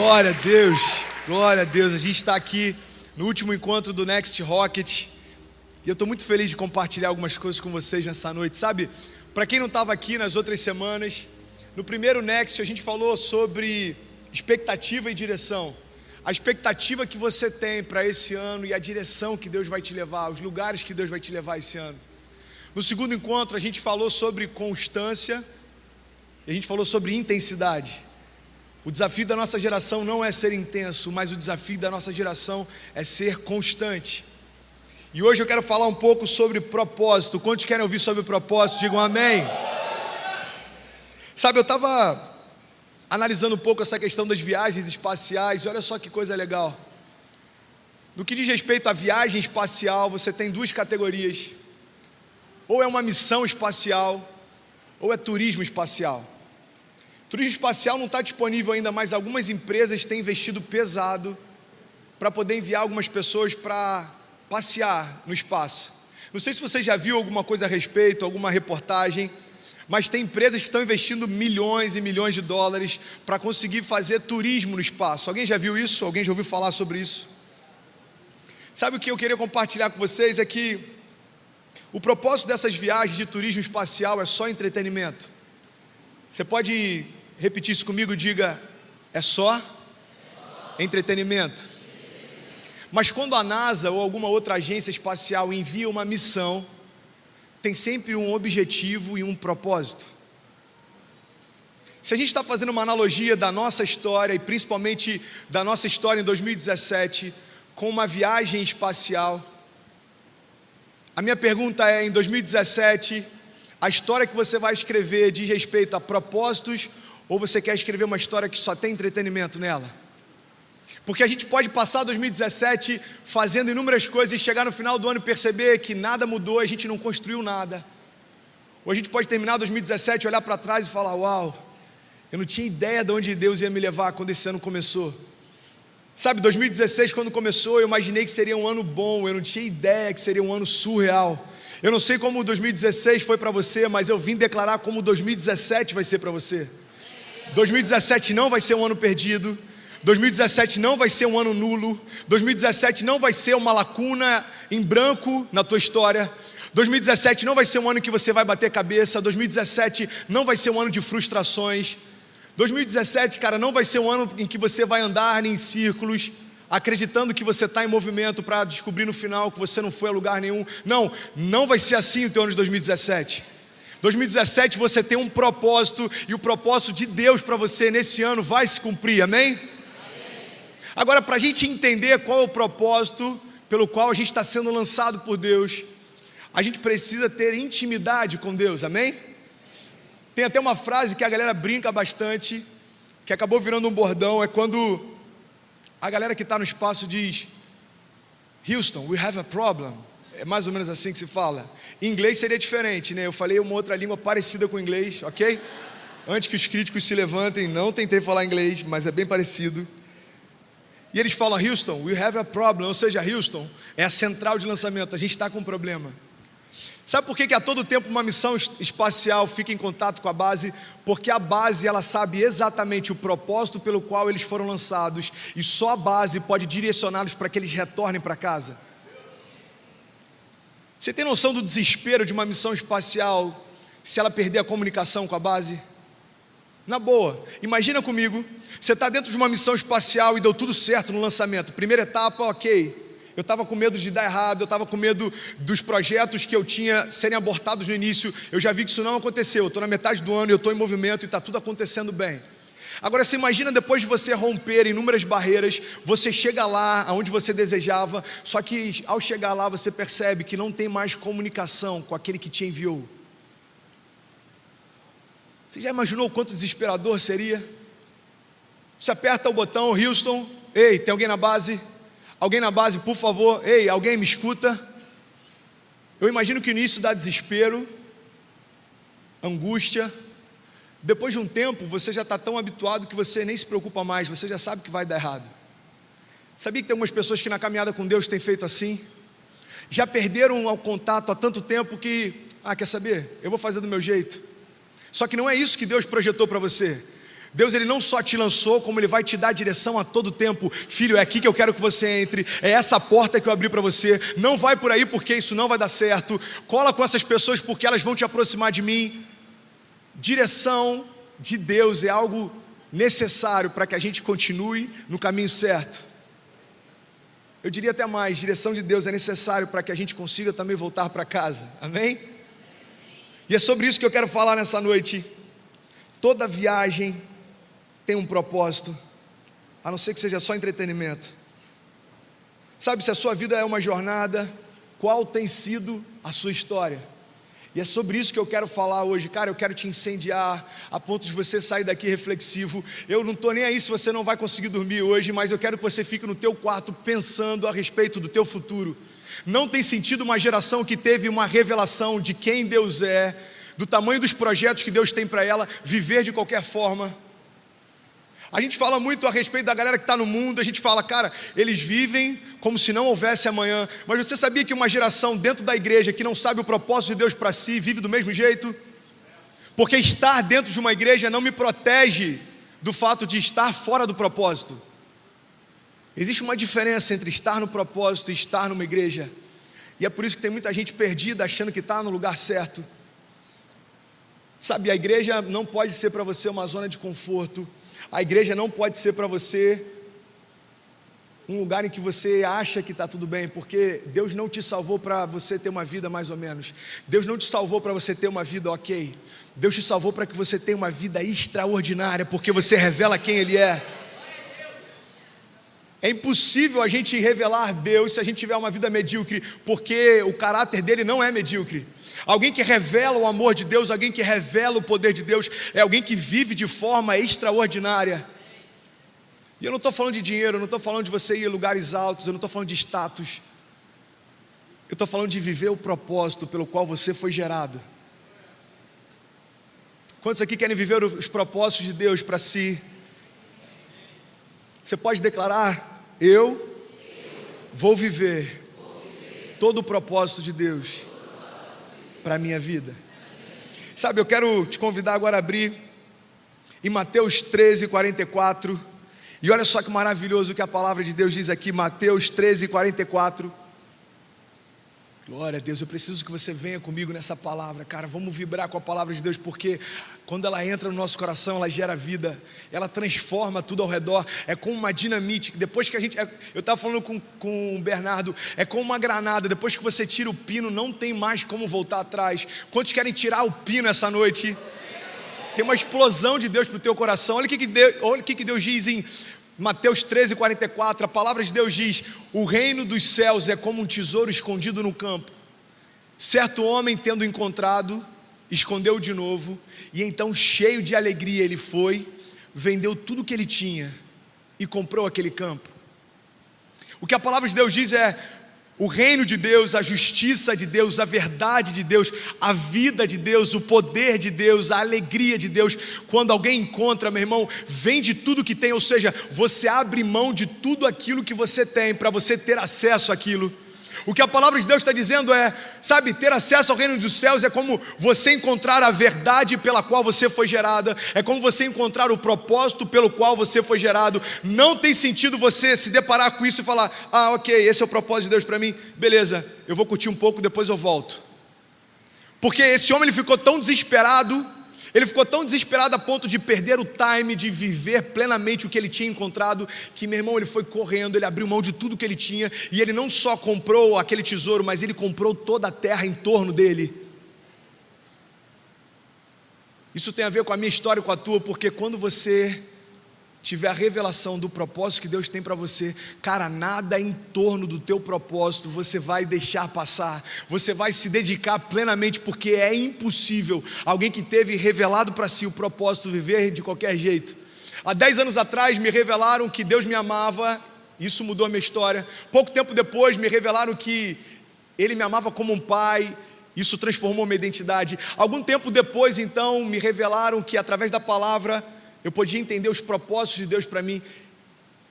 Glória a Deus, glória a Deus. A gente está aqui no último encontro do Next Rocket e eu estou muito feliz de compartilhar algumas coisas com vocês nessa noite. Sabe, para quem não estava aqui nas outras semanas, no primeiro Next a gente falou sobre expectativa e direção. A expectativa que você tem para esse ano e a direção que Deus vai te levar, os lugares que Deus vai te levar esse ano. No segundo encontro a gente falou sobre constância e a gente falou sobre intensidade. O desafio da nossa geração não é ser intenso, mas o desafio da nossa geração é ser constante. E hoje eu quero falar um pouco sobre propósito. Quantos querem ouvir sobre propósito? Digam amém. Sabe, eu estava analisando um pouco essa questão das viagens espaciais e olha só que coisa legal. No que diz respeito à viagem espacial, você tem duas categorias. Ou é uma missão espacial, ou é turismo espacial. Turismo espacial não está disponível ainda, mas algumas empresas têm investido pesado para poder enviar algumas pessoas para passear no espaço. Não sei se você já viu alguma coisa a respeito, alguma reportagem, mas tem empresas que estão investindo milhões e milhões de dólares para conseguir fazer turismo no espaço. Alguém já viu isso? Alguém já ouviu falar sobre isso? Sabe o que eu queria compartilhar com vocês? É que o propósito dessas viagens de turismo espacial é só entretenimento. Você pode repetir isso comigo? Diga, é só entretenimento. Mas quando a NASA ou alguma outra agência espacial envia uma missão, tem sempre um objetivo e um propósito. Se a gente está fazendo uma analogia da nossa história, e principalmente da nossa história em 2017, com uma viagem espacial, a minha pergunta é, em 2017, a história que você vai escrever diz respeito a propósitos ou você quer escrever uma história que só tem entretenimento nela? Porque a gente pode passar 2017 fazendo inúmeras coisas e chegar no final do ano e perceber que nada mudou, a gente não construiu nada. Ou a gente pode terminar 2017, olhar para trás e falar, uau, eu não tinha ideia de onde Deus ia me levar quando esse ano começou. Sabe, 2016 quando começou eu imaginei que seria um ano bom, eu não tinha ideia que seria um ano surreal. Eu não sei como 2016 foi para você, mas eu vim declarar como 2017 vai ser para você. 2017 não vai ser um ano perdido, 2017 não vai ser um ano nulo, 2017 não vai ser uma lacuna em branco na tua história, 2017 não vai ser um ano que você vai bater cabeça, 2017 não vai ser um ano de frustrações, 2017, cara, não vai ser um ano em que você vai andar em círculos, acreditando que você está em movimento para descobrir no final que você não foi a lugar nenhum. Não, não vai ser assim o teu ano de 2017. 2017 você tem um propósito e o propósito de Deus para você nesse ano vai se cumprir, amém? Agora, para a gente entender qual é o propósito pelo qual a gente está sendo lançado por Deus, a gente precisa ter intimidade com Deus, amém? Tem até uma frase que a galera brinca bastante, que acabou virando um bordão, é quando a galera que está no espaço diz, Houston, we have a problem. É mais ou menos assim que se fala. Em inglês seria diferente, né? Eu falei uma outra língua parecida com o inglês, ok? Antes que os críticos se levantem, não tentei falar inglês, mas é bem parecido. E eles falam, Houston, we have a problem. Ou seja, Houston é a central de lançamento, a gente está com um problema. Sabe por que a todo tempo uma missão espacial fica em contato com a base? Porque a base ela sabe exatamente o propósito pelo qual eles foram lançados e só a base pode direcioná-los para que eles retornem para casa. Você tem noção do desespero de uma missão espacial se ela perder a comunicação com a base? Na boa, imagina comigo, você está dentro de uma missão espacial e deu tudo certo no lançamento. Primeira etapa, ok. Eu estava com medo de dar errado, eu estava com medo dos projetos que eu tinha serem abortados no início. Eu já vi que isso não aconteceu, eu estou na metade do ano, eu estou em movimento e está tudo acontecendo bem. Agora você imagina depois de você romper inúmeras barreiras, você chega lá onde você desejava, só que ao chegar lá você percebe que não tem mais comunicação com aquele que te enviou. Você já imaginou o quanto desesperador seria? Você aperta o botão, Houston, ei, tem alguém na base? Alguém na base, por favor, ei, alguém me escuta? Eu imagino que o início dá desespero, angústia. Depois de um tempo, você já está tão habituado que você nem se preocupa mais, você já sabe que vai dar errado. Sabia que tem algumas pessoas que na caminhada com Deus têm feito assim? Já perderam o contato há tanto tempo que, quer saber? Eu vou fazer do meu jeito. Só que não é isso que Deus projetou para você. Deus, Ele não só te lançou, como Ele vai te dar direção a todo tempo. Filho, é aqui que eu quero que você entre, é essa porta que eu abri para você, não vai por aí porque isso não vai dar certo, cola com essas pessoas porque elas vão te aproximar de mim. Direção de Deus é algo necessário para que a gente continue no caminho certo. Eu diria até mais, direção de Deus é necessário para que a gente consiga também voltar para casa, amém? E é sobre isso que eu quero falar nessa noite. Toda viagem tem um propósito, a não ser que seja só entretenimento. Sabe, se a sua vida é uma jornada, qual tem sido a sua história? E é sobre isso que eu quero falar hoje. Cara, eu quero te incendiar a ponto de você sair daqui reflexivo. Eu não estou nem aí se você não vai conseguir dormir hoje, mas eu quero que você fique no teu quarto pensando a respeito do teu futuro. Não tem sentido uma geração que teve uma revelação de quem Deus é, do tamanho dos projetos que Deus tem para ela, viver de qualquer forma. A gente fala muito a respeito da galera que está no mundo, a gente fala, cara, eles vivem como se não houvesse amanhã. Mas você sabia que uma geração dentro da igreja que não sabe o propósito de Deus para si, vive do mesmo jeito? Porque estar dentro de uma igreja não me protege do fato de estar fora do propósito. Existe uma diferença entre estar no propósito e estar numa igreja. E é por isso que tem muita gente perdida, achando que está no lugar certo. Sabe, a igreja não pode ser para você uma zona de conforto. A igreja não pode ser para você um lugar em que você acha que está tudo bem, porque Deus não te salvou para você ter uma vida mais ou menos. Deus não te salvou para você ter uma vida ok. Deus te salvou para que você tenha uma vida extraordinária, porque você revela quem Ele é. É impossível a gente revelar Deus se a gente tiver uma vida medíocre, porque o caráter dele não é medíocre. Alguém que revela o amor de Deus, alguém que revela o poder de Deus, é alguém que vive de forma extraordinária. E eu não estou falando de dinheiro, eu não estou falando de você ir a lugares altos, eu não estou falando de status. Eu estou falando de viver o propósito pelo qual você foi gerado. Quantos aqui querem viver os propósitos de Deus para si? Você pode declarar, eu vou viver todo o propósito de Deus para a minha vida. Sabe, eu quero te convidar agora a abrir em Mateus 13:44, e olha só que maravilhoso o que a palavra de Deus diz aqui, Mateus 13:44. Glória a Deus, eu preciso que você venha comigo nessa palavra, cara, vamos vibrar com a palavra de Deus, porque quando ela entra no nosso coração, ela gera vida, ela transforma tudo ao redor, é como uma dinamite, que depois que eu estava falando com o Bernardo, é como uma granada, depois que você tira o pino, não tem mais como voltar atrás. Quantos querem tirar o pino essa noite? Tem uma explosão de Deus para o teu coração. Olha o que Deus diz em Mateus 13:44, a palavra de Deus diz, o reino dos céus é como um tesouro escondido no campo. Certo homem, tendo encontrado, escondeu de novo, e então cheio de alegria ele foi, vendeu tudo que ele tinha e comprou aquele campo. O que a palavra de Deus diz é, o reino de Deus, a justiça de Deus, a verdade de Deus, a vida de Deus, o poder de Deus, a alegria de Deus. Quando alguém encontra, meu irmão, vende tudo que tem, ou seja, você abre mão de tudo aquilo que você tem para você ter acesso àquilo. O que a palavra de Deus está dizendo é, sabe, ter acesso ao reino dos céus é como você encontrar a verdade pela qual você foi gerada, é como você encontrar o propósito pelo qual você foi gerado. Não tem sentido você se deparar com isso e falar, ah, ok, esse é o propósito de Deus para mim, beleza, eu vou curtir um pouco, depois eu volto. Porque esse homem ele ficou tão desesperado a ponto de perder o time, de viver plenamente o que ele tinha encontrado, que, meu irmão, ele foi correndo, ele abriu mão de tudo que ele tinha, e ele não só comprou aquele tesouro, mas ele comprou toda a terra em torno dele. Isso tem a ver com a minha história e com a tua, porque quando você tiver a revelação do propósito que Deus tem para você, cara, nada em torno do teu propósito você vai deixar passar, você vai se dedicar plenamente, porque é impossível alguém que teve revelado para si o propósito viver de qualquer jeito. Há 10 anos atrás me revelaram que Deus me amava, isso mudou a minha história. Pouco tempo depois me revelaram que Ele me amava como um pai, isso transformou minha identidade. Algum tempo depois então me revelaram que através da palavra eu podia entender os propósitos de Deus para mim,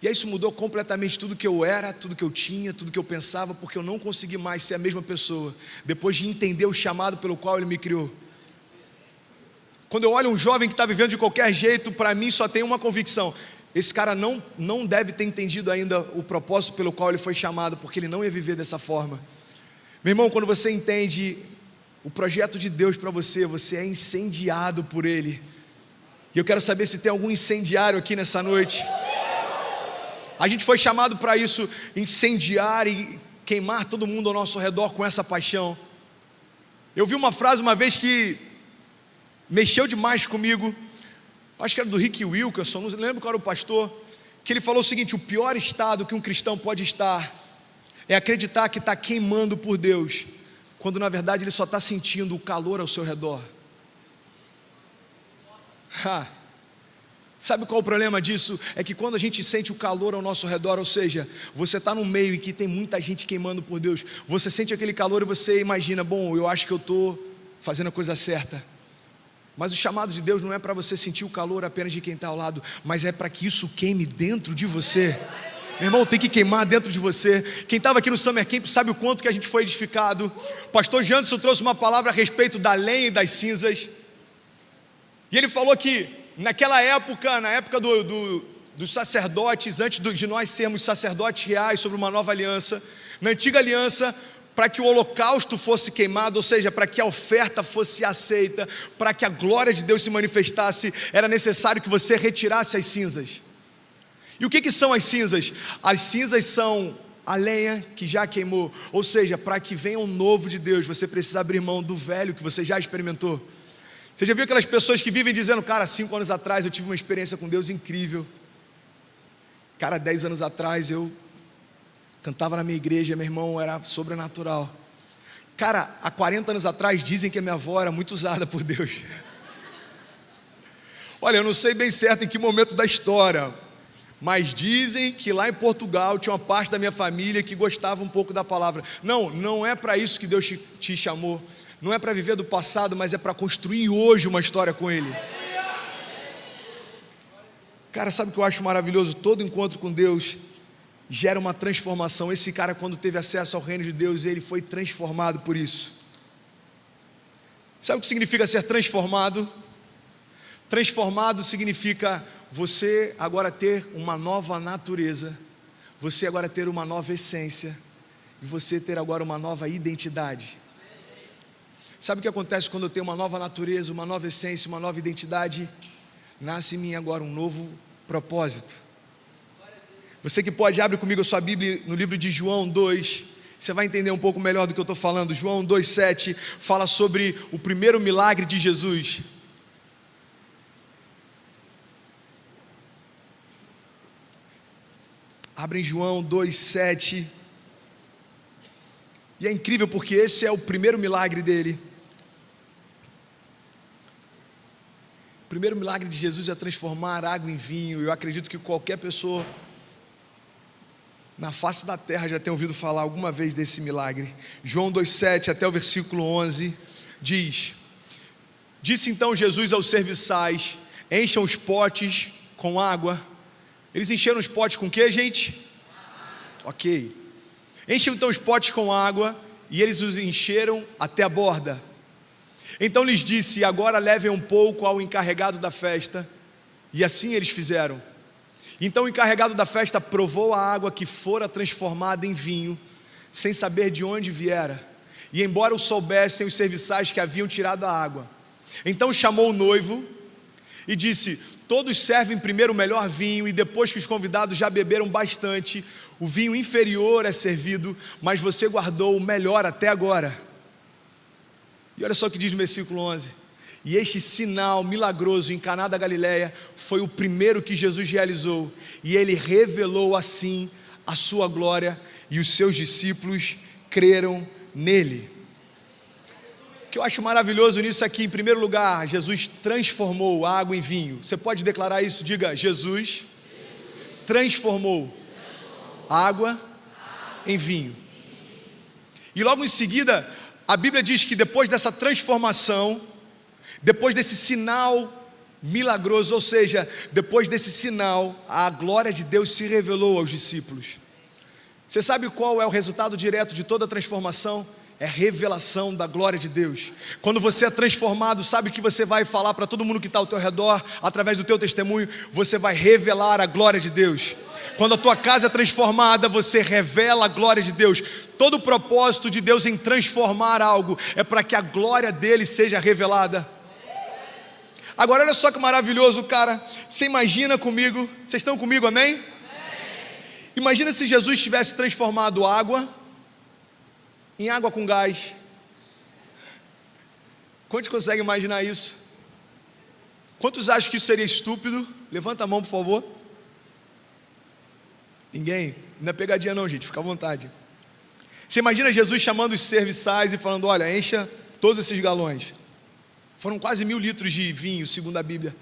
e aí isso mudou completamente tudo que eu era, tudo que eu tinha, tudo que eu pensava, porque eu não consegui mais ser a mesma pessoa, depois de entender o chamado pelo qual Ele me criou. Quando eu olho um jovem que está vivendo de qualquer jeito, para mim só tem uma convicção: esse cara não deve ter entendido ainda o propósito pelo qual ele foi chamado, porque ele não ia viver dessa forma. Meu irmão, quando você entende o projeto de Deus para você, você é incendiado por Ele. E eu quero saber se tem algum incendiário aqui nessa noite. A gente foi chamado para isso, incendiar e queimar todo mundo ao nosso redor com essa paixão. Eu vi uma frase uma vez que mexeu demais comigo, acho que era do Rick Wilkerson, não lembro qual era o pastor, que ele falou o seguinte: o pior estado que um cristão pode estar é acreditar que está queimando por Deus, quando na verdade ele só está sentindo o calor ao seu redor. Sabe qual é o problema disso? É que quando a gente sente o calor ao nosso redor, ou seja, você está no meio em que tem muita gente queimando por Deus, você sente aquele calor e você imagina: bom, eu acho que eu estou fazendo a coisa certa. Mas o chamado de Deus não é para você sentir o calor apenas de quem está ao lado, mas é para que isso queime dentro de você. Meu irmão, tem que queimar dentro de você. Quem estava aqui no Summer Camp sabe o quanto que a gente foi edificado. O pastor Janderson trouxe uma palavra a respeito da lenha e das cinzas, e ele falou que naquela época, na época dos sacerdotes, antes de nós sermos sacerdotes reais sobre uma nova aliança, na antiga aliança, para que o holocausto fosse queimado, ou seja, para que a oferta fosse aceita, para que a glória de Deus se manifestasse, era necessário que você retirasse as cinzas. E o que são as cinzas? As cinzas são a lenha que já queimou, ou seja, para que venha o novo de Deus, você precisa abrir mão do velho que você já experimentou. Você já viu aquelas pessoas que vivem dizendo: cara, 5 anos atrás eu tive uma experiência com Deus incrível. Cara, 10 anos atrás eu cantava na minha igreja, meu irmão, era sobrenatural. Cara, há 40 anos atrás dizem que a minha avó era muito usada por Deus. Olha, eu não sei bem certo em que momento da história, mas dizem que lá em Portugal tinha uma parte da minha família que gostava um pouco da palavra. Não é para isso que Deus te chamou. Não é para viver do passado, mas é para construir hoje uma história com Ele. Cara, sabe o que eu acho maravilhoso? Todo encontro com Deus gera uma transformação. Esse cara, quando teve acesso ao reino de Deus, ele foi transformado por isso. Sabe o que significa ser transformado? Transformado significa você agora ter uma nova natureza, você agora ter uma nova essência, e você ter agora uma nova identidade. Sabe o que acontece quando eu tenho uma nova natureza, uma nova essência, uma nova identidade? Nasce em mim agora um novo propósito. Você que pode, abre comigo a sua Bíblia no livro de João 2, você vai entender um pouco melhor do que eu estou falando. João 2,7 fala sobre o primeiro milagre de Jesus. Abre em João 2,7. E é incrível porque esse é o primeiro milagre dele. O primeiro milagre de Jesus é transformar água em vinho. Eu acredito que qualquer pessoa na face da terra já tem ouvido falar alguma vez desse milagre. João 2,7 até o versículo 11 diz: disse então Jesus aos serviçais: encham os potes com água. Eles encheram os potes com o que, gente? Ok. Encham então os potes com água, e eles os encheram até a borda. Então lhes disse: agora levem um pouco ao encarregado da festa. E assim eles fizeram. Então o encarregado da festa provou a água que fora transformada em vinho, sem saber de onde viera, e embora o soubessem os serviçais que haviam tirado a água. Então chamou o noivo e disse: todos servem primeiro o melhor vinho, e depois que os convidados já beberam bastante, o vinho inferior é servido, mas você guardou o melhor até agora. E olha só o que diz no versículo 11: e este sinal milagroso em Caná da Galileia foi o primeiro que Jesus realizou, e ele revelou assim a sua glória, e os seus discípulos creram nele. O que eu acho maravilhoso nisso aqui, em primeiro lugar, Jesus transformou a água em vinho. Você pode declarar isso? Diga: Jesus transformou a água em vinho. E logo em seguida, a Bíblia diz que depois dessa transformação, depois desse sinal milagroso, ou seja, depois desse sinal, a glória de Deus se revelou aos discípulos. Você sabe qual é o resultado direto de toda a transformação? é revelação da glória de Deus. Quando você é transformado, sabe o que você vai falar para todo mundo que está ao teu redor, através do teu testemunho? Você vai revelar a glória de Deus. Quando a tua casa é transformada, você revela a glória de Deus. Todo o propósito de Deus em transformar algo é para que a glória dele seja revelada. Agora olha só que maravilhoso, cara. Você imagina comigo, vocês estão comigo, amém? Imagina se Jesus tivesse transformado água em água com gás. Quantos conseguem imaginar isso? Quantos acham que isso seria estúpido? Levanta a mão, por favor. Ninguém? Não é pegadinha não, gente, fica à vontade. Você imagina Jesus chamando os serviçais e falando: olha, encha todos esses galões. Foram quase 1.000 litros de vinho, segundo a Bíblia.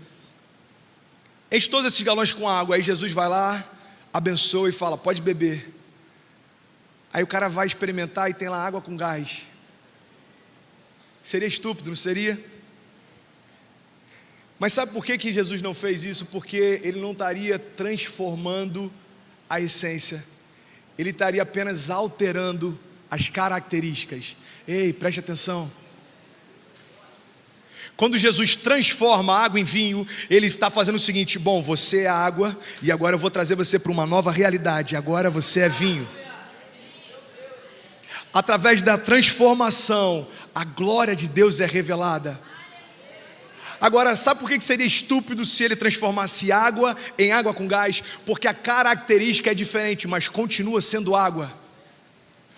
Enche todos esses galões com água. Aí Jesus vai lá, abençoa e fala: pode beber. Aí o cara vai experimentar e tem lá água com gás. Seria estúpido, não seria? Mas sabe por que Jesus não fez isso? Porque ele não estaria transformando a essência, ele estaria apenas alterando as características. Ei, preste atenção. Quando Jesus transforma a água em vinho, ele está fazendo o seguinte: bom, você é água, e agora eu vou trazer você para uma nova realidade. Agora você é vinho. Através da transformação, a glória de Deus é revelada. Agora, sabe por que seria estúpido se ele transformasse água em água com gás? Porque a característica é diferente, mas continua sendo água.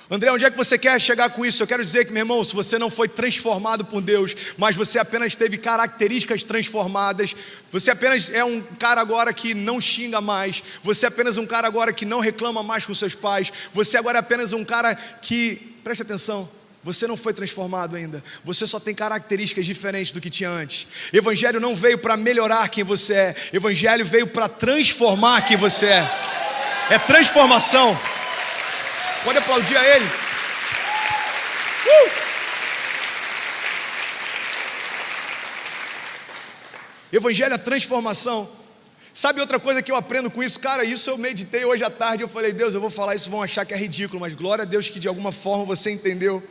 André, onde é que você quer chegar com isso? Eu quero dizer que, meu irmão, se você não foi transformado por Deus, mas você apenas teve características transformadas, você apenas é um cara agora que não xinga mais, você é apenas um cara agora que não reclama mais com seus pais, você agora é apenas um cara que, preste atenção, você não foi transformado ainda, você só tem características diferentes do que tinha antes. Evangelho não veio para melhorar quem você é, Evangelho veio para transformar quem você é. É transformação. Pode aplaudir a ele. Evangelho é transformação. Sabe outra coisa que eu aprendo com isso? Cara, isso eu meditei hoje à tarde. Eu falei: Deus, eu vou falar isso, vão achar que é ridículo, mas glória a Deus que de alguma forma você entendeu.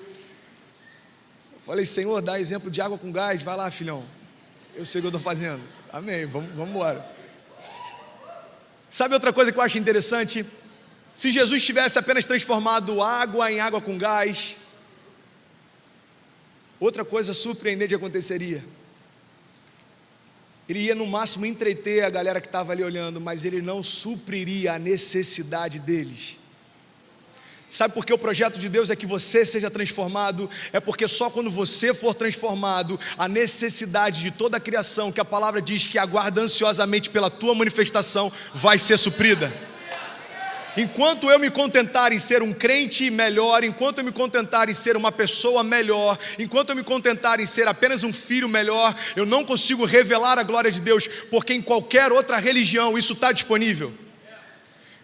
Eu falei: Senhor, dá exemplo de água com gás. Vai lá, filhão, eu sei o que eu estou fazendo. Amém, vamos embora. Sabe outra coisa que eu acho interessante? Se Jesus tivesse apenas transformado água em água com gás, outra coisa surpreendente aconteceria. Ele ia no máximo entreter a galera que estava ali olhando, mas ele não supriria a necessidade deles. Sabe por que o projeto de Deus é que você seja transformado? É porque só quando você for transformado, a necessidade de toda a criação, que a palavra diz que aguarda ansiosamente pela tua manifestação, vai ser suprida. Enquanto eu me contentar em ser um crente melhor, enquanto eu me contentar em ser uma pessoa melhor, enquanto eu me contentar em ser apenas um filho melhor, eu não consigo revelar a glória de Deus, porque em qualquer outra religião isso está disponível.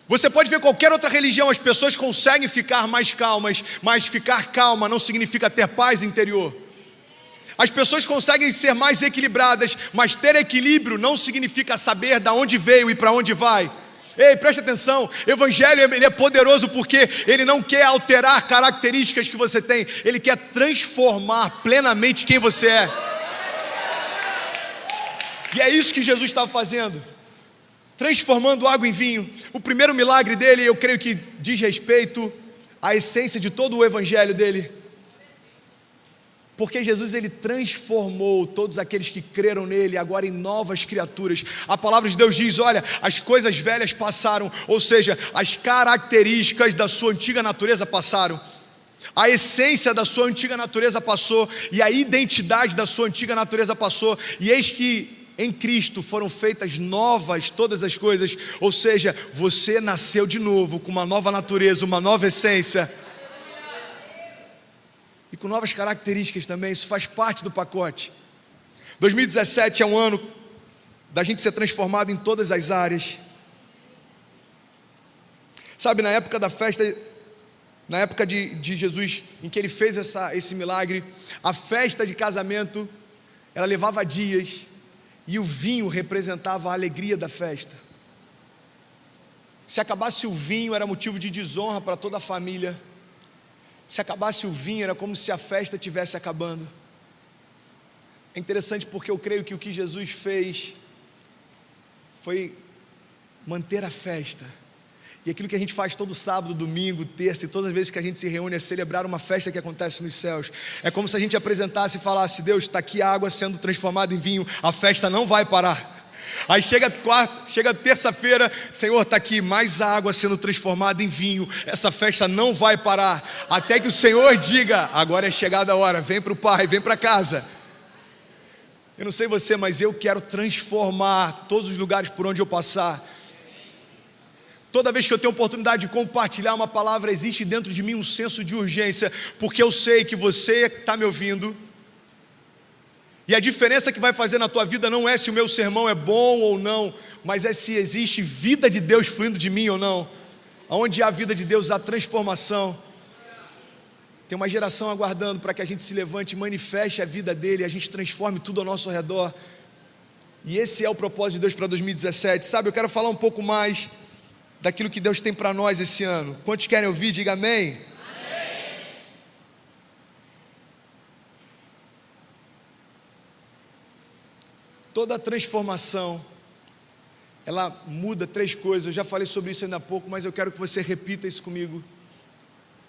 Você pode ver qualquer outra religião, as pessoas conseguem ficar mais calmas, mas ficar calma não significa ter paz interior. As pessoas conseguem ser mais equilibradas, mas ter equilíbrio não significa saber de onde veio e para onde vai. Ei, preste atenção, Evangelho ele é poderoso porque ele não quer alterar características que você tem, ele quer transformar plenamente quem você é. E é isso que Jesus estava fazendo, transformando água em vinho. O primeiro milagre dele, eu creio que diz respeito à essência de todo o Evangelho dele. Porque Jesus ele transformou todos aqueles que creram nele agora em novas criaturas. A palavra de Deus diz: olha, as coisas velhas passaram, ou seja, as características da sua antiga natureza passaram. A essência da sua antiga natureza passou e a identidade da sua antiga natureza passou. E eis que em Cristo foram feitas novas todas as coisas, ou seja, você nasceu de novo com uma nova natureza, uma nova essência. E com novas características também, isso faz parte do pacote. 2017 é um ano da gente ser transformado em todas as áreas. Sabe, na época da festa, na época de Jesus, em que ele fez esse milagre, a festa de casamento, ela levava dias, e o vinho representava a alegria da festa. Se acabasse o vinho, era motivo de desonra para toda a família. Se acabasse o vinho, era como se a festa estivesse acabando. É interessante porque eu creio que o que Jesus fez foi manter a festa. E aquilo que a gente faz todo sábado, domingo, terça e todas as vezes que a gente se reúne é celebrar uma festa que acontece nos céus. É como se a gente apresentasse e falasse: Deus, está aqui a água sendo transformada em vinho, a festa não vai parar. Aí chega terça-feira, Senhor, está aqui mais água sendo transformada em vinho, essa festa não vai parar, até que o Senhor diga: agora é chegada a hora, vem para o Pai, vem para casa. Eu não sei você, mas eu quero transformar todos os lugares por onde eu passar. Toda vez que eu tenho oportunidade de compartilhar uma palavra, existe dentro de mim um senso de urgência, porque eu sei que você está me ouvindo. E a diferença que vai fazer na tua vida não é se o meu sermão é bom ou não, mas é se existe vida de Deus fluindo de mim ou não. Onde há vida de Deus, há transformação. Tem uma geração aguardando para que a gente se levante e manifeste a vida dele, e a gente transforme tudo ao nosso redor. E esse é o propósito de Deus para 2017. Sabe, eu quero falar um pouco mais daquilo que Deus tem para nós esse ano. Quantos querem ouvir? Diga amém. Toda transformação, ela muda três coisas. Eu já falei sobre isso ainda há pouco, mas eu quero que você repita isso comigo.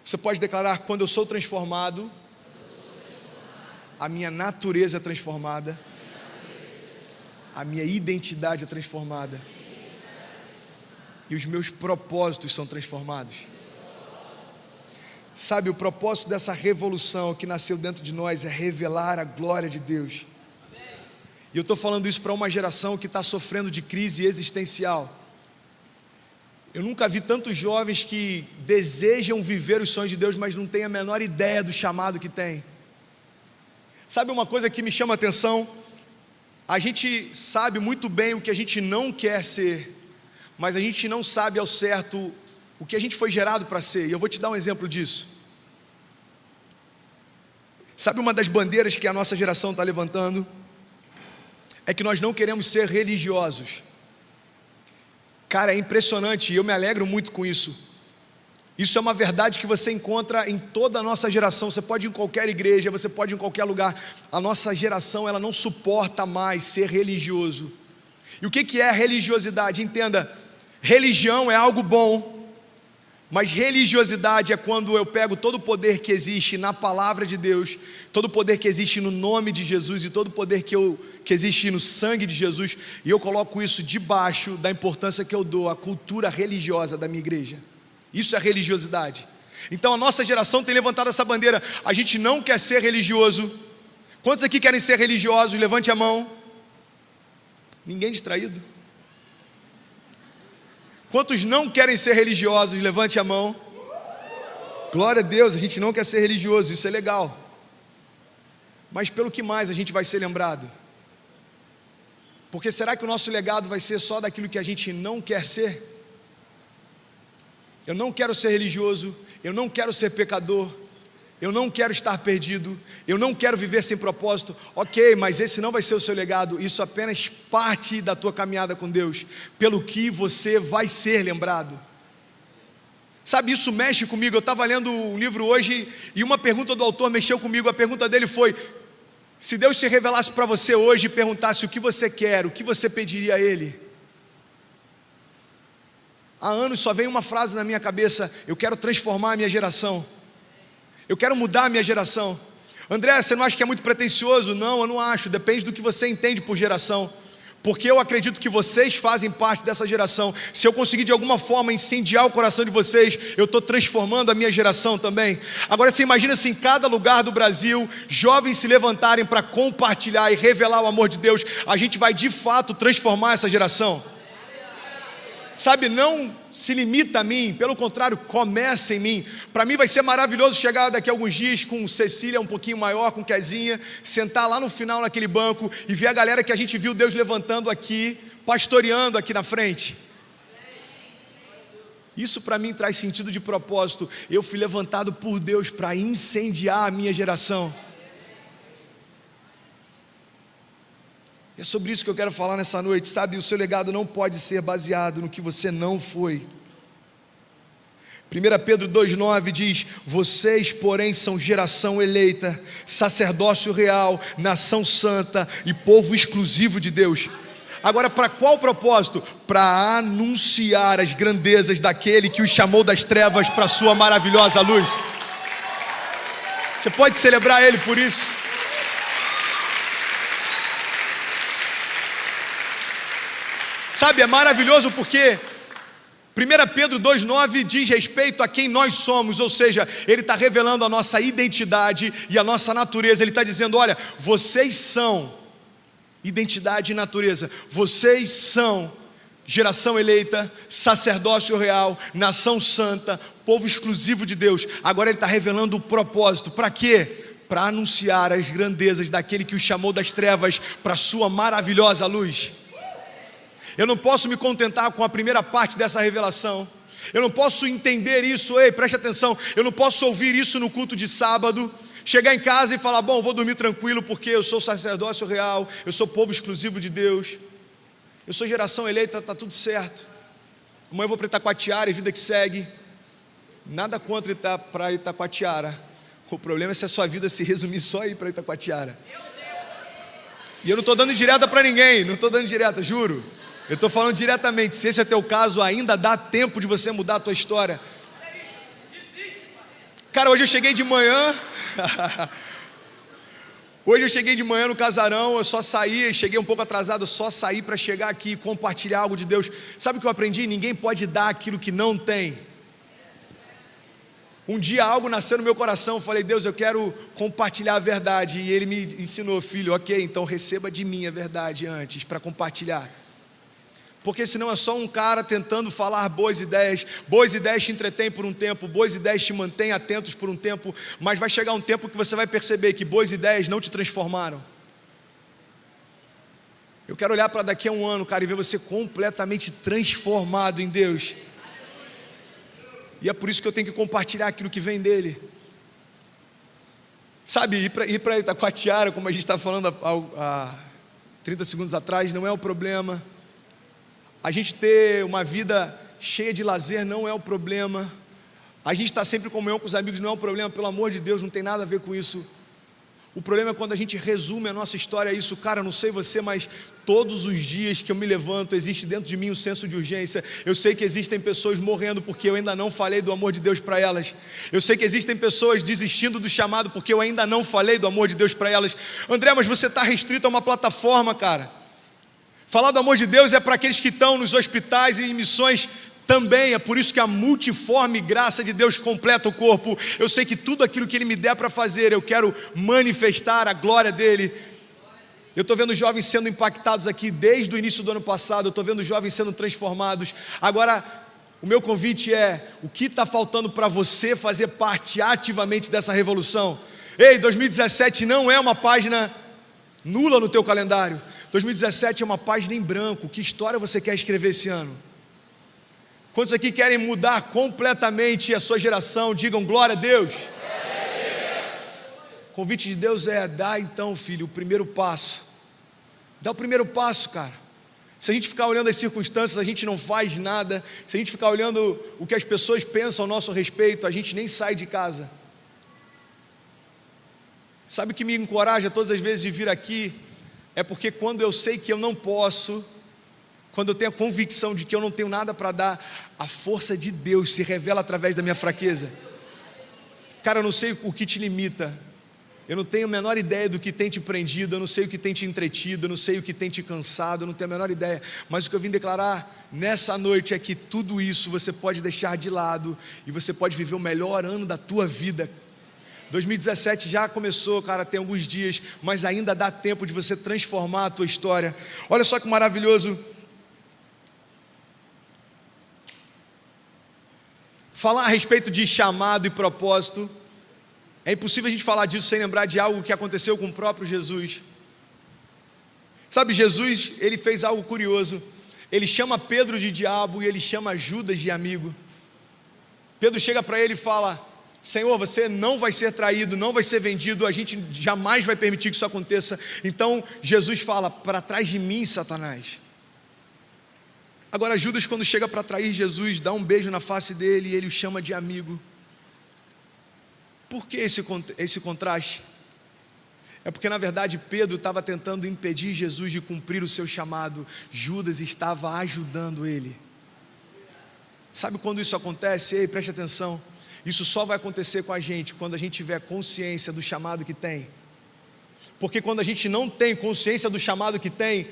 Você pode declarar: quando eu sou transformado, a minha natureza é transformada, a minha identidade é transformada, e os meus propósitos são transformados. Sabe, o propósito dessa revolução que nasceu dentro de nós é revelar a glória de Deus. E eu estou falando isso para uma geração que está sofrendo de crise existencial. Eu nunca vi tantos jovens que desejam viver os sonhos de Deus, mas não têm a menor ideia do chamado que tem. Sabe uma coisa que me chama a atenção? A gente sabe muito bem o que a gente não quer ser, mas a gente não sabe ao certo o que a gente foi gerado para ser. E eu vou te dar um exemplo disso. Sabe uma das bandeiras que a nossa geração está levantando? É que nós não queremos ser religiosos. Cara, é impressionante, e eu me alegro muito com isso. Isso é uma verdade que você encontra em toda a nossa geração. Você pode ir em qualquer igreja, você pode ir em qualquer lugar. A nossa geração, ela não suporta mais ser religioso. E o que é religiosidade? Entenda, religião é algo bom, mas religiosidade é quando eu pego todo o poder que existe na palavra de Deus, todo o poder que existe no nome de Jesus e todo o poder que existe no sangue de Jesus, e eu coloco isso debaixo da importância que eu dou à cultura religiosa da minha igreja. Isso é religiosidade. Então a nossa geração tem levantado essa bandeira: a gente não quer ser religioso. Quantos aqui querem ser religiosos? Levante a mão. Ninguém distraído? Quantos não querem ser religiosos? Levante a mão. Glória a Deus, a gente não quer ser religioso, isso é legal. Mas pelo que mais a gente vai ser lembrado? Porque será que o nosso legado vai ser só daquilo que a gente não quer ser? Eu não quero ser religioso, eu não quero ser pecador, eu não quero estar perdido, eu não quero viver sem propósito. Ok, mas esse não vai ser o seu legado, isso é apenas parte da tua caminhada com Deus, pelo que você vai ser lembrado. Sabe, isso mexe comigo. Eu estava lendo um livro hoje e uma pergunta do autor mexeu comigo. A pergunta dele foi: se Deus se revelasse para você hoje e perguntasse o que você quer, o que você pediria a Ele? Há anos só vem uma frase na minha cabeça: eu quero transformar a minha geração, eu quero mudar a minha geração. André, você não acha que é muito pretensioso? Não, eu não acho, depende do que você entende por geração, porque eu acredito que vocês fazem parte dessa geração. Se eu conseguir de alguma forma incendiar o coração de vocês, eu estou transformando a minha geração também. Agora você imagina se em cada lugar do Brasil jovens se levantarem para compartilhar e revelar o amor de Deus, a gente vai de fato transformar essa geração. Sabe, não se limita a mim, pelo contrário, começa em mim. Para mim vai ser maravilhoso chegar daqui a alguns dias com Cecília um pouquinho maior, com Kezinha, sentar lá no final naquele banco e ver a galera que a gente viu Deus levantando aqui, pastoreando aqui na frente. Isso para mim traz sentido de propósito. Eu fui levantado por Deus para incendiar a minha geração. É sobre isso que eu quero falar nessa noite. Sabe, o seu legado não pode ser baseado no que você não foi. 1 Pedro 2,9 diz: vocês, porém, são geração eleita, sacerdócio real, nação santa e povo exclusivo de Deus. Agora, para qual propósito? Para anunciar as grandezas daquele que os chamou das trevas para a sua maravilhosa luz. Você pode celebrar Ele por isso? Sabe, é maravilhoso porque 1 Pedro 2,9 diz respeito a quem nós somos, ou seja, ele está revelando a nossa identidade e a nossa natureza. Ele está dizendo: olha, vocês são identidade e natureza, vocês são geração eleita, sacerdócio real, nação santa, povo exclusivo de Deus. Agora ele está revelando o propósito. Para quê? Para anunciar as grandezas daquele que os chamou das trevas para a sua maravilhosa luz. Eu não posso me contentar com a primeira parte dessa revelação. Eu não posso entender isso, ei, preste atenção. Eu não posso ouvir isso no culto de sábado, chegar em casa e falar: bom, vou dormir tranquilo porque eu sou sacerdócio real, eu sou povo exclusivo de Deus, eu sou geração eleita, está tudo certo. Amanhã eu vou para Itacoatiara e vida que segue. Nada contra para Itacoatiara. O problema é se a sua vida se resumir só aí para Itacoatiara. E eu não estou dando indireta para ninguém, não estou dando indireta, juro. Eu estou falando diretamente. Se esse é teu caso, ainda dá tempo de você mudar a tua história. Cara, hoje eu cheguei de manhã. Hoje eu cheguei de manhã no casarão. Eu só saí, cheguei um pouco atrasado. Eu só saí para chegar aqui e compartilhar algo de Deus. Sabe o que eu aprendi? Ninguém pode dar aquilo que não tem. Um dia algo nasceu no meu coração. Eu falei: Deus, eu quero compartilhar a verdade. E Ele me ensinou: filho, ok, então receba de mim a verdade antes para compartilhar. Porque senão é só um cara tentando falar boas ideias te entretêm por um tempo, boas ideias te mantêm atentos por um tempo, mas vai chegar um tempo que você vai perceber que boas ideias não te transformaram. Eu quero olhar para daqui a um ano, cara, e ver você completamente transformado em Deus. E é por isso que eu tenho que compartilhar aquilo que vem dele. Sabe, ir para Itacoatiara, como a gente está falando há 30 segundos atrás, não é o problema. A gente ter uma vida cheia de lazer não é o problema. A gente estar sempre em comunhão com os amigos não é o problema. Pelo amor de Deus, não tem nada a ver com isso. O problema é quando a gente resume a nossa história a isso. Cara, não sei você, mas todos os dias que eu me levanto, existe dentro de mim um senso de urgência. Eu sei que existem pessoas morrendo porque eu ainda não falei do amor de Deus para elas. Eu sei que existem pessoas desistindo do chamado porque eu ainda não falei do amor de Deus para elas. André, mas você está restrito a uma plataforma, cara. Falar do amor de Deus é para aqueles que estão nos hospitais e em missões também. É por isso que a multiforme graça de Deus completa o corpo. Eu sei que tudo aquilo que Ele me der para fazer, eu quero manifestar a glória dEle. Eu estou vendo jovens sendo impactados aqui desde o início do ano passado. Eu estou vendo jovens sendo transformados. Agora, o meu convite é: o que está faltando para você fazer parte ativamente dessa revolução? Ei, 2017 não é uma página nula no teu calendário. 2017 é uma página em branco. Que história você quer escrever esse ano? Quantos aqui querem mudar completamente a sua geração? Digam glória a Deus. O convite de Deus é: dá então, filho, o primeiro passo. Dá o primeiro passo, cara. Se a gente ficar olhando as circunstâncias, a gente não faz nada. Se a gente ficar olhando o que as pessoas pensam ao nosso respeito, a gente nem sai de casa. Sabe o que me encoraja todas as vezes de vir aqui? É porque quando eu sei que eu não posso, quando eu tenho a convicção de que eu não tenho nada para dar, a força de Deus se revela através da minha fraqueza. Cara, eu não sei o que te limita, eu não tenho a menor ideia do que tem te prendido, eu não sei o que tem te entretido, eu não sei o que tem te cansado, eu não tenho a menor ideia, mas o que eu vim declarar nessa noite é que tudo isso você pode deixar de lado e você pode viver o melhor ano da tua vida. 2017 já começou, cara, tem alguns dias, mas ainda dá tempo de você transformar a tua história. Olha só que maravilhoso. Falar a respeito de chamado e propósito, é impossível a gente falar disso sem lembrar de algo que aconteceu com o próprio Jesus. Sabe, Jesus, ele fez algo curioso. Ele chama Pedro de diabo e ele chama Judas de amigo. Pedro chega para ele e fala: Senhor, você não vai ser traído, não vai ser vendido, a gente jamais vai permitir que isso aconteça. Então Jesus fala: para trás de mim, Satanás. Agora Judas, quando chega para trair Jesus, dá um beijo na face dele e ele o chama de amigo. Por que esse contraste? É porque na verdade Pedro estava tentando impedir Jesus de cumprir o seu chamado. Judas estava ajudando ele. Sabe quando isso acontece? Ei, preste atenção. Isso só vai acontecer com a gente quando a gente tiver consciência do chamado que tem. Porque quando a gente não tem consciência do chamado que tem,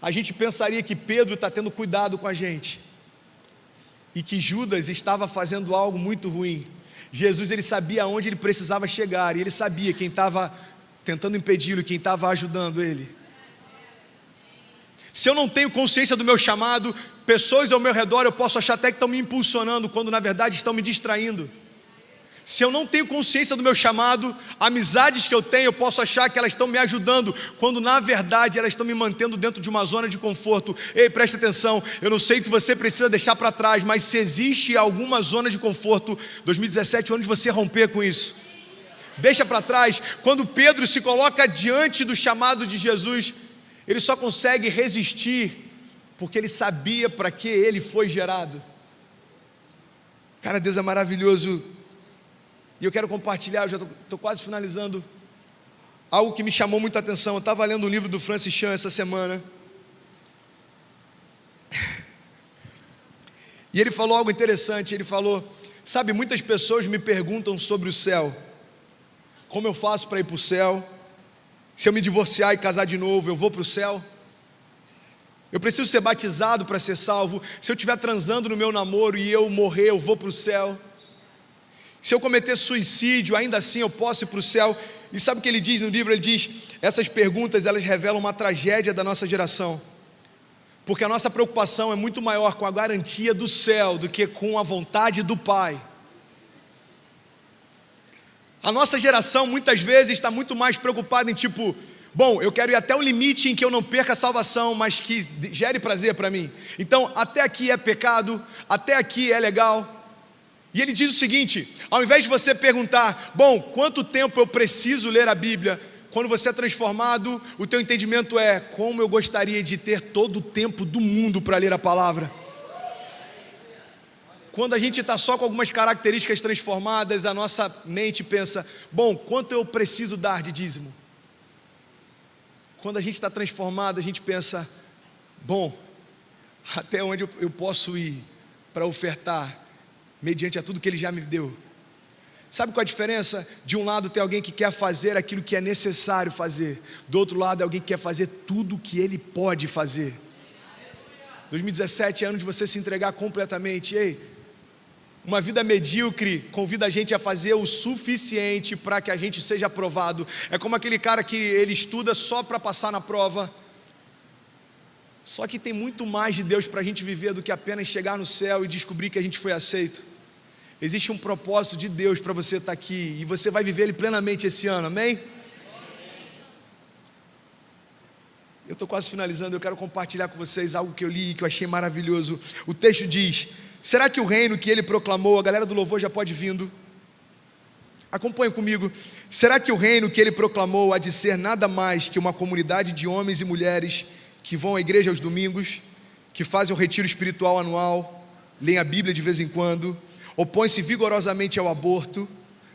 a gente pensaria que Pedro está tendo cuidado com a gente e que Judas estava fazendo algo muito ruim. Jesus, ele sabia aonde ele precisava chegar e ele sabia quem estava tentando impedi-lo, quem estava ajudando ele. Se eu não tenho consciência do meu chamado, pessoas ao meu redor eu posso achar até que estão me impulsionando, quando na verdade estão me distraindo. Se eu não tenho consciência do meu chamado, amizades que eu tenho, eu posso achar que elas estão me ajudando, quando na verdade elas estão me mantendo dentro de uma zona de conforto. Ei, preste atenção, eu não sei o que você precisa deixar para trás, mas se existe alguma zona de conforto, 2017 é o ano de você romper com isso. Deixa para trás. Quando Pedro se coloca diante do chamado de Jesus, ele só consegue resistir porque ele sabia para que ele foi gerado. Cara, Deus é maravilhoso. E eu quero compartilhar, eu já estou quase finalizando, algo que me chamou muita atenção. Eu estava lendo um livro do Francis Chan essa semana, e ele falou algo interessante. Ele falou, sabe, muitas pessoas me perguntam sobre o céu, como eu faço para ir para o céu? Se eu me divorciar e casar de novo, eu vou para o céu? Eu preciso ser batizado para ser salvo? Se eu estiver transando no meu namoro e eu morrer, eu vou para o céu? Se eu cometer suicídio, ainda assim eu posso ir para o céu? E sabe o que ele diz no livro? Ele diz, essas perguntas, elas revelam uma tragédia da nossa geração, porque a nossa preocupação é muito maior com a garantia do céu do que com a vontade do Pai. A nossa geração muitas vezes está muito mais preocupada em tipo, bom, eu quero ir até o limite em que eu não perca a salvação, mas que gere prazer para mim. Então, até aqui é pecado, até aqui é legal. E ele diz o seguinte, ao invés de você perguntar, bom, quanto tempo eu preciso ler a Bíblia? Quando você é transformado, o teu entendimento é, como eu gostaria de ter todo o tempo do mundo para ler a palavra. Quando a gente está só com algumas características transformadas, a nossa mente pensa, bom, quanto eu preciso dar de dízimo? Quando a gente está transformado, a gente pensa, bom, até onde eu posso ir para ofertar, mediante a tudo que Ele já me deu? Sabe qual a diferença? De um lado tem alguém que quer fazer aquilo que é necessário fazer, do outro lado é alguém que quer fazer tudo o que ele pode fazer. 2017 é ano de você se entregar completamente. Ei, uma vida medíocre convida a gente a fazer o suficiente para que a gente seja aprovado. É como aquele cara que ele estuda só para passar na prova. Só que tem muito mais de Deus para a gente viver do que apenas chegar no céu e descobrir que a gente foi aceito. Existe um propósito de Deus para você estar aqui, e você vai viver ele plenamente esse ano, amém? Eu estou quase finalizando, eu quero compartilhar com vocês algo que eu li e que eu achei maravilhoso. O texto diz, será que o reino que ele proclamou, a galera do louvor já pode ir vindo, acompanha comigo, será que o reino que ele proclamou há de ser nada mais que uma comunidade de homens e mulheres que vão à igreja aos domingos, que fazem o retiro espiritual anual, leem a Bíblia de vez em quando, opõem-se vigorosamente ao aborto,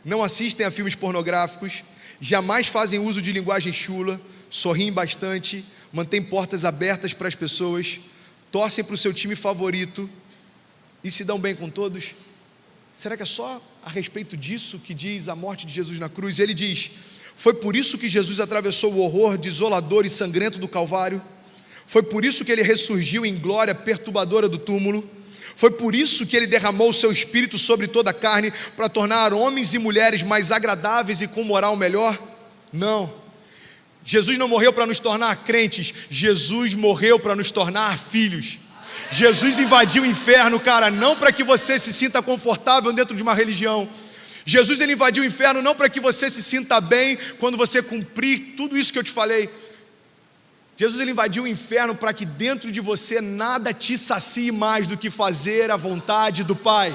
não assistem a filmes pornográficos, jamais fazem uso de linguagem chula, sorriem bastante, mantêm portas abertas para as pessoas, torcem para o seu time favorito e se dão bem com todos? Será que é só a respeito disso que diz a morte de Jesus na cruz? Ele diz, foi por isso que Jesus atravessou o horror desolador e sangrento do Calvário, foi por isso que ele ressurgiu em glória perturbadora do túmulo, foi por isso que ele derramou o seu espírito sobre toda a carne, para tornar homens e mulheres mais agradáveis e com moral melhor? Não, Jesus não morreu para nos tornar crentes, Jesus morreu para nos tornar filhos. Jesus invadiu o inferno, cara, não para que você se sinta confortável dentro de uma religião. Jesus, ele invadiu o inferno não para que você se sinta bem quando você cumprir tudo isso que eu te falei. Jesus, ele invadiu o inferno para que dentro de você nada te sacie mais do que fazer a vontade do Pai.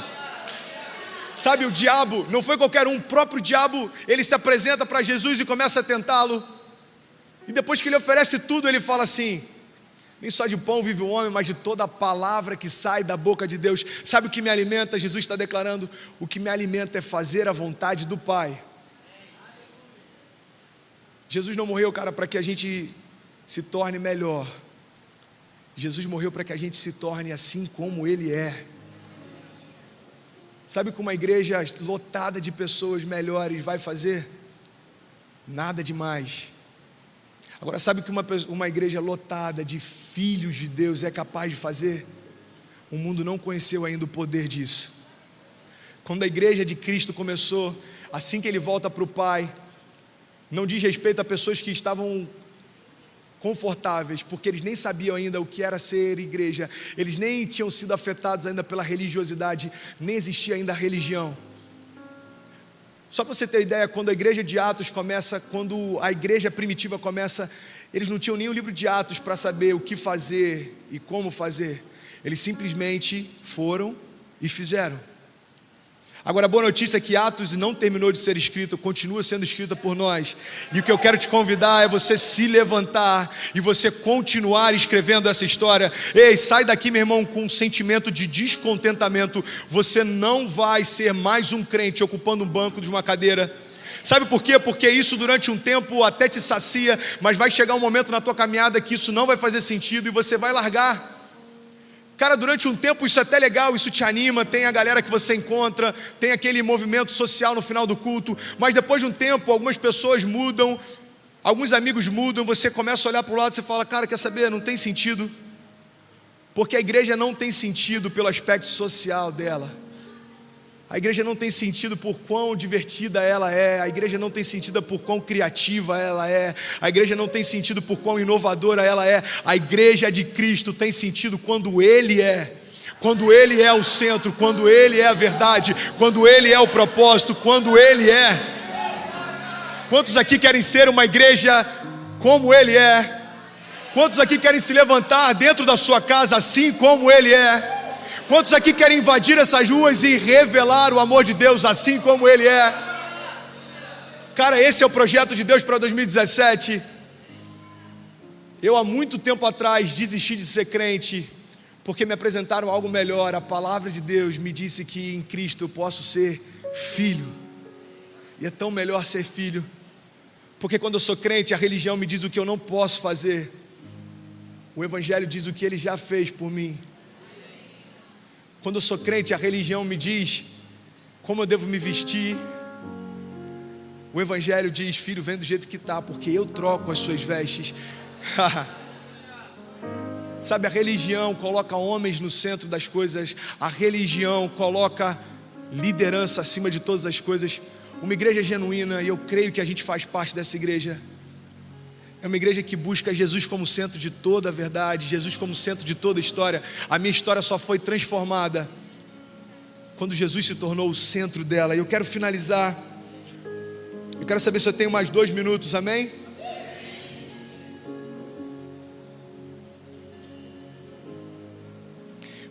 Sabe, o diabo não foi qualquer um, o próprio diabo, ele se apresenta para Jesus e começa a tentá-lo, e depois que ele oferece tudo, ele fala assim, Nem só de pão vive o homem, mas de toda a palavra que sai da boca de Deus. Sabe o que me alimenta? Jesus está declarando: o que me alimenta é fazer a vontade do Pai. Jesus não morreu, cara, para que a gente se torne melhor. Jesus morreu para que a gente se torne assim como Ele é. Sabe o que uma igreja lotada de pessoas melhores vai fazer? Nada demais. Agora, sabe o que uma igreja lotada de filhos de Deus é capaz de fazer? O mundo não conheceu ainda o poder disso. Quando a igreja de Cristo começou, assim que Ele volta para o Pai, não diz respeito a pessoas que estavam confortáveis, porque eles nem sabiam ainda o que era ser igreja, eles nem tinham sido afetados ainda pela religiosidade, nem existia ainda a religião. Só para você ter ideia, quando a igreja de Atos começa, quando a igreja primitiva começa, eles não tinham nem o livro de Atos para saber o que fazer e como fazer. Eles simplesmente foram e fizeram. Agora, a boa notícia é que Atos não terminou de ser escrito, continua sendo escrita por nós. E o que eu quero te convidar é você se levantar e você continuar escrevendo essa história. Ei, sai daqui, meu irmão, com um sentimento de descontentamento. Você não vai ser mais um crente ocupando um banco de uma cadeira. Sabe por quê? Porque isso durante um tempo até te sacia, mas vai chegar um momento na tua caminhada que isso não vai fazer sentido e você vai largar. Cara, durante um tempo isso é até legal, isso te anima, tem a galera que você encontra, tem aquele movimento social no final do culto, mas depois de um tempo, algumas pessoas mudam, alguns amigos mudam, você começa a olhar para o lado e você fala: cara, quer saber, não tem sentido, porque a igreja não tem sentido pelo aspecto social dela. A igreja não tem sentido por quão divertida ela é, a igreja não tem sentido por quão criativa ela é, a igreja não tem sentido por quão inovadora ela é. A igreja de Cristo tem sentido quando Ele é o centro, quando Ele é a verdade, quando Ele é o propósito, quando Ele é. Quantos aqui querem ser uma igreja como Ele é? Quantos aqui querem se levantar dentro da sua casa assim como Ele é? Quantos aqui querem invadir essas ruas e revelar o amor de Deus assim como Ele é? Cara, esse é o projeto de Deus para 2017. Eu há muito tempo atrás desisti de ser crente, porque me apresentaram algo melhor. A palavra de Deus me disse que em Cristo eu posso ser filho. E é tão melhor ser filho, porque quando eu sou crente, a religião me diz o que eu não posso fazer. O Evangelho diz o que Ele já fez por mim. Quando eu sou crente, a religião me diz como eu devo me vestir. O Evangelho diz: filho, vem do jeito que está, porque eu troco as suas vestes. Sabe, a religião coloca homens no centro das coisas. A religião coloca liderança acima de todas as coisas. Uma igreja genuína, e eu creio que a gente faz parte dessa igreja, é uma igreja que busca Jesus como centro de toda a verdade, Jesus como centro de toda a história. A minha história só foi transformada quando Jesus se tornou o centro dela. E eu quero finalizar. Eu quero saber se eu tenho mais 2 minutos, amém?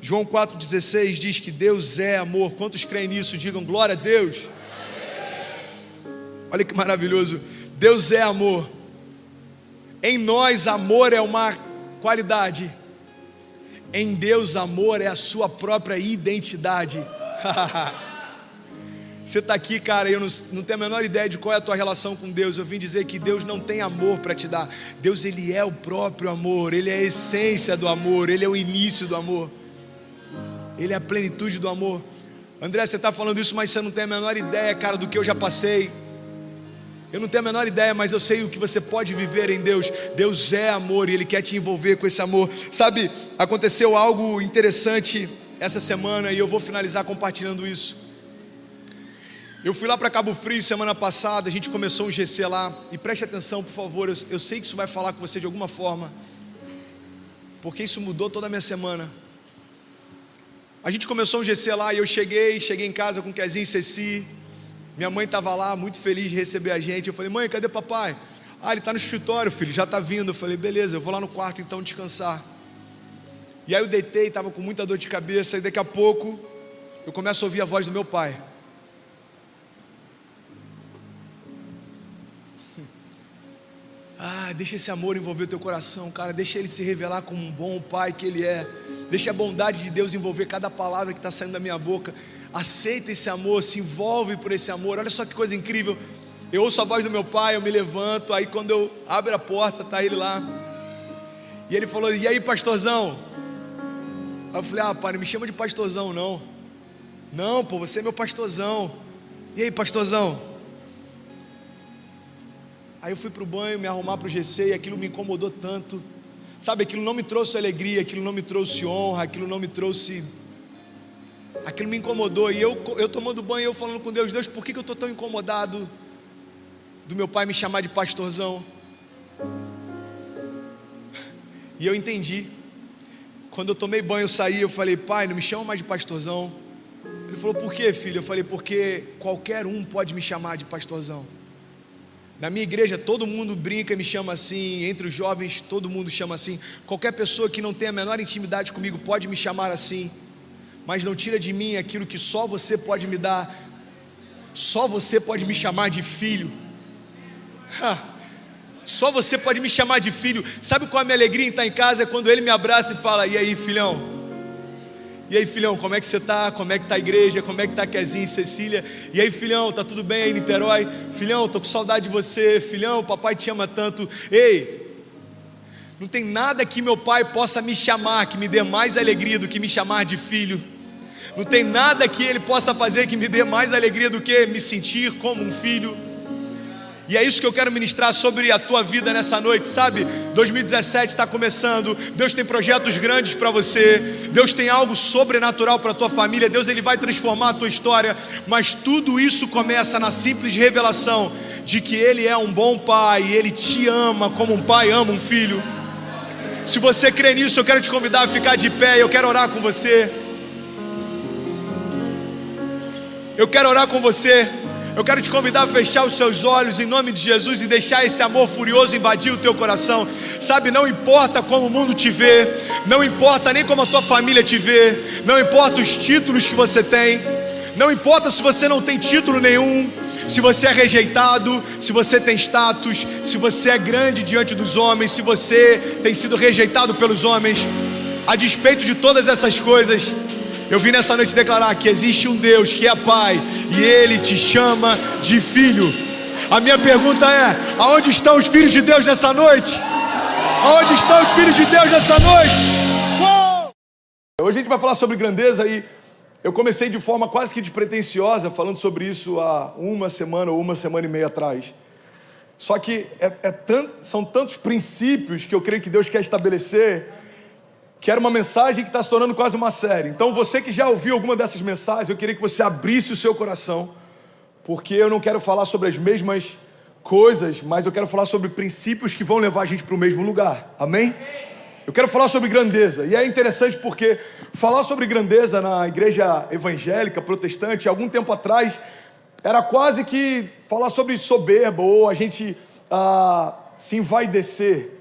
João 4,16 diz que Deus é amor. Quantos creem nisso? Digam glória a Deus. Olha que maravilhoso. Deus é amor. Em nós, amor é uma qualidade. Em Deus, amor é a sua própria identidade. Você está aqui, cara, e eu não tenho a menor ideia de qual é a tua relação com Deus. Eu vim dizer que Deus não tem amor para te dar. Deus, Ele é o próprio amor. Ele é a essência do amor. Ele é o início do amor. Ele é a plenitude do amor. André, você está falando isso, mas você não tem a menor ideia, cara, do que eu já passei. Eu não tenho a menor ideia, mas eu sei o que você pode viver em Deus. Deus é amor e Ele quer te envolver com esse amor. Sabe, aconteceu algo interessante essa semana e eu vou finalizar compartilhando isso. Eu fui lá para Cabo Frio semana passada, a gente começou um GC lá. E preste atenção, por favor, eu sei que isso vai falar com você de alguma forma, porque isso mudou toda a minha semana. A gente começou um GC lá e eu cheguei em casa com Kezinho e Ceci. Minha mãe estava lá, muito feliz de receber a gente. Eu falei: mãe, cadê papai? Ah, ele está no escritório, filho, já está vindo. Eu falei: beleza, eu vou lá no quarto então descansar. E aí eu deitei, estava com muita dor de cabeça. E daqui a pouco eu começo a ouvir a voz do meu pai. Deixa esse amor envolver o teu coração, cara. Deixa ele se revelar como um bom pai que ele é. Deixa a bondade de Deus envolver cada palavra que está saindo da minha boca. Aceita esse amor, se envolve por esse amor. Olha só que coisa incrível. Eu ouço a voz do meu pai, eu me levanto. Aí quando eu abro a porta, está ele lá. E ele falou: e aí, pastorzão? Aí eu falei: pai, não me chama de pastorzão não. Não, pô, você é meu pastorzão. E aí, pastorzão? Aí eu fui para o banho, me arrumar para o GC, e aquilo me incomodou tanto. Sabe, aquilo não me trouxe alegria, aquilo não me trouxe honra, aquilo não me trouxe... Aquilo me incomodou. E eu tomando banho, eu falando com Deus: Deus, por que eu estou tão incomodado do meu pai me chamar de pastorzão? E eu entendi. Quando eu tomei banho, eu saí, eu falei: pai, não me chama mais de pastorzão. Ele falou: por quê, filho? Eu falei: porque qualquer um pode me chamar de pastorzão. Na minha igreja todo mundo brinca e me chama assim. Entre os jovens todo mundo chama assim. Qualquer pessoa que não tenha a menor intimidade comigo pode me chamar assim. Mas não tira de mim aquilo que só você pode me dar. Só você pode me chamar de filho. Só você pode me chamar de filho. Sabe qual é a minha alegria em estar em casa? É quando ele me abraça e fala: e aí, filhão? E aí, filhão, como é que você está? Como é que está a igreja? Como é que está a Kezinha e Cecília? E aí, filhão, tá tudo bem aí em Niterói? Filhão, tô com saudade de você. Filhão, papai te ama tanto. Ei, não tem nada que meu pai possa me chamar que me dê mais alegria do que me chamar de filho. Não tem nada que ele possa fazer que me dê mais alegria do que me sentir como um filho. E é isso que eu quero ministrar sobre a tua vida nessa noite, sabe? 2017 está começando. Deus tem projetos grandes para você. Deus tem algo sobrenatural para a tua família. Deus, ele vai transformar a tua história. Mas tudo isso começa na simples revelação de que Ele é um bom pai e Ele te ama como um pai ama um filho. Se você crê nisso, eu quero te convidar a ficar de pé. Eu quero orar com você. Eu quero orar com você. Eu quero te convidar a fechar os seus olhos em nome de Jesus e deixar esse amor furioso invadir o teu coração. Sabe, não importa como o mundo te vê, não importa nem como a tua família te vê, não importa os títulos que você tem, não importa se você não tem título nenhum, se você é rejeitado, se você tem status, se você é grande diante dos homens, se você tem sido rejeitado pelos homens. A despeito de todas essas coisas, eu vim nessa noite declarar que existe um Deus que é Pai e Ele te chama de filho. A minha pergunta é: aonde estão os filhos de Deus nessa noite? Aonde estão os filhos de Deus nessa noite? Uou! Hoje a gente vai falar sobre grandeza e eu comecei de forma quase que despretensiosa falando sobre isso há uma semana ou uma semana e meia atrás. Só que são tantos princípios que eu creio que Deus quer estabelecer, que era uma mensagem que está se tornando quase uma série. Então você que já ouviu alguma dessas mensagens, eu queria que você abrisse o seu coração, porque eu não quero falar sobre as mesmas coisas, mas eu quero falar sobre princípios que vão levar a gente para o mesmo lugar. Amém? Eu quero falar sobre grandeza. E é interessante porque falar sobre grandeza na igreja evangélica, protestante, algum tempo atrás, era quase que falar sobre soberba ou a gente se envaidecer.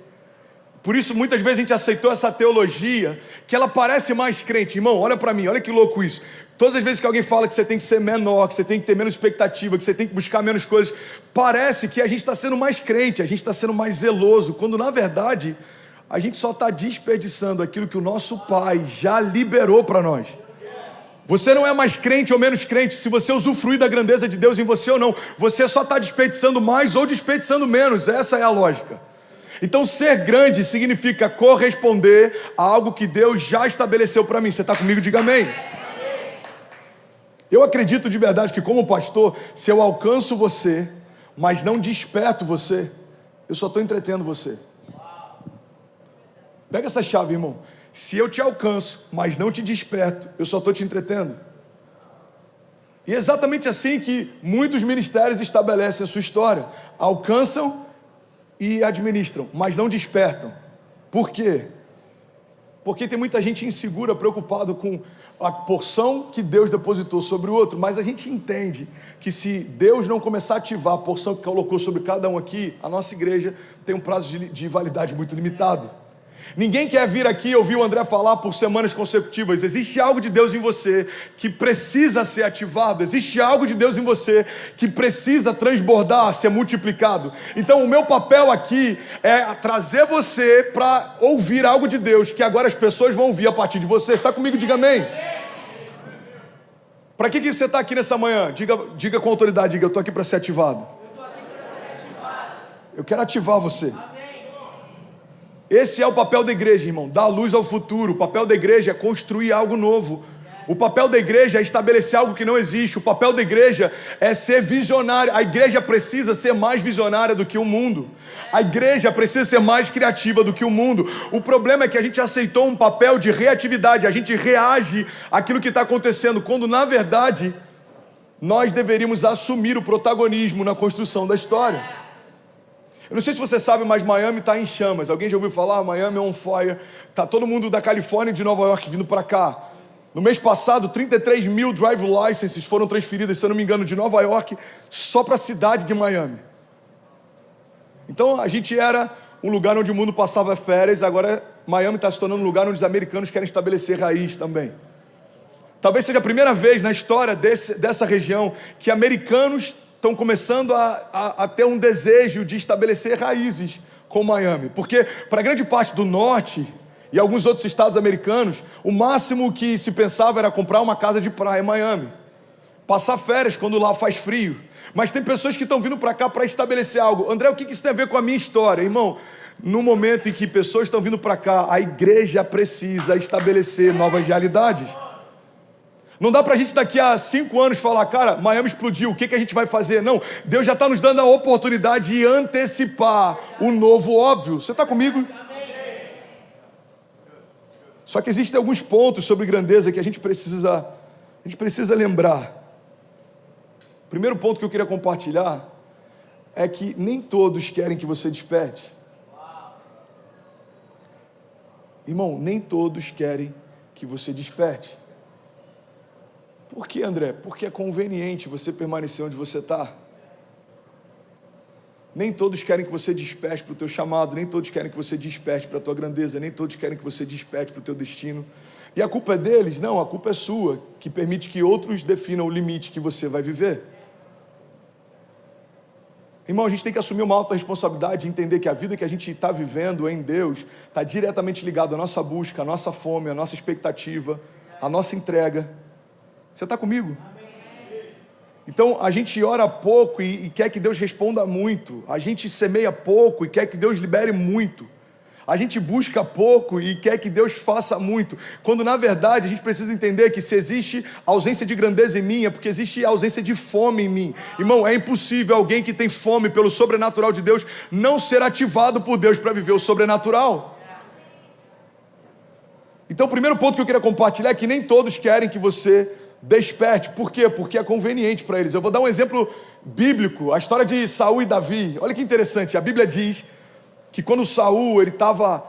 Por isso, muitas vezes a gente aceitou essa teologia, que ela parece mais crente. Irmão, olha para mim, olha que louco isso. Todas as vezes que alguém fala que você tem que ser menor, que você tem que ter menos expectativa, que você tem que buscar menos coisas, parece que a gente está sendo mais crente, a gente está sendo mais zeloso, quando na verdade, a gente só está desperdiçando aquilo que o nosso Pai já liberou para nós. Você não é mais crente ou menos crente se você usufruir da grandeza de Deus em você ou não. Você só está desperdiçando mais ou desperdiçando menos, essa é a lógica. Então ser grande significa corresponder a algo que Deus já estabeleceu para mim. Você está comigo? Diga amém. Eu acredito de verdade que como pastor, se eu alcanço você, mas não desperto você, eu só estou entretendo você. Pega essa chave, irmão. Se eu te alcanço, mas não te desperto, eu só estou te entretendo. E é exatamente assim que muitos ministérios estabelecem a sua história. Alcançam e administram, mas não despertam. Por quê? Porque tem muita gente insegura, preocupado com a porção que Deus depositou sobre o outro, mas a gente entende que se Deus não começar a ativar a porção que colocou sobre cada um aqui, a nossa igreja tem um prazo de validade muito limitado. Ninguém quer vir aqui e ouvir o André falar por semanas consecutivas. Existe algo de Deus em você que precisa ser ativado. Existe algo de Deus em você que precisa transbordar, ser multiplicado. Então o meu papel aqui é trazer você para ouvir algo de Deus que agora as pessoas vão ouvir a partir de você. Está comigo? Diga amém. Para que você está aqui nessa manhã? Diga com autoridade, diga, eu estou aqui para ser ativado. Eu quero ativar você. Esse é o papel da igreja, irmão, dar luz ao futuro. O papel da igreja é construir algo novo. O papel da igreja é estabelecer algo que não existe. O papel da igreja é ser visionário. A igreja precisa ser mais visionária do que o mundo. A igreja precisa ser mais criativa do que o mundo. O problema é que a gente aceitou um papel de reatividade. A gente reage àquilo que está acontecendo, quando na verdade nós deveríamos assumir o protagonismo na construção da história. Eu não sei se você sabe, mas Miami está em chamas. Alguém já ouviu falar? Miami on fire. Está todo mundo da Califórnia e de Nova York vindo para cá. No mês passado, 33 mil drive licenses foram transferidas, se eu não me engano, de Nova York só para a cidade de Miami. Então a gente era um lugar onde o mundo passava férias, agora Miami está se tornando um lugar onde os americanos querem estabelecer raiz também. Talvez seja a primeira vez na história dessa região que americanos estão começando a ter um desejo de estabelecer raízes com Miami. Porque para grande parte do norte e alguns outros estados americanos, o máximo que se pensava era comprar uma casa de praia em Miami. Passar férias quando lá faz frio. Mas tem pessoas que estão vindo para cá para estabelecer algo. André, o que isso tem a ver com a minha história? Irmão, no momento em que pessoas estão vindo para cá, a igreja precisa estabelecer novas realidades. Não dá para a gente daqui a 5 anos falar, cara, Miami explodiu, o que a gente vai fazer? Não, Deus já está nos dando a oportunidade de antecipar o novo óbvio. Você está comigo? Só que existem alguns pontos sobre grandeza que a gente precisa lembrar. O primeiro ponto que eu queria compartilhar é que nem todos querem que você desperte. Irmão, nem todos querem que você desperte. Por que, André? Porque é conveniente você permanecer onde você está. Nem todos querem que você desperte para o teu chamado, nem todos querem que você desperte para a tua grandeza, nem todos querem que você desperte para o teu destino. E a culpa é deles? Não, a culpa é sua, que permite que outros definam o limite que você vai viver. Irmão, a gente tem que assumir uma alta responsabilidade e entender que a vida que a gente está vivendo em Deus está diretamente ligada à nossa busca, à nossa fome, à nossa expectativa, à nossa entrega. Você está comigo? Então, a gente ora pouco e quer que Deus responda muito. A gente semeia pouco e quer que Deus libere muito. A gente busca pouco e quer que Deus faça muito. Quando, na verdade, a gente precisa entender que se existe ausência de grandeza em mim, é porque existe ausência de fome em mim. Irmão, é impossível alguém que tem fome pelo sobrenatural de Deus não ser ativado por Deus para viver o sobrenatural. Então, o primeiro ponto que eu queria compartilhar é que nem todos querem que você desperte. Por quê? Porque é conveniente para eles. Eu vou dar um exemplo bíblico, a história de Saul e Davi. Olha que interessante, a Bíblia diz que quando Saul ele estava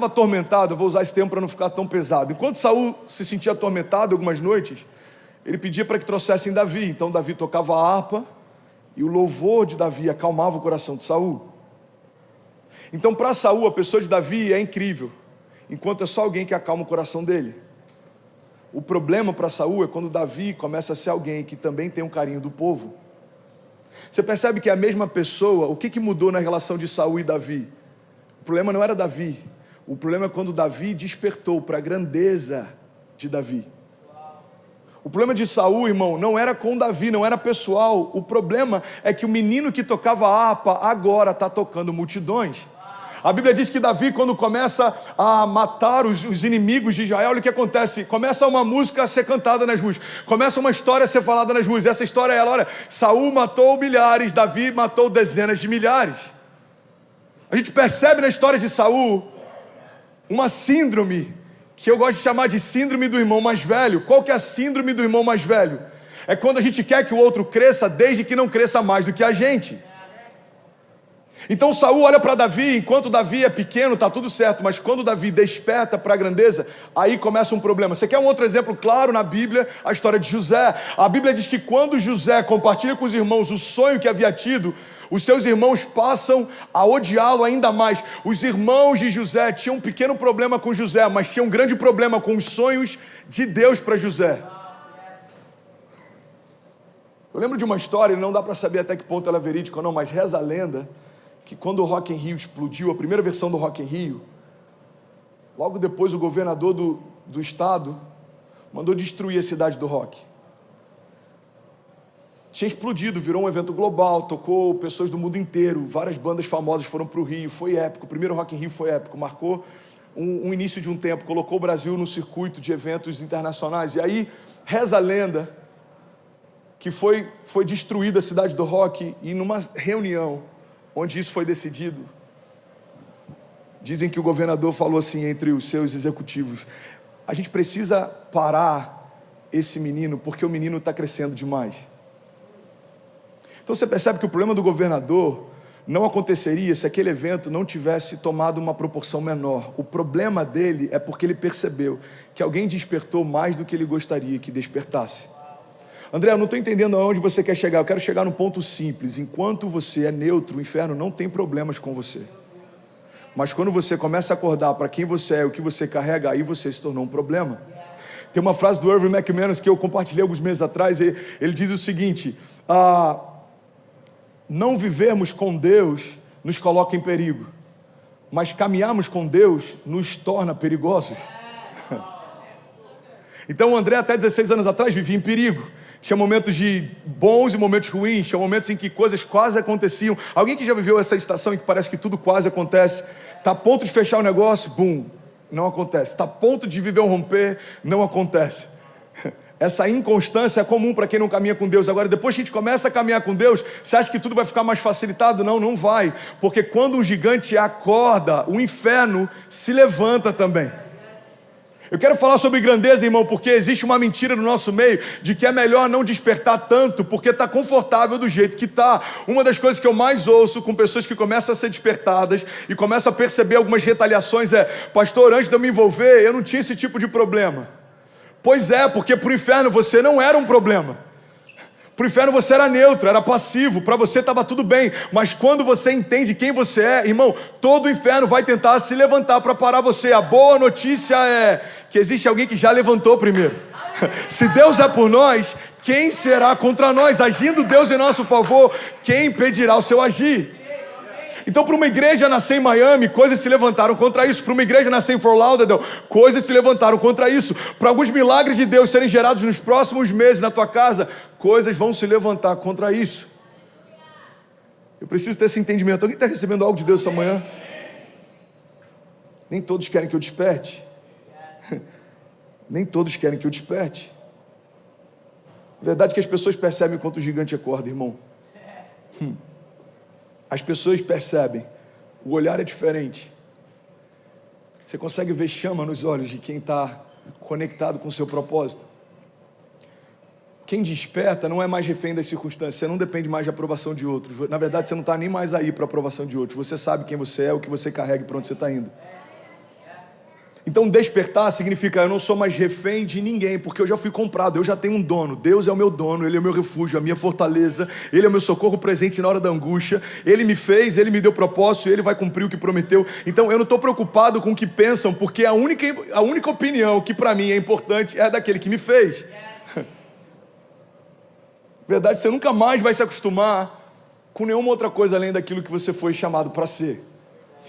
atormentado, eu vou usar esse termo para não ficar tão pesado. Enquanto Saul se sentia atormentado algumas noites, ele pedia para que trouxessem Davi. Então Davi tocava a harpa e o louvor de Davi acalmava o coração de Saul. Então para Saul a pessoa de Davi é incrível, enquanto é só alguém que acalma o coração dele. O problema para Saul é quando Davi começa a ser alguém que também tem um carinho do povo. Você percebe que é a mesma pessoa. O que mudou na relação de Saul e Davi? O problema não era Davi. O problema é quando Davi despertou para a grandeza de Davi. O problema de Saul, irmão, não era com Davi, não era pessoal. O problema é que o menino que tocava a harpa agora está tocando multidões. A Bíblia diz que Davi, quando começa a matar os inimigos de Israel, olha o que acontece. Começa uma música a ser cantada nas ruas. Começa uma história a ser falada nas ruas. Essa história é ela, olha, Saul matou milhares, Davi matou dezenas de milhares. A gente percebe na história de Saul uma síndrome, que eu gosto de chamar de síndrome do irmão mais velho. Qual que é a síndrome do irmão mais velho? É quando a gente quer que o outro cresça, desde que não cresça mais do que a gente. Então Saul olha para Davi, enquanto Davi é pequeno, está tudo certo, mas quando Davi desperta para a grandeza, aí começa um problema. Você quer um outro exemplo claro na Bíblia? A história de José. A Bíblia diz que quando José compartilha com os irmãos o sonho que havia tido, os seus irmãos passam a odiá-lo ainda mais. Os irmãos de José tinham um pequeno problema com José, mas tinham um grande problema com os sonhos de Deus para José. Eu lembro de uma história, não dá para saber até que ponto ela é verídica ou não, mas reza a lenda que quando o Rock in Rio explodiu, a primeira versão do Rock in Rio, logo depois o governador do estado mandou destruir a cidade do rock. Tinha explodido, virou um evento global, tocou pessoas do mundo inteiro, várias bandas famosas foram para o Rio, foi épico, o primeiro Rock in Rio foi épico, marcou um início de um tempo, colocou o Brasil no circuito de eventos internacionais. E aí reza a lenda que foi destruída a cidade do rock, e numa reunião onde isso foi decidido, dizem que o governador falou assim entre os seus executivos: a gente precisa parar esse menino, porque o menino está crescendo demais. Então você percebe que o problema do governador não aconteceria se aquele evento não tivesse tomado uma proporção menor. O problema dele é porque ele percebeu que alguém despertou mais do que ele gostaria que despertasse. André, eu não estou entendendo aonde você quer chegar. Eu quero chegar num ponto simples. Enquanto você é neutro, o inferno não tem problemas com você. Mas quando você começa a acordar para quem você é e o que você carrega, aí você se tornou um problema. Tem uma frase do Irving McManus que eu compartilhei alguns meses atrás. Ele diz o seguinte: não vivermos com Deus nos coloca em perigo, mas caminharmos com Deus nos torna perigosos. Então o André até 16 anos atrás vivia em perigo. Tinha momentos de bons e momentos ruins, tinha momentos em que coisas quase aconteciam. Alguém que já viveu essa estação em que parece que tudo quase acontece, está a ponto de fechar o negócio, bum, não acontece. Está a ponto de viver um romper, não acontece. Essa inconstância é comum para quem não caminha com Deus. Agora, depois que a gente começa a caminhar com Deus, você acha que tudo vai ficar mais facilitado? Não, não vai. Porque quando um gigante acorda, o inferno se levanta também. Eu quero falar sobre grandeza, irmão, porque existe uma mentira no nosso meio de que é melhor não despertar tanto, porque está confortável do jeito que está. Uma das coisas que eu mais ouço com pessoas que começam a ser despertadas e começam a perceber algumas retaliações é: pastor, antes de eu me envolver, eu não tinha esse tipo de problema. Pois é, porque para o inferno você não era um problema. Para o inferno você era neutro, era passivo, para você estava tudo bem. Mas quando você entende quem você é, irmão, todo o inferno vai tentar se levantar para parar você. A boa notícia é que existe alguém que já levantou primeiro. Se Deus é por nós, quem será contra nós? Agindo Deus em nosso favor, quem impedirá o seu agir? Então, para uma igreja nascer em Miami, coisas se levantaram contra isso. Para uma igreja nascer em Fort Lauderdale, coisas se levantaram contra isso. Para alguns milagres de Deus serem gerados nos próximos meses na tua casa, coisas vão se levantar contra isso. Eu preciso ter esse entendimento. Alguém está recebendo algo de Deus essa manhã? Nem todos querem que eu desperte. Nem todos querem que eu desperte. A verdade é que as pessoas percebem quanto o gigante acorda, irmão. As pessoas percebem, o olhar é diferente. Você consegue ver chama nos olhos de quem está conectado com o seu propósito. Quem desperta não é mais refém das circunstâncias, você não depende mais de aprovação de outros. Na verdade, você não está nem mais aí para aprovação de outros. Você sabe quem você é, o que você carrega e para onde você está indo. Então despertar significa: eu não sou mais refém de ninguém, porque eu já fui comprado, eu já tenho um dono. Deus é o meu dono, Ele é o meu refúgio, a minha fortaleza, Ele é o meu socorro presente na hora da angústia. Ele me fez, Ele me deu propósito, Ele vai cumprir o que prometeu. Então eu não estou preocupado com o que pensam, porque a única opinião que para mim é importante é a daquele que me fez. Verdade, você nunca mais vai se acostumar com nenhuma outra coisa além daquilo que você foi chamado para ser.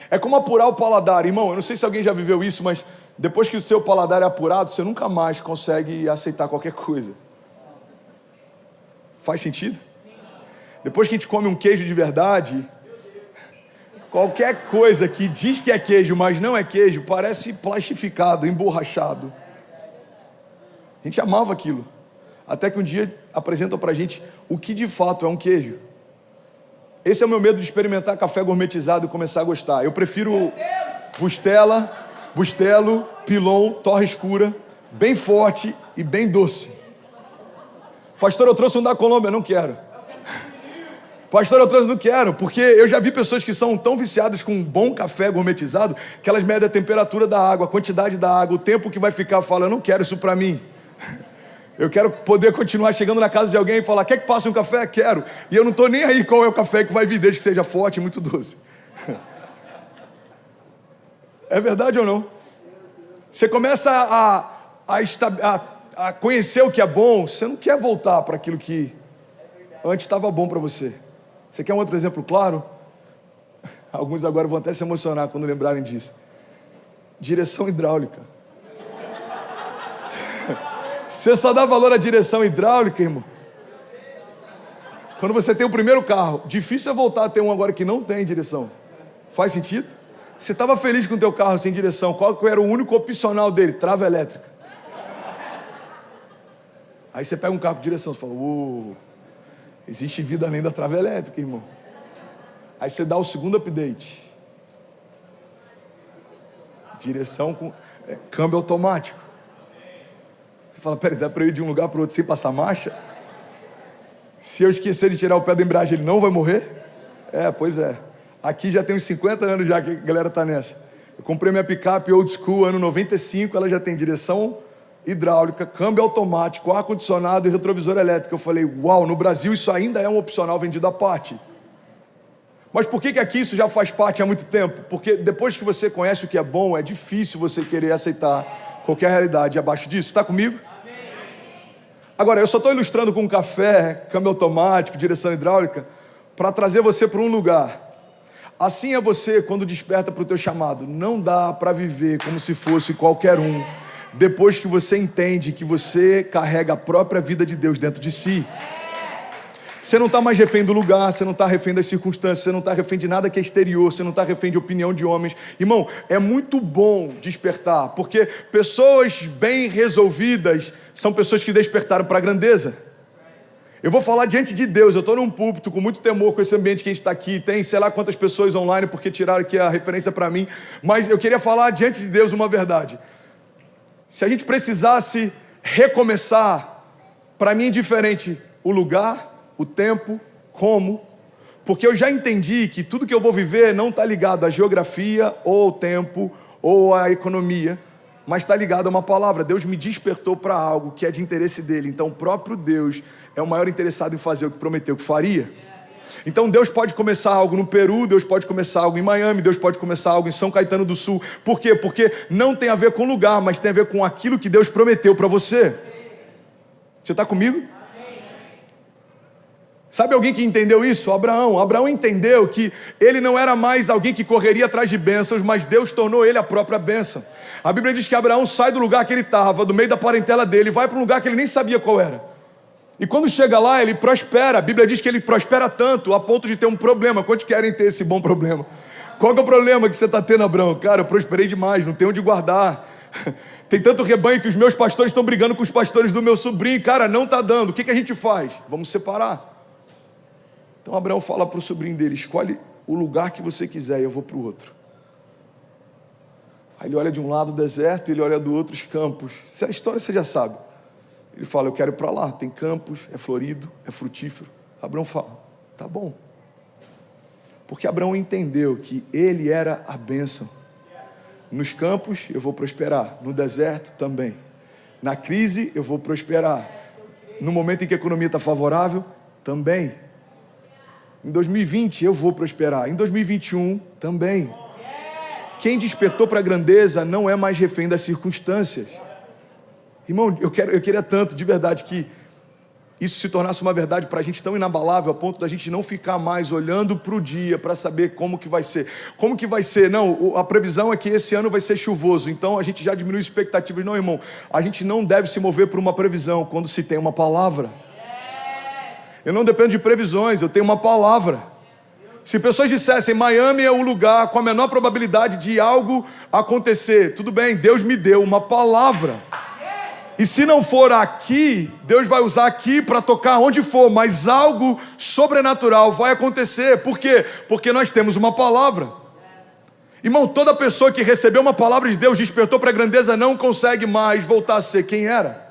É como apurar o paladar, irmão. Eu não sei se alguém já viveu isso, mas depois que o seu paladar é apurado, você nunca mais consegue aceitar qualquer coisa. Faz sentido? Depois que a gente come um queijo de verdade, qualquer coisa que diz que é queijo, mas não é queijo, parece plastificado, emborrachado. A gente amava aquilo. Até que um dia apresentam pra gente o que de fato é um queijo. Esse é o meu medo de experimentar café gourmetizado e começar a gostar. Eu prefiro Bustelo, Pilon, torra escura, bem forte e bem doce. Pastor, eu trouxe um da Colômbia, não quero. Pastor, eu não quero, porque eu já vi pessoas que são tão viciadas com um bom café gourmetizado que elas medem a temperatura da água, a quantidade da água, o tempo que vai ficar. Falam, eu não quero isso para mim. Eu quero poder continuar chegando na casa de alguém e falar, quer que passe um café? Quero. E eu não estou nem aí qual é o café que vai vir, desde que seja forte e muito doce. É verdade ou não? Você começa a conhecer o que é bom, você não quer voltar para aquilo que antes estava bom para você. Você quer um outro exemplo claro? Alguns agora vão até se emocionar quando lembrarem disso. Direção hidráulica. Você só dá valor à direção hidráulica, irmão, quando você tem o primeiro carro. Difícil é voltar a ter um agora que não tem direção. Faz sentido? Você estava feliz com o teu carro sem direção. Qual era o único opcional dele? Trava elétrica. Aí você pega um carro com direção. Você fala, existe vida além da trava elétrica, irmão. Aí você dá o segundo update. Direção com câmbio automático. Você fala, peraí, dá para eu ir de um lugar para o outro sem passar marcha? Se eu esquecer de tirar o pé da embreagem, ele não vai morrer? Pois é. Aqui já tem uns 50 anos já que a galera está nessa. Eu comprei minha picape old school, ano 95, ela já tem direção hidráulica, câmbio automático, ar-condicionado e retrovisor elétrico. Eu falei, uau, no Brasil isso ainda é um opcional vendido à parte. Mas por que aqui isso já faz parte há muito tempo? Porque depois que você conhece o que é bom, é difícil você querer aceitar qualquer realidade abaixo disso. Está comigo? Agora, eu só estou ilustrando com café, câmbio automático, direção hidráulica, para trazer você para um lugar. Assim é você quando desperta para o teu chamado. Não dá para viver como se fosse qualquer um, depois que você entende que você carrega a própria vida de Deus dentro de si. Você não está mais refém do lugar, você não está refém das circunstâncias, você não está refém de nada que é exterior, você não está refém de opinião de homens. Irmão, é muito bom despertar, porque pessoas bem resolvidas são pessoas que despertaram para a grandeza. Eu vou falar diante de Deus, eu estou num púlpito com muito temor com esse ambiente que a gente está aqui, tem sei lá quantas pessoas online porque tiraram aqui a referência para mim, mas eu queria falar diante de Deus uma verdade. Se a gente precisasse recomeçar, para mim é indiferente o lugar, o tempo, como, porque eu já entendi que tudo que eu vou viver não está ligado à geografia, ou ao tempo, ou à economia, mas está ligado a uma palavra. Deus me despertou para algo que é de interesse dele, então o próprio Deus é o maior interessado em fazer o que prometeu que faria. Então Deus pode começar algo no Peru, Deus pode começar algo em Miami, Deus pode começar algo em São Caetano do Sul. Por quê? Porque não tem a ver com lugar, mas tem a ver com aquilo que Deus prometeu para você. Você está comigo? Sabe alguém que entendeu isso? Abraão. Abraão entendeu que ele não era mais alguém que correria atrás de bênçãos, mas Deus tornou ele a própria bênção. A Bíblia diz que Abraão sai do lugar que ele estava, do meio da parentela dele, e vai para um lugar que ele nem sabia qual era. E quando chega lá, ele prospera. A Bíblia diz que ele prospera tanto, a ponto de ter um problema. Quantos querem ter esse bom problema? Qual que é o problema que você está tendo, Abraão? Cara, eu prosperei demais, não tenho onde guardar. Tem tanto rebanho que os meus pastores estão brigando com os pastores do meu sobrinho. Cara, não está dando. O que a gente faz? Vamos separar. Então Abraão fala para o sobrinho dele, escolhe o lugar que você quiser e eu vou para o outro. Aí ele olha de um lado o deserto, ele olha do outro os campos. A história você já sabe. Ele fala, eu quero ir para lá, tem campos, é florido, é frutífero. Abraão fala, tá bom. Porque Abraão entendeu que ele era a bênção. Nos campos eu vou prosperar, no deserto também. Na crise eu vou prosperar. No momento em que a economia está favorável, também. Em 2020 eu vou prosperar, em 2021 também. Quem despertou para a grandeza não é mais refém das circunstâncias. Irmão, eu queria tanto, de verdade, que isso se tornasse uma verdade para a gente tão inabalável, a ponto da gente não ficar mais olhando para o dia para saber como que vai ser. Como que vai ser? Não, a previsão é que esse ano vai ser chuvoso, então a gente já diminui expectativas. Não, irmão, a gente não deve se mover por uma previsão quando se tem uma palavra. Eu não dependo de previsões, eu tenho uma palavra. Se pessoas dissessem, Miami é o lugar com a menor probabilidade de algo acontecer, tudo bem, Deus me deu uma palavra. E se não for aqui, Deus vai usar aqui para tocar onde for, mas algo sobrenatural vai acontecer. Por quê? Porque nós temos uma palavra. Irmão, toda pessoa que recebeu uma palavra de Deus, despertou para a grandeza, não consegue mais voltar a ser quem era.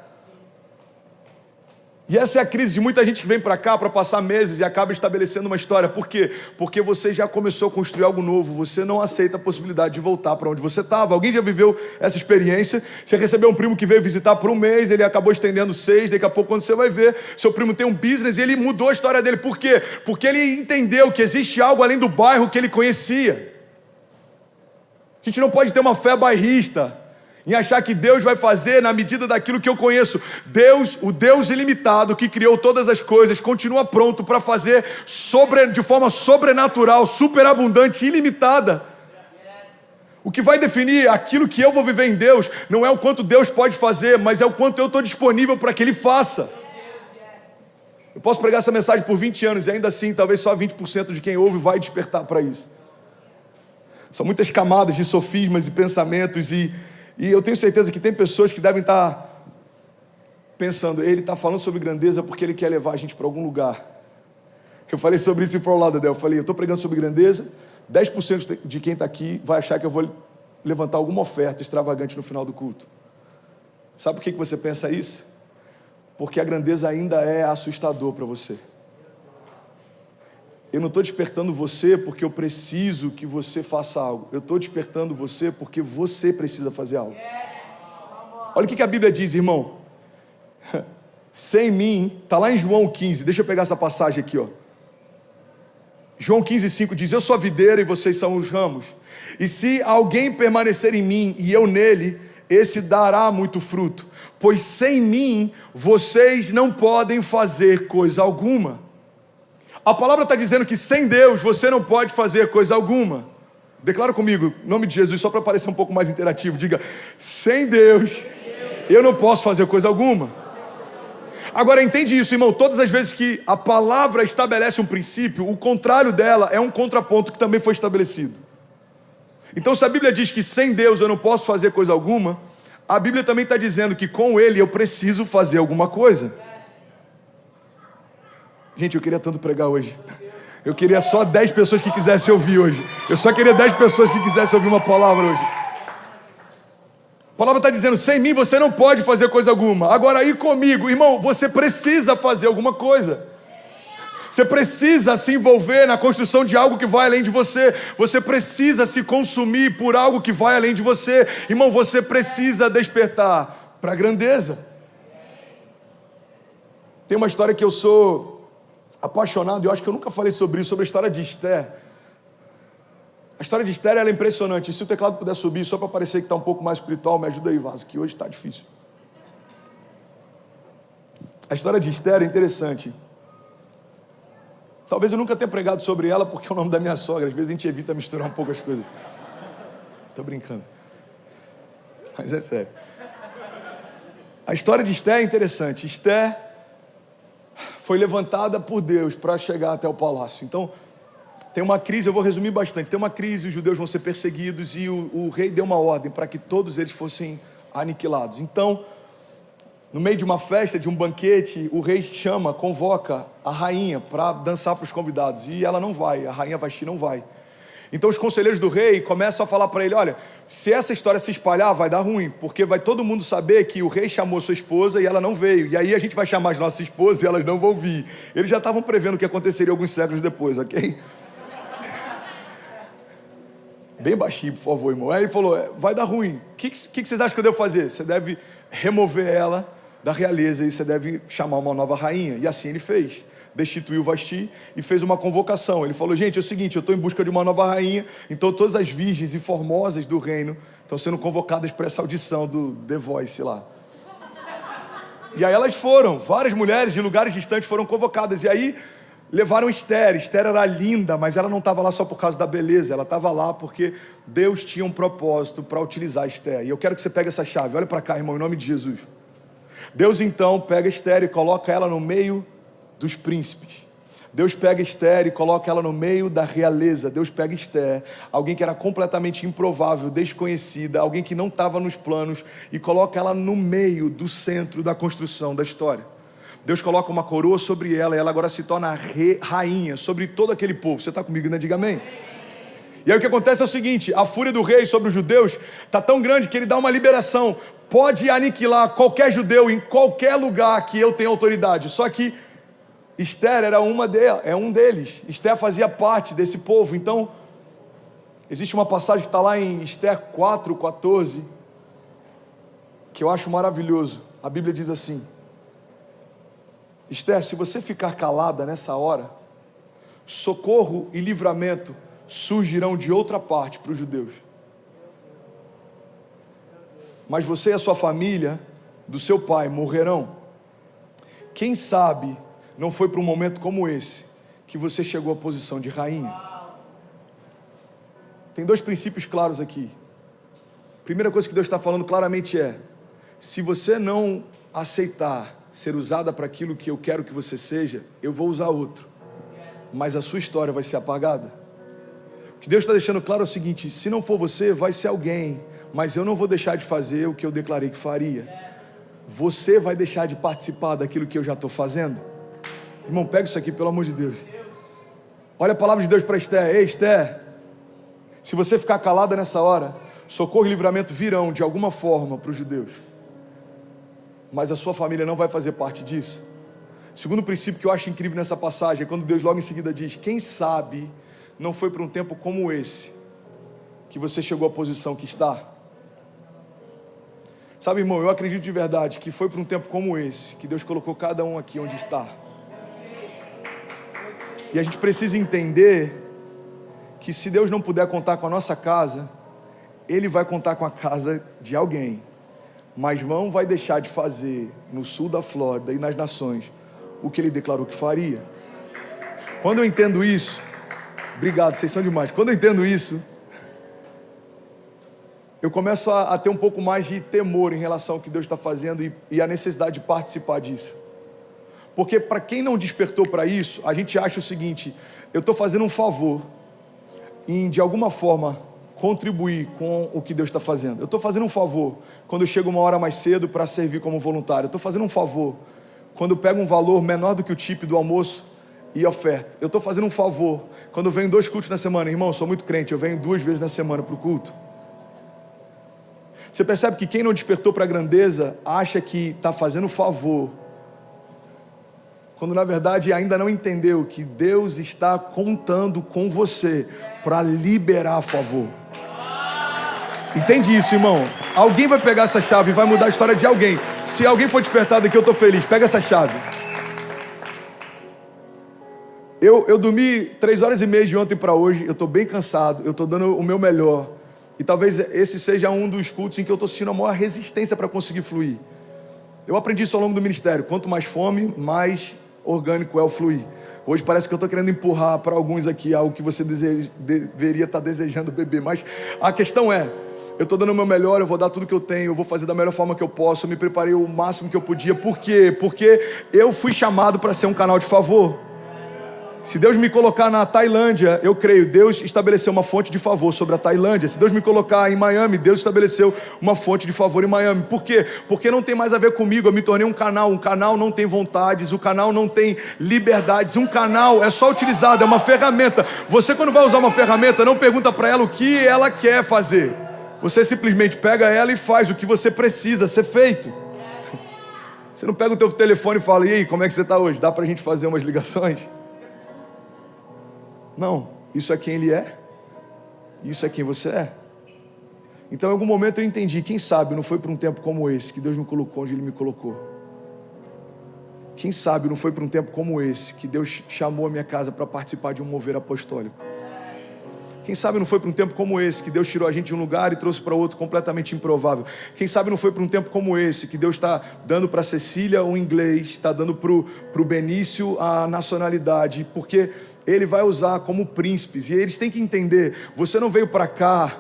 E essa é a crise de muita gente que vem para cá para passar meses e acaba estabelecendo uma história. Por quê? Porque você já começou a construir algo novo. Você não aceita a possibilidade de voltar para onde você estava. Alguém já viveu essa experiência? Você recebeu um primo que veio visitar por um mês, ele acabou estendendo 6, daqui a pouco quando você vai ver, seu primo tem um business e ele mudou a história dele. Por quê? Porque ele entendeu que existe algo além do bairro que ele conhecia. A gente não pode ter uma fé bairrista em achar que Deus vai fazer na medida daquilo que eu conheço. Deus, o Deus ilimitado que criou todas as coisas, continua pronto para fazer de forma sobrenatural, superabundante, ilimitada. O que vai definir aquilo que eu vou viver em Deus não é o quanto Deus pode fazer, mas é o quanto eu estou disponível para que Ele faça. Eu posso pregar essa mensagem por 20 anos e ainda assim, talvez só 20% de quem ouve vai despertar para isso. São muitas camadas de sofismas e pensamentos e eu tenho certeza que tem pessoas que devem estar pensando, ele está falando sobre grandeza porque ele quer levar a gente para algum lugar. Eu falei sobre isso em Fort Lauderdale. Eu falei, eu estou pregando sobre grandeza, 10% de quem está aqui vai achar que eu vou levantar alguma oferta extravagante no final do culto. Sabe por que você pensa isso? Porque a grandeza ainda é assustador para você. Eu não estou despertando você porque eu preciso que você faça algo. Eu estou despertando você porque você precisa fazer algo. Olha o que a Bíblia diz, irmão. Sem mim, está lá em João 15. Deixa eu pegar essa passagem aqui, ó. João 15:5 diz, eu sou a videira e vocês são os ramos. E se alguém permanecer em mim e eu nele, esse dará muito fruto. Pois sem mim, vocês não podem fazer coisa alguma. A palavra está dizendo que sem Deus você não pode fazer coisa alguma. Declara comigo, em nome de Jesus, só para parecer um pouco mais interativo. Diga, sem Deus eu não posso fazer coisa alguma. Agora entende isso, irmão. Todas as vezes que a palavra estabelece um princípio, o contrário dela é um contraponto que também foi estabelecido. Então se a Bíblia diz que sem Deus eu não posso fazer coisa alguma, a Bíblia também está dizendo que com Ele eu preciso fazer alguma coisa. Gente, eu queria tanto pregar hoje. Eu queria só 10 pessoas que quisessem ouvir hoje. Eu só queria 10 pessoas que quisessem ouvir uma palavra hoje. A palavra está dizendo, sem mim você não pode fazer coisa alguma. Agora aí comigo, irmão, você precisa fazer alguma coisa. Você precisa se envolver na construção de algo que vai além de você. Você precisa se consumir por algo que vai além de você. Irmão, você precisa despertar para a grandeza. Tem uma história que eu sou apaixonado, e eu acho que eu nunca falei sobre isso, sobre a história de Esther. A história de Esther ela é impressionante. E se o teclado puder subir, só para parecer que está um pouco mais espiritual, me ajuda aí, Vaso, que hoje está difícil. A história de Esther é interessante. Talvez eu nunca tenha pregado sobre ela, porque é o nome da minha sogra. Às vezes a gente evita misturar um pouco as coisas. Estou brincando. Mas é sério. A história de Esther é interessante. Esther foi levantada por Deus para chegar até o palácio. Então, tem uma crise, eu vou resumir bastante. Tem uma crise, os judeus vão ser perseguidos e o rei deu uma ordem para que todos eles fossem aniquilados. Então, no meio de uma festa, de um banquete, o rei convoca a rainha para dançar para os convidados. E ela não vai, a rainha Vasti não vai. Então os conselheiros do rei começam a falar para ele, olha, se essa história se espalhar vai dar ruim, porque vai todo mundo saber que o rei chamou sua esposa e ela não veio, e aí a gente vai chamar as nossas esposas e elas não vão vir. Eles já estavam prevendo o que aconteceria alguns séculos depois, ok? Bem baixinho, por favor, irmão. Aí ele falou, vai dar ruim, o que vocês acham que eu devo fazer? Você deve remover ela da realeza e você deve chamar uma nova rainha. E assim ele fez. Destituiu Vasti e fez uma convocação. Ele falou, gente, é o seguinte, eu estou em busca de uma nova rainha, então todas as virgens e formosas do reino estão sendo convocadas para essa audição do The Voice lá. E aí elas foram, várias mulheres de lugares distantes foram convocadas, e aí levaram Esther. Esther era linda, mas ela não estava lá só por causa da beleza, ela estava lá porque Deus tinha um propósito para utilizar Esther. E eu quero que você pegue essa chave, olha para cá, irmão, em nome de Jesus. Deus então pega Esther e coloca ela no meio dos príncipes. Deus pega Esther e coloca ela no meio da realeza. Deus pega Esther, alguém que era completamente improvável, desconhecida, alguém que não estava nos planos, e coloca ela no meio do centro da construção da história. Deus coloca uma coroa sobre ela e ela agora se torna rainha sobre todo aquele povo. Você está comigo, né? Diga amém. E aí o que acontece é o seguinte, a fúria do rei sobre os judeus está tão grande que ele dá uma liberação. pode aniquilar qualquer judeu em qualquer lugar que eu tenha autoridade. Só que Esther era um deles. Esther fazia parte desse povo. Então, existe uma passagem que está lá em Esther 4:14, que eu acho maravilhoso. A Bíblia diz assim: Esther, se você ficar calada nessa hora, socorro e livramento surgirão de outra parte para os judeus. Mas você e a sua família, do seu pai, morrerão. Quem sabe não foi para um momento como esse que você chegou à posição de rainha. Tem 2 princípios claros aqui. Primeira coisa que Deus está falando claramente é: se você não aceitar ser usada para aquilo que eu quero que você seja, eu vou usar outro, mas a sua história vai ser apagada. O que Deus está deixando claro é o seguinte: se não for você, vai ser alguém, mas eu não vou deixar de fazer o que eu declarei que faria. Você vai deixar de participar daquilo que eu já estou fazendo? Irmão, pega isso aqui, pelo amor de Deus. Olha a palavra de Deus para Esther: ei, Esther, se você ficar calada nessa hora, socorro e livramento virão de alguma forma para os judeus, mas a sua família não vai fazer parte disso. Segundo princípio que eu acho incrível nessa passagem é quando Deus logo em seguida diz: quem sabe não foi para um tempo como esse que você chegou à posição que está. Sabe, irmão, eu acredito de verdade que foi para um tempo como esse que Deus colocou cada um aqui onde está. E a gente precisa entender que se Deus não puder contar com a nossa casa, Ele vai contar com a casa de alguém, mas não vai deixar de fazer no sul da Flórida e nas nações o que Ele declarou que faria. Quando eu entendo isso, obrigado, vocês são demais. Quando eu entendo isso, eu começo a ter um pouco mais de temor em relação ao que Deus está fazendo e a necessidade de participar disso. Porque para quem não despertou para isso, a gente acha o seguinte: eu estou fazendo um favor em, de alguma forma, contribuir com o que Deus está fazendo. Eu estou fazendo um favor quando eu chego uma hora mais cedo para servir como voluntário. Eu estou fazendo um favor quando eu pego um valor menor do que o tip do almoço e oferta. Eu estou fazendo um favor quando eu venho 2 cultos na semana. Irmão, eu sou muito crente, eu venho 2 vezes na semana para o culto. Você percebe que quem não despertou para a grandeza acha que está fazendo favor, quando na verdade ainda não entendeu que Deus está contando com você para liberar favor. Entende isso, irmão? Alguém vai pegar essa chave e vai mudar a história de alguém. Se alguém for despertado aqui, eu estou feliz. Pega essa chave. Eu dormi 3 horas e meia de ontem para hoje. Eu estou bem cansado. Eu estou dando o meu melhor. E talvez esse seja um dos cultos em que eu estou sentindo a maior resistência para conseguir fluir. Eu aprendi isso ao longo do ministério. Quanto mais fome, mais orgânico é o fluir. Hoje parece que eu estou querendo empurrar para alguns aqui algo que você deveria estar desejando beber. Mas a questão é: eu estou dando o meu melhor, eu vou dar tudo que eu tenho, eu vou fazer da melhor forma que eu posso. Eu me preparei o máximo que eu podia. Por quê? Porque eu fui chamado para ser um canal de favor. Se Deus me colocar na Tailândia, eu creio, Deus estabeleceu uma fonte de favor sobre a Tailândia. Se Deus me colocar em Miami, Deus estabeleceu uma fonte de favor em Miami. Por quê? Porque não tem mais a ver comigo. Eu me tornei um canal não tem vontades, o canal não tem liberdades. Um canal é só utilizado, é uma ferramenta. Você, quando vai usar uma ferramenta, não pergunta para ela o que ela quer fazer. Você simplesmente pega ela e faz o que você precisa ser feito. Você não pega o teu telefone e fala: e aí, como é que você está hoje? Dá para a gente fazer umas ligações? Não, isso é quem Ele é, isso é quem você é. Então em algum momento eu entendi, quem sabe não foi para um tempo como esse que Deus me colocou onde Ele me colocou. Quem sabe não foi para um tempo como esse que Deus chamou a minha casa para participar de um mover apostólico. Quem sabe não foi para um tempo como esse que Deus tirou a gente de um lugar e trouxe para outro completamente improvável. Quem sabe não foi para um tempo como esse que Deus está dando para a Cecília o inglês, está dando para o Benício a nacionalidade, porque Ele vai usar como príncipes. E eles têm que entender: você não veio para cá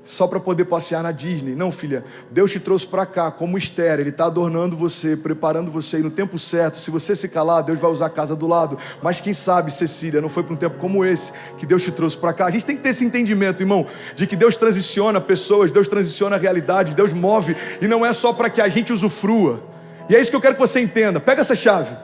só para poder passear na Disney. Não, filha, Deus te trouxe para cá como Esther. Ele está adornando você, preparando você, e no tempo certo, se você se calar, Deus vai usar a casa do lado. Mas quem sabe, Cecília, não foi para um tempo como esse que Deus te trouxe para cá. A gente tem que ter esse entendimento, irmão, de que Deus transiciona pessoas, Deus transiciona realidades, Deus move, e não é só para que a gente usufrua. E é isso que eu quero que você entenda. Pega essa chave.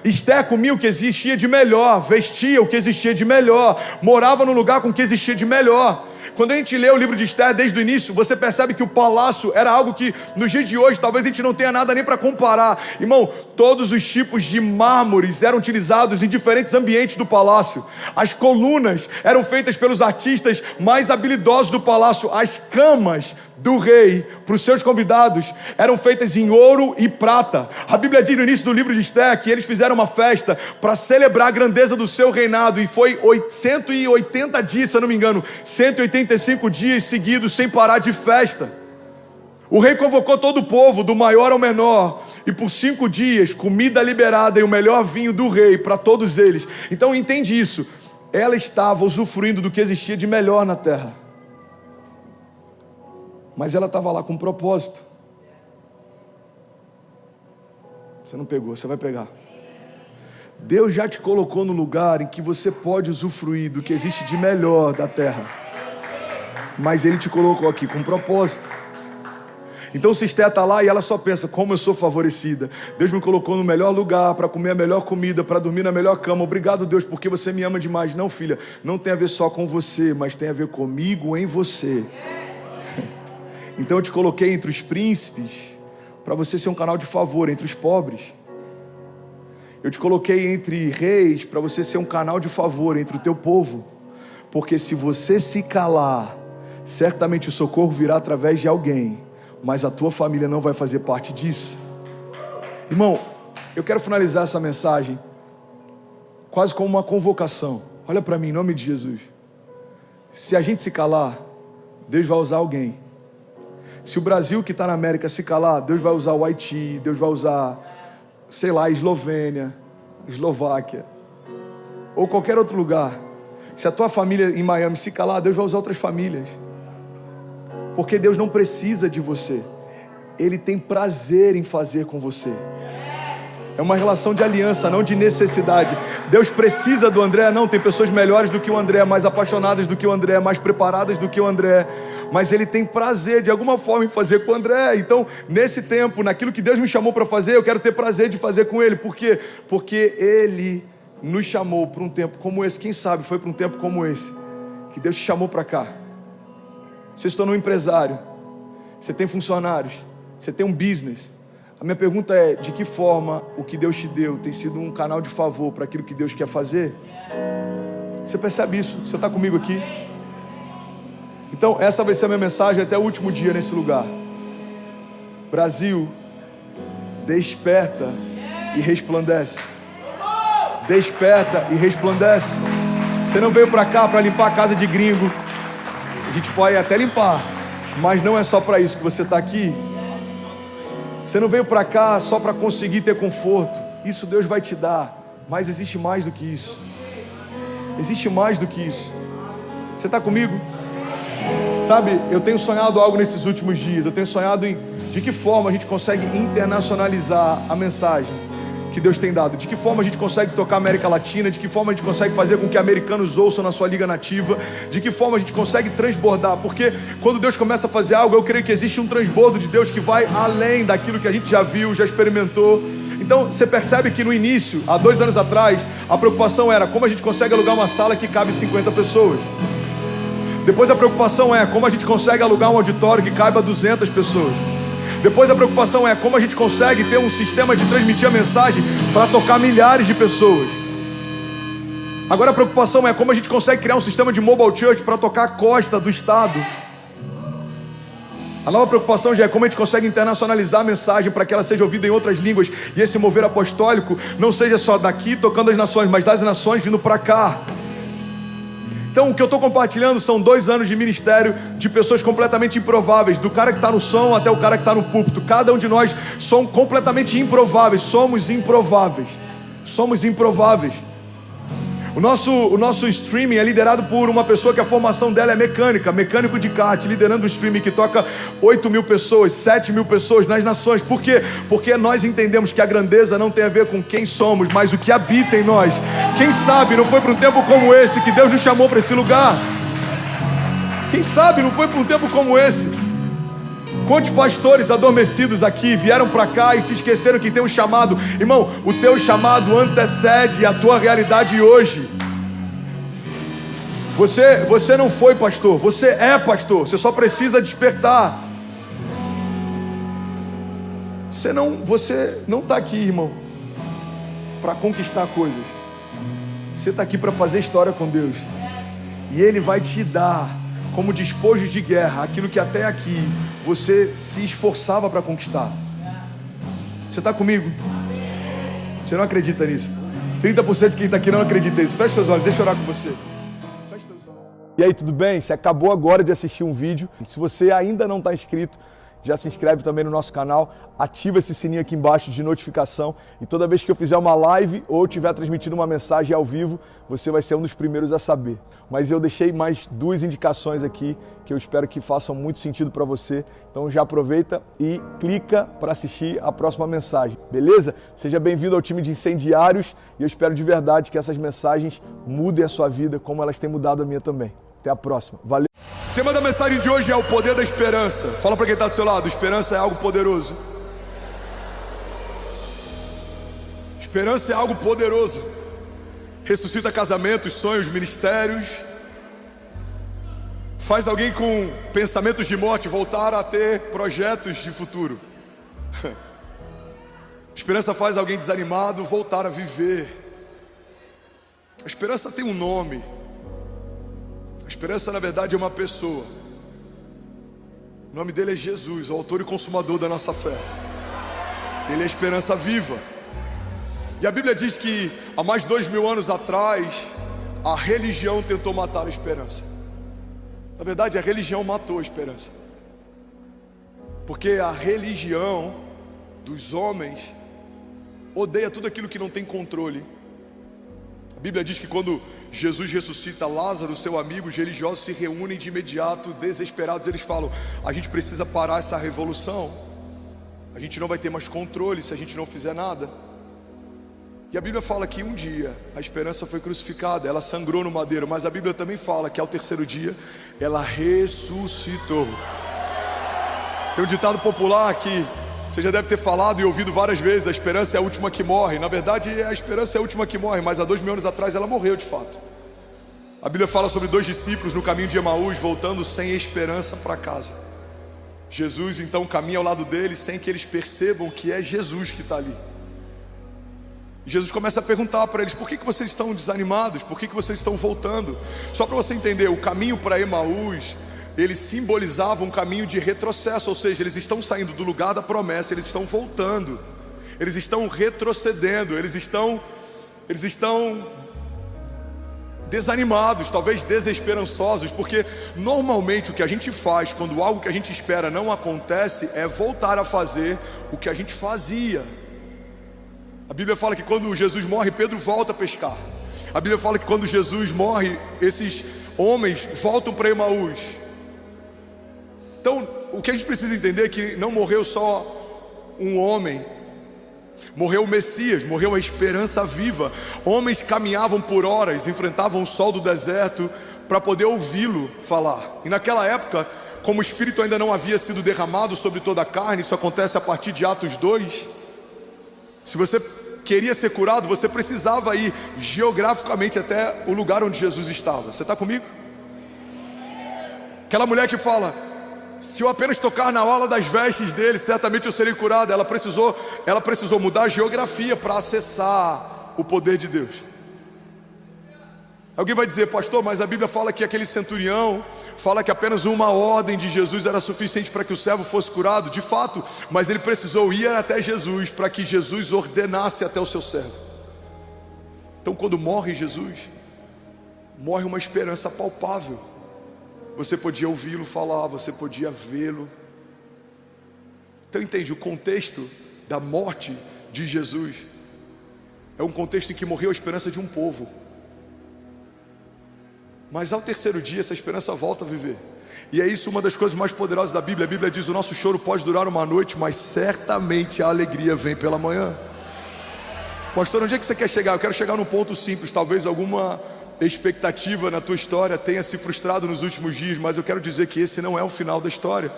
Esther comia o que existia de melhor, vestia o que existia de melhor, morava no lugar com o que existia de melhor. Quando a gente lê o livro de Esther desde o início, você percebe que o palácio era algo que nos dias de hoje talvez a gente não tenha nada nem para comparar. Irmão, todos os tipos de mármores eram utilizados em diferentes ambientes do palácio. As colunas eram feitas pelos artistas mais habilidosos do palácio. As camas do rei para os seus convidados eram feitas em ouro e prata. A Bíblia diz no início do livro de Esther que eles fizeram uma festa para celebrar a grandeza do seu reinado, e foi 180 dias, se eu não me engano, 185 dias seguidos sem parar de festa. O rei convocou todo o povo, do maior ao menor, e por 5 dias, comida liberada e o melhor vinho do rei para todos eles. Então entende isso, ela estava usufruindo do que existia de melhor na terra, mas ela estava lá com um propósito. Você não pegou, você vai pegar. Deus já te colocou no lugar em que você pode usufruir do que existe de melhor da terra, mas Ele te colocou aqui com um propósito. Então se Esther está lá e ela só pensa, como eu sou favorecida, Deus me colocou no melhor lugar, para comer a melhor comida, para dormir na melhor cama, obrigado Deus, porque você me ama demais. Não, filha, não tem a ver só com você, mas tem a ver comigo em você. Então eu te coloquei entre os príncipes, para você ser um canal de favor entre os pobres. Eu te coloquei entre reis, para você ser um canal de favor entre o teu povo. Porque se você se calar, certamente o socorro virá através de alguém, mas a tua família não vai fazer parte disso. Irmão, eu quero finalizar essa mensagem quase como uma convocação. Olha para mim, em nome de Jesus. Se a gente se calar, Deus vai usar alguém. Se o Brasil que está na América se calar, Deus vai usar o Haiti, Deus vai usar, sei lá, Eslovênia, Eslováquia, ou qualquer outro lugar. Se a tua família em Miami se calar, Deus vai usar outras famílias. Porque Deus não precisa de você, Ele tem prazer em fazer com você. É uma relação de aliança, não de necessidade. Deus precisa do André? Não, tem pessoas melhores do que o André, mais apaixonadas do que o André, mais preparadas do que o André, mas Ele tem prazer de alguma forma em fazer com o André. Então, nesse tempo, naquilo que Deus me chamou para fazer, eu quero ter prazer de fazer com Ele. Por quê? Porque Ele nos chamou para um tempo como esse. Quem sabe foi para um tempo como esse que Deus te chamou para cá. Você se tornou um empresário, você tem funcionários, você tem um business. A minha pergunta é, de que forma o que Deus te deu tem sido um canal de favor para aquilo que Deus quer fazer? Você percebe isso? Você está comigo aqui? Então essa vai ser a minha mensagem até o último dia nesse lugar. Brasil, desperta e resplandece. Desperta e resplandece. Você não veio para cá para limpar a casa de gringo. A gente pode até limpar, mas não é só para isso que você está aqui. Você não veio para cá só para conseguir ter conforto. Isso Deus vai te dar, mas existe mais do que isso. Existe mais do que isso. Você está comigo? Sabe, eu tenho sonhado algo nesses últimos dias. Eu tenho sonhado em de que forma a gente consegue internacionalizar a mensagem que Deus tem dado. De que forma a gente consegue tocar a América Latina. De que forma a gente consegue fazer com que americanos ouçam na sua liga nativa. De que forma a gente consegue transbordar. Porque quando Deus começa a fazer algo, eu creio que existe um transbordo de Deus que vai além daquilo que a gente já viu, já experimentou. Então você percebe que no início, há 2 anos atrás, a preocupação era como a gente consegue alugar uma sala que cabe 50 pessoas. Depois a preocupação é como a gente consegue alugar um auditório que caiba 200 pessoas. Depois a preocupação é como a gente consegue ter um sistema de transmitir a mensagem para tocar milhares de pessoas. Agora a preocupação é como a gente consegue criar um sistema de mobile church para tocar a costa do estado. A nova preocupação já é como a gente consegue internacionalizar a mensagem para que ela seja ouvida em outras línguas e esse mover apostólico não seja só daqui tocando as nações, mas das nações vindo para cá. Então o que eu estou compartilhando são 2 anos de ministério de pessoas completamente improváveis, do cara que está no som até o cara que está no púlpito. Cada um de nós somos completamente improváveis, somos improváveis. Somos improváveis. O nosso streaming é liderado por uma pessoa que a formação dela é mecânico de kart, liderando um streaming que toca 8.000 pessoas, 7.000 pessoas nas nações. Por quê? Porque nós entendemos que a grandeza não tem a ver com quem somos, mas o que habita em nós. Quem sabe não foi para um tempo como esse que Deus nos chamou para esse lugar? Quem sabe não foi para um tempo como esse? Quantos pastores adormecidos aqui vieram para cá e se esqueceram que tem um chamado? Irmão, o teu chamado antecede a tua realidade hoje. Você não foi pastor, você é pastor, você só precisa despertar. Você não está aqui, irmão, para conquistar coisas. Você está aqui para fazer história com Deus. E Ele vai te dar, como despojo de guerra, aquilo que até aqui você se esforçava para conquistar. Você está comigo? Você não acredita nisso? 30% de quem está aqui não acredita nisso. Feche seus olhos, deixa eu orar com você. Feche seus olhos. E aí, tudo bem? Você acabou agora de assistir um vídeo. E se você ainda não está inscrito, já se inscreve também no nosso canal, ativa esse sininho aqui embaixo de notificação e toda vez que eu fizer uma live ou estiver transmitindo uma mensagem ao vivo, você vai ser um dos primeiros a saber. Mas eu deixei mais 2 indicações aqui que eu espero que façam muito sentido para você. Então já aproveita e clica para assistir a próxima mensagem, beleza? Seja bem-vindo ao time de incendiários e eu espero de verdade que essas mensagens mudem a sua vida como elas têm mudado a minha também. Até a próxima. Valeu! O tema da mensagem de hoje é o poder da esperança. Fala para quem está do seu lado, esperança é algo poderoso. Esperança é algo poderoso. Ressuscita casamentos, sonhos, ministérios. Faz alguém com pensamentos de morte voltar a ter projetos de futuro. Esperança faz alguém desanimado voltar a viver. A esperança tem um nome. A esperança, na verdade, é uma pessoa. O nome dele é Jesus, o autor e consumador da nossa fé. Ele é a esperança viva. E a Bíblia diz que há mais de 2000 anos atrás, a religião tentou matar a esperança. Na verdade, a religião matou a esperança. Porque a religião dos homens odeia tudo aquilo que não tem controle. A Bíblia diz que quando Jesus ressuscita Lázaro, seu amigo, os religiosos se reúnem de imediato, desesperados. Eles falam: a gente precisa parar essa revolução. A gente não vai ter mais controle se a gente não fizer nada. E a Bíblia fala que um dia a esperança foi crucificada, ela sangrou no madeiro. Mas a Bíblia também fala que ao terceiro dia ela ressuscitou. Tem um ditado popular que você já deve ter falado e ouvido várias vezes: a esperança é a última que morre. Na verdade, a esperança é a última que morre, mas há 2000 anos atrás ela morreu de fato. A Bíblia fala sobre 2 discípulos no caminho de Emaús, voltando sem esperança para casa. Jesus então caminha ao lado deles sem que eles percebam que é Jesus que está ali. E Jesus começa a perguntar para eles: por que vocês estão desanimados? Por que vocês estão voltando? Só para você entender, o caminho para Emaús, ele simbolizava um caminho de retrocesso. Ou seja, eles estão saindo do lugar da promessa, eles estão voltando. Eles estão retrocedendo, eles estão desanimados, talvez desesperançosos. Porque normalmente o que a gente faz quando algo que a gente espera não acontece é voltar a fazer o que a gente fazia. A Bíblia fala que quando Jesus morre, Pedro volta a pescar. A Bíblia fala que quando Jesus morre, esses homens voltam para Emaús. Então, o que a gente precisa entender é que não morreu só um homem, morreu o Messias, morreu a esperança viva. Homens caminhavam por horas, enfrentavam o sol do deserto para poder ouvi-lo falar. E naquela época, como o Espírito ainda não havia sido derramado sobre toda a carne, isso acontece a partir de Atos 2. Se você queria ser curado, você precisava ir geograficamente até o lugar onde Jesus estava. Você está comigo? Aquela mulher que fala: se eu apenas tocar na orla das vestes dele, certamente eu serei curado. Ela precisou mudar a geografia para acessar o poder de Deus. Alguém vai dizer: pastor, mas a Bíblia fala que aquele centurião fala que apenas uma ordem de Jesus era suficiente para que o servo fosse curado. De fato, mas ele precisou ir até Jesus para que Jesus ordenasse até o seu servo. Então, quando morre Jesus, morre uma esperança palpável. Você podia ouvi-lo falar, você podia vê-lo. Então entende, o contexto da morte de Jesus é um contexto em que morreu a esperança de um povo. Mas ao terceiro dia essa esperança volta a viver. E é isso uma das coisas mais poderosas da Bíblia. A Bíblia diz: o nosso choro pode durar uma noite, mas certamente a alegria vem pela manhã. Pastor, onde é que você quer chegar? Eu quero chegar num ponto simples. Talvez alguma expectativa na tua história tenha se frustrado nos últimos dias, mas eu quero dizer que esse não é o final da história.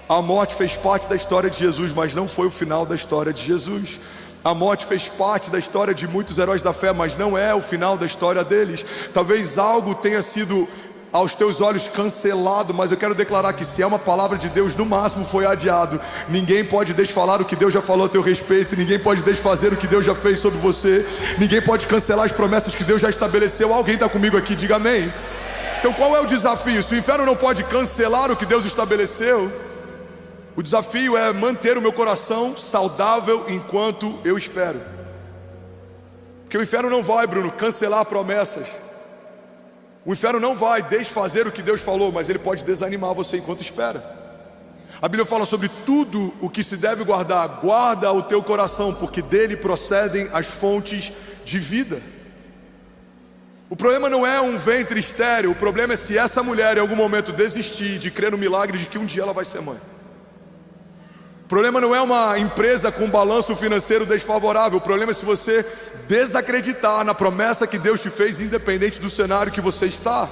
A morte fez parte da história de Jesus, mas não foi o final da história de Jesus. A morte fez parte da história de muitos heróis da fé, mas não é o final da história deles. Talvez algo tenha sido aos teus olhos cancelado, mas eu quero declarar que se é uma palavra de Deus, no máximo foi adiado. Ninguém pode desfalar o que Deus já falou a teu respeito, ninguém pode desfazer o que Deus já fez sobre você, ninguém pode cancelar as promessas que Deus já estabeleceu. Alguém está comigo aqui? Diga amém. Então qual é o desafio? Se o inferno não pode cancelar o que Deus estabeleceu, o desafio é manter o meu coração saudável enquanto eu espero. Porque o inferno não vai, Bruno, cancelar promessas. O inferno não vai desfazer o que Deus falou, mas ele pode desanimar você enquanto espera. A Bíblia fala sobre tudo o que se deve guardar. Guarda o teu coração, porque dele procedem as fontes de vida. O problema não é um ventre estéril, o problema é se essa mulher em algum momento desistir de crer no milagre de que um dia ela vai ser mãe. O problema não é uma empresa com balanço financeiro desfavorável, o problema é se você desacreditar na promessa que Deus te fez, independente do cenário que você está.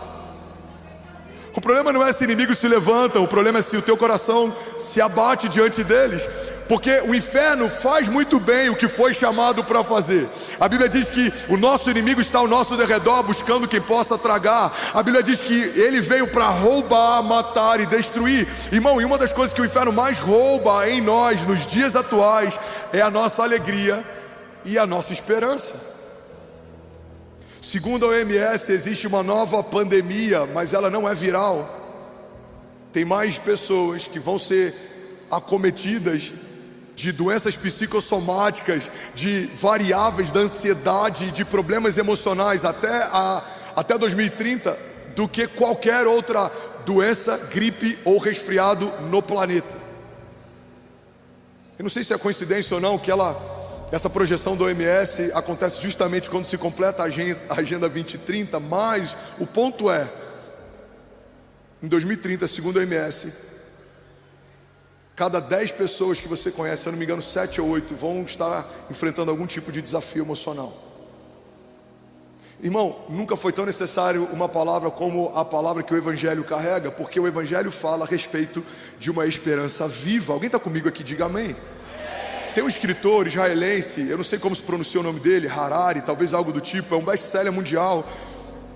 O problema não é se inimigos se levantam, o problema é se o teu coração se abate diante deles. Porque o inferno faz muito bem o que foi chamado para fazer. A Bíblia diz que o nosso inimigo está ao nosso derredor buscando quem possa tragar. A Bíblia diz que ele veio para roubar, matar e destruir. Irmão, e uma das coisas que o inferno mais rouba em nós nos dias atuais é a nossa alegria e a nossa esperança. Segundo a OMS, existe uma nova pandemia, mas ela não é viral. Tem mais pessoas que vão ser acometidas de doenças psicossomáticas, de variáveis da ansiedade, de problemas emocionais até 2030, do que qualquer outra doença, gripe ou resfriado no planeta. Eu não sei se é coincidência ou não que essa projeção do OMS acontece justamente quando se completa a Agenda 2030, mas o ponto é, em 2030, segundo a OMS, cada 10 pessoas que você conhece, se eu não me engano 7 ou 8, vão estar enfrentando algum tipo de desafio emocional. Irmão, nunca foi tão necessário uma palavra como a palavra que o Evangelho carrega, porque o Evangelho fala a respeito de uma esperança viva. Alguém está comigo aqui? Diga amém. Tem um escritor israelense, eu não sei como se pronuncia o nome dele, Harari, talvez algo do tipo, é um best-seller mundial,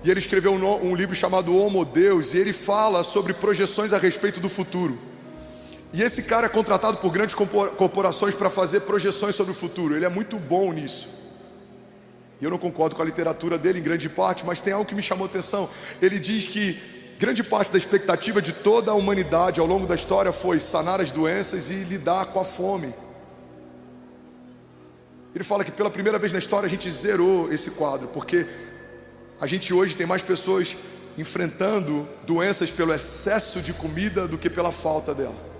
e ele escreveu um livro chamado Homo Deus, e ele fala sobre projeções a respeito do futuro. E esse cara é contratado por grandes corporações para fazer projeções sobre o futuro. Ele é muito bom nisso. E eu não concordo com a literatura dele em grande parte, mas tem algo que me chamou a atenção. Ele diz que grande parte da expectativa de toda a humanidade ao longo da história foi sanar as doenças e lidar com a fome. Ele fala que pela primeira vez na história a gente zerou esse quadro, porque a gente hoje tem mais pessoas enfrentando doenças pelo excesso de comida do que pela falta dela.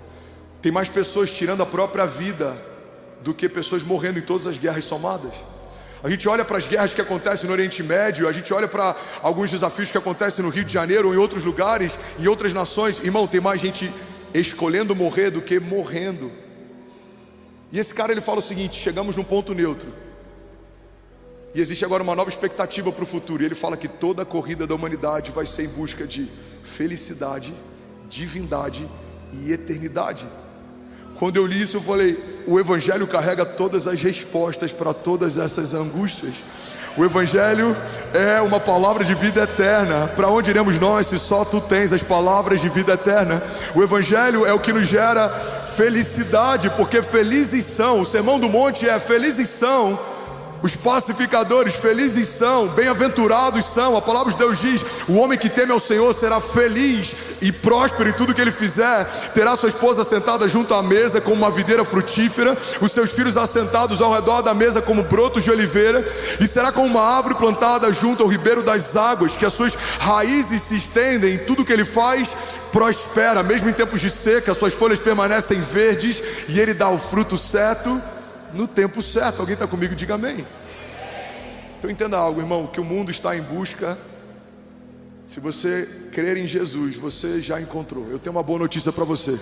Tem mais pessoas tirando a própria vida do que pessoas morrendo em todas as guerras somadas. A gente olha para as guerras que acontecem no Oriente Médio, a gente olha para alguns desafios que acontecem no Rio de Janeiro ou em outros lugares, em outras nações. Irmão, tem mais gente escolhendo morrer do que morrendo. E esse cara ele fala o seguinte: chegamos num ponto neutro. E existe agora uma nova expectativa para o futuro. E ele fala que toda a corrida da humanidade vai ser em busca de felicidade, divindade e eternidade. Quando eu li isso eu falei, o Evangelho carrega todas as respostas para todas essas angústias. O Evangelho é uma palavra de vida eterna. Para onde iremos nós se só tu tens as palavras de vida eterna? O Evangelho é o que nos gera felicidade, porque felizes são, o Sermão do Monte é felizes são os pacificadores, felizes são, bem-aventurados são. A palavra de Deus diz: o homem que teme ao Senhor será feliz e próspero em tudo que ele fizer. Terá sua esposa sentada junto à mesa como uma videira frutífera, os seus filhos assentados ao redor da mesa como brotos de oliveira, e será como uma árvore plantada junto ao ribeiro das águas, que as suas raízes se estendem, e tudo que ele faz prospera. Mesmo em tempos de seca, suas folhas permanecem verdes, e ele dá o fruto certo no tempo certo. Alguém está comigo? Diga amém. Então entenda algo, irmão, que o mundo está em busca. Se você crer em Jesus, você já encontrou. Eu tenho uma boa notícia para você.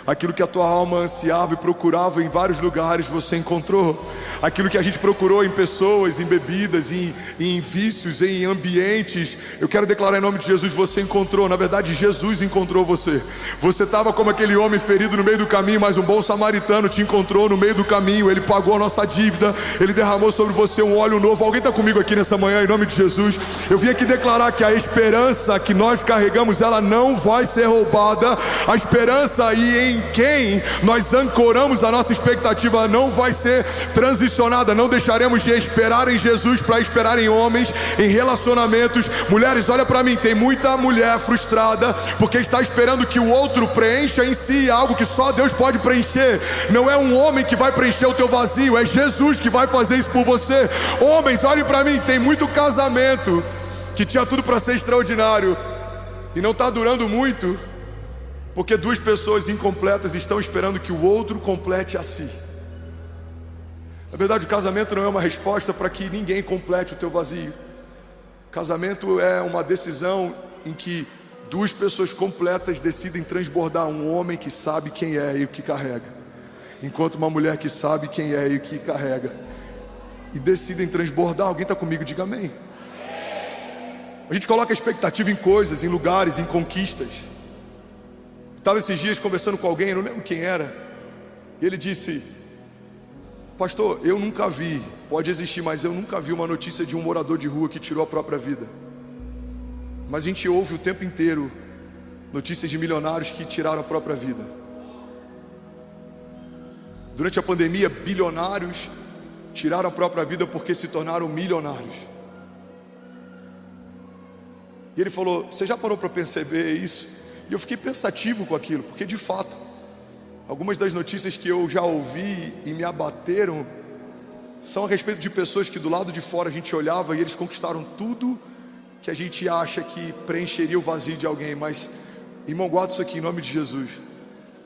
Aquilo que a tua alma ansiava e procurava em vários lugares, você encontrou. Aquilo que a gente procurou em pessoas, em bebidas, em vícios, em ambientes, eu quero declarar em nome de Jesus, você encontrou. Na verdade, Jesus encontrou você. Você estava como aquele homem ferido no meio do caminho, mas um bom samaritano te encontrou no meio do caminho. Ele pagou a nossa dívida, Ele derramou sobre você um óleo novo. Alguém está comigo aqui nessa manhã, em nome de Jesus? Eu vim aqui declarar que a esperança que nós carregamos, ela não vai ser roubada. A esperança e em quem nós ancoramos a nossa expectativa não vai ser transicionada. Não deixaremos de esperar em Jesus para esperar em homens, em relacionamentos. Mulheres, olha para mim, tem muita mulher frustrada porque está esperando que o outro preencha em si algo que só Deus pode preencher. Não é um homem que vai preencher o teu vazio, é Jesus que vai fazer isso por você. Homens, olhem para mim, tem muito casamento que tinha tudo para ser extraordinário e não está durando muito porque duas pessoas incompletas estão esperando que o outro complete a si. Na verdade, o casamento não é uma resposta para que ninguém complete o teu vazio. Casamento é uma decisão em que duas pessoas completas decidem transbordar um homem que sabe quem é e o que carrega, enquanto uma mulher que sabe quem é e o que carrega, e decidem transbordar. Alguém está comigo? Diga amém. A gente coloca expectativa em coisas, em lugares, em conquistas. Estava esses dias conversando com alguém, eu não lembro quem era, e ele disse: pastor, eu nunca vi, pode existir, mas eu nunca vi uma notícia de um morador de rua que tirou a própria vida. Mas a gente ouve o tempo inteiro notícias de milionários que tiraram a própria vida. Durante a pandemia, bilionários tiraram a própria vida porque se tornaram milionários. E ele falou: você já parou para perceber isso? E eu fiquei pensativo com aquilo, porque de fato algumas das notícias que eu já ouvi e me abateram são a respeito de pessoas que do lado de fora a gente olhava e eles conquistaram tudo que a gente acha que preencheria o vazio de alguém. Mas, irmão, guarda isso aqui em nome de Jesus.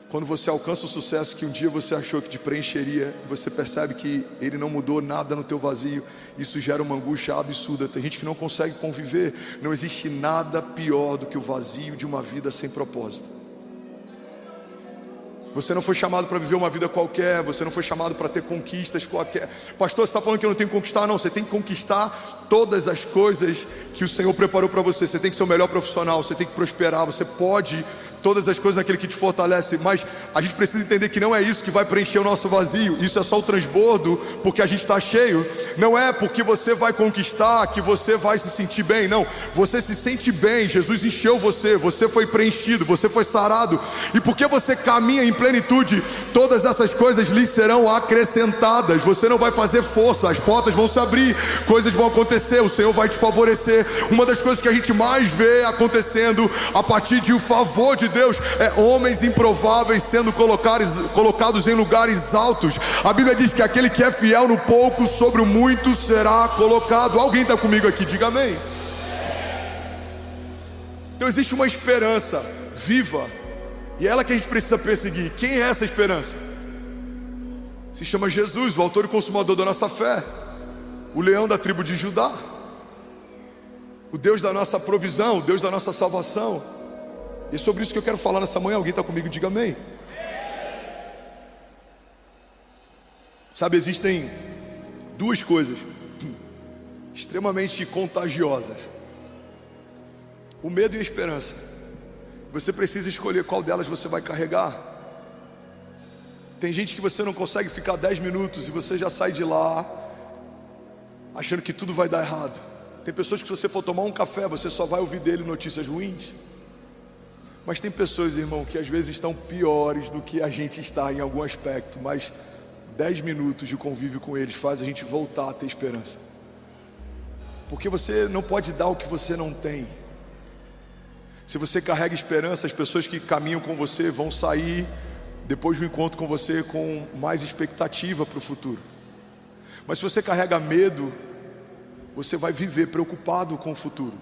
Quando você alcança o sucesso que um dia você achou que te preencheria, você percebe que ele não mudou nada no teu vazio, isso gera uma angústia absurda. Tem gente que não consegue conviver. Não existe nada pior do que o vazio de uma vida sem propósito. Você não foi chamado para viver uma vida qualquer. Você não foi chamado para ter conquistas qualquer. Pastor, você está falando que eu não tenho que conquistar? Não, você tem que conquistar todas as coisas que o Senhor preparou para você. Você tem que ser o melhor profissional, você tem que prosperar. Você pode todas as coisas naquele que te fortalece. Mas a gente precisa entender que não é isso que vai preencher o nosso vazio. Isso é só o transbordo porque a gente está cheio. Não é porque você vai conquistar que você vai se sentir bem. Não, você se sente bem. Jesus encheu você, você foi preenchido, você foi sarado. E porque você caminha em plenitude, todas essas coisas lhe serão acrescentadas. Você não vai fazer força, as portas vão se abrir, coisas vão acontecer, o Senhor vai te favorecer. Uma das coisas que a gente mais vê acontecendo a partir de o favor de Deus é homens improváveis sendo colocados em lugares altos. A Bíblia diz que aquele que é fiel no pouco, sobre o muito será colocado. Alguém está comigo aqui? Diga amém. Então existe uma esperança viva, e é ela que a gente precisa perseguir. Quem é essa esperança? Se chama Jesus, o autor e consumador da nossa fé, o leão da tribo de Judá, o Deus da nossa provisão, o Deus da nossa salvação. E é sobre isso que eu quero falar nessa manhã. Alguém está comigo? Diga amém. Sabe, existem duas coisas extremamente contagiosas: o medo e a esperança. Você precisa escolher qual delas você vai carregar. Tem gente que você não consegue ficar 10 minutos e você já sai de lá achando que tudo vai dar errado. Tem pessoas que se você for tomar um café, você só vai ouvir dele notícias ruins. Mas tem pessoas, irmão, que às vezes estão piores do que a gente está em algum aspecto, mas 10 minutos de convívio com eles faz a gente voltar a ter esperança. Porque você não pode dar o que você não tem. Se você carrega esperança, as pessoas que caminham com você vão sair depois do encontro com você com mais expectativa para o futuro. Mas se você carrega medo, você vai viver preocupado com o futuro.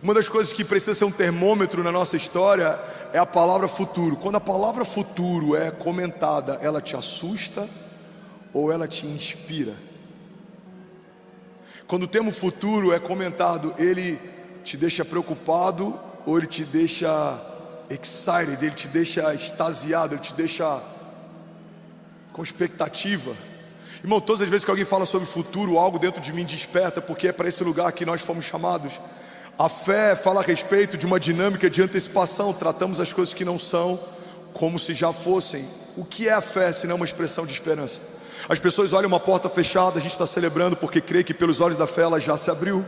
Uma das coisas que precisa ser um termômetro na nossa história é a palavra futuro. Quando a palavra futuro é comentada, ela te assusta ou ela te inspira? Quando o termo futuro é comentado, ele te deixa preocupado ou ele te deixa excited, ele te deixa extasiado, ele te deixa com expectativa. Irmão, todas as vezes que alguém fala sobre o futuro, algo dentro de mim desperta, porque é para esse lugar que nós fomos chamados. A fé fala a respeito de uma dinâmica de antecipação. Tratamos as coisas que não são como se já fossem. O que é a fé, se não uma expressão de esperança? As pessoas olham uma porta fechada, a gente está celebrando porque crê que pelos olhos da fé ela já se abriu.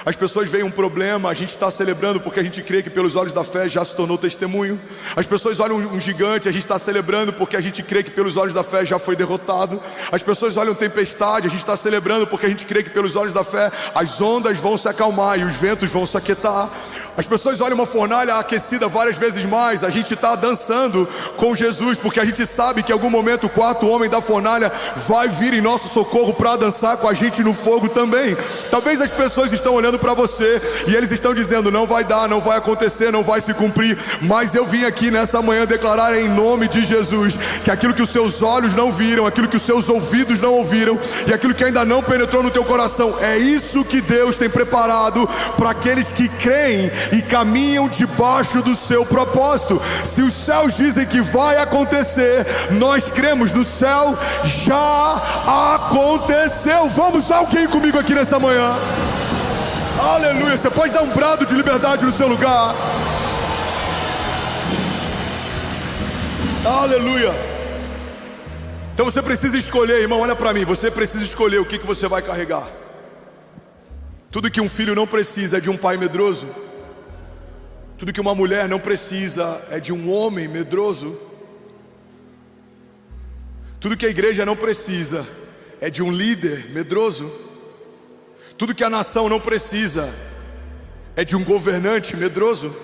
As pessoas veem um problema, a gente está celebrando porque a gente crê que pelos olhos da fé já se tornou testemunho. As pessoas olham um gigante, a gente está celebrando porque a gente crê que pelos olhos da fé já foi derrotado. As pessoas olham tempestade, a gente está celebrando porque a gente crê que pelos olhos da fé as ondas vão se acalmar e os ventos vão se aquietar. As pessoas olham uma fornalha aquecida várias vezes mais, a gente está dançando com Jesus, porque a gente sabe que em algum momento o quarto homem da fornalha vai vir em nosso socorro para dançar com a gente no fogo também. Talvez as pessoas estão olhando para você e eles estão dizendo: não vai dar, não vai acontecer, não vai se cumprir. Mas eu vim aqui nessa manhã declarar em nome de Jesus que aquilo que os seus olhos não viram, aquilo que os seus ouvidos não ouviram e aquilo que ainda não penetrou no teu coração, é isso que Deus tem preparado para aqueles que creem e caminham debaixo do seu propósito. Se os céus dizem que vai acontecer, nós cremos no céu, já aconteceu. Vamos, alguém comigo aqui nessa manhã? Aleluia. Você pode dar um brado de liberdade no seu lugar. Aleluia. Então você precisa escolher, irmão, olha para mim. Você precisa escolher o que você vai carregar. Tudo que um filho não precisa é de um pai medroso. Tudo que uma mulher não precisa é de um homem medroso. Tudo que a igreja não precisa é de um líder medroso. Tudo que a nação não precisa é de um governante medroso.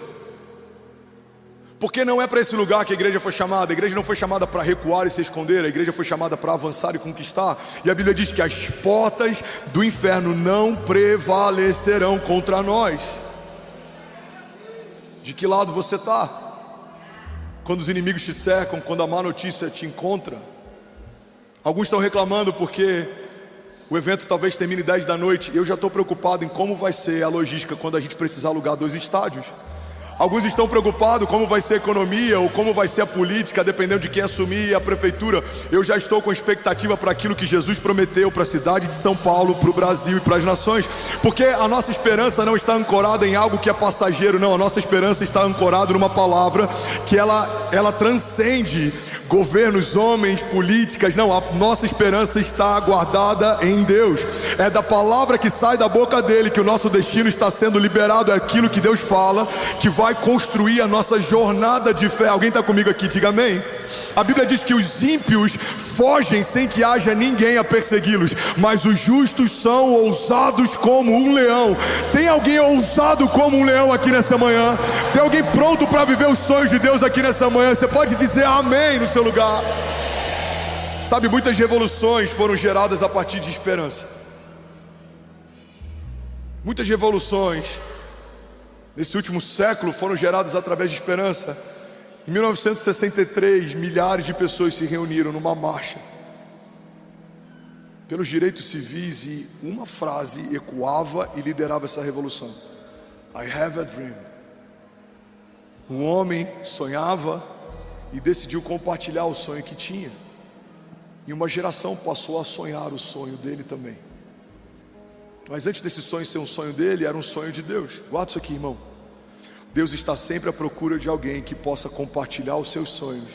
Porque não é para esse lugar que a igreja foi chamada. A igreja não foi chamada para recuar e se esconder. A igreja foi chamada para avançar e conquistar. E a Bíblia diz que as portas do inferno não prevalecerão contra nós. De que lado você está? Quando os inimigos te cercam, quando a má notícia te encontra. Alguns estão reclamando porque o evento talvez termine 10 da noite. Eu já estou preocupado em como vai ser a logística quando a gente precisar alugar 2 estádios. Alguns estão preocupados como vai ser a economia ou como vai ser a política, dependendo de quem assumir a prefeitura. Eu já estou com expectativa para aquilo que Jesus prometeu para a cidade de São Paulo, para o Brasil e para as nações. Porque a nossa esperança não está ancorada em algo que é passageiro, não. A nossa esperança está ancorada numa palavra que ela transcende governos, homens, políticas. Não, a nossa esperança está guardada em Deus. É da palavra que sai da boca dele que o nosso destino está sendo liberado. É aquilo que Deus fala que vai construir a nossa jornada de fé. Alguém está comigo aqui? Diga amém. A Bíblia diz que os ímpios fogem sem que haja ninguém a persegui-los, mas os justos são ousados como um leão. Tem alguém ousado como um leão aqui nessa manhã? Tem alguém pronto para viver os sonhos de Deus aqui nessa manhã? Você pode dizer amém no seu lugar. Sabe, muitas revoluções foram geradas a partir de esperança. Muitas revoluções nesse último século foram geradas através de esperança. Em 1963, milhares de pessoas se reuniram numa marcha pelos direitos civis e uma frase ecoava e liderava essa revolução: I have a dream. Um homem sonhava e decidiu compartilhar o sonho que tinha, e uma geração passou a sonhar o sonho dele também. Mas antes desse sonho ser um sonho dele, era um sonho de Deus. Guarda isso aqui, irmão. Deus está sempre à procura de alguém que possa compartilhar os seus sonhos.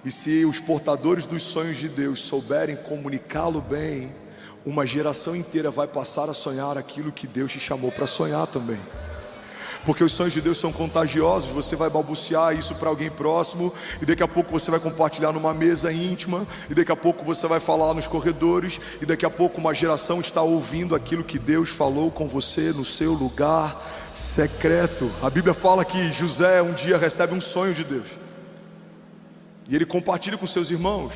E se os portadores dos sonhos de Deus souberem comunicá-lo bem, uma geração inteira vai passar a sonhar aquilo que Deus te chamou para sonhar também. Porque os sonhos de Deus são contagiosos. Você vai balbuciar isso para alguém próximo, e daqui a pouco você vai compartilhar numa mesa íntima, e daqui a pouco você vai falar nos corredores, e daqui a pouco uma geração está ouvindo aquilo que Deus falou com você no seu lugar secreto. A Bíblia fala que José um dia recebe um sonho de Deus, e ele compartilha com seus irmãos.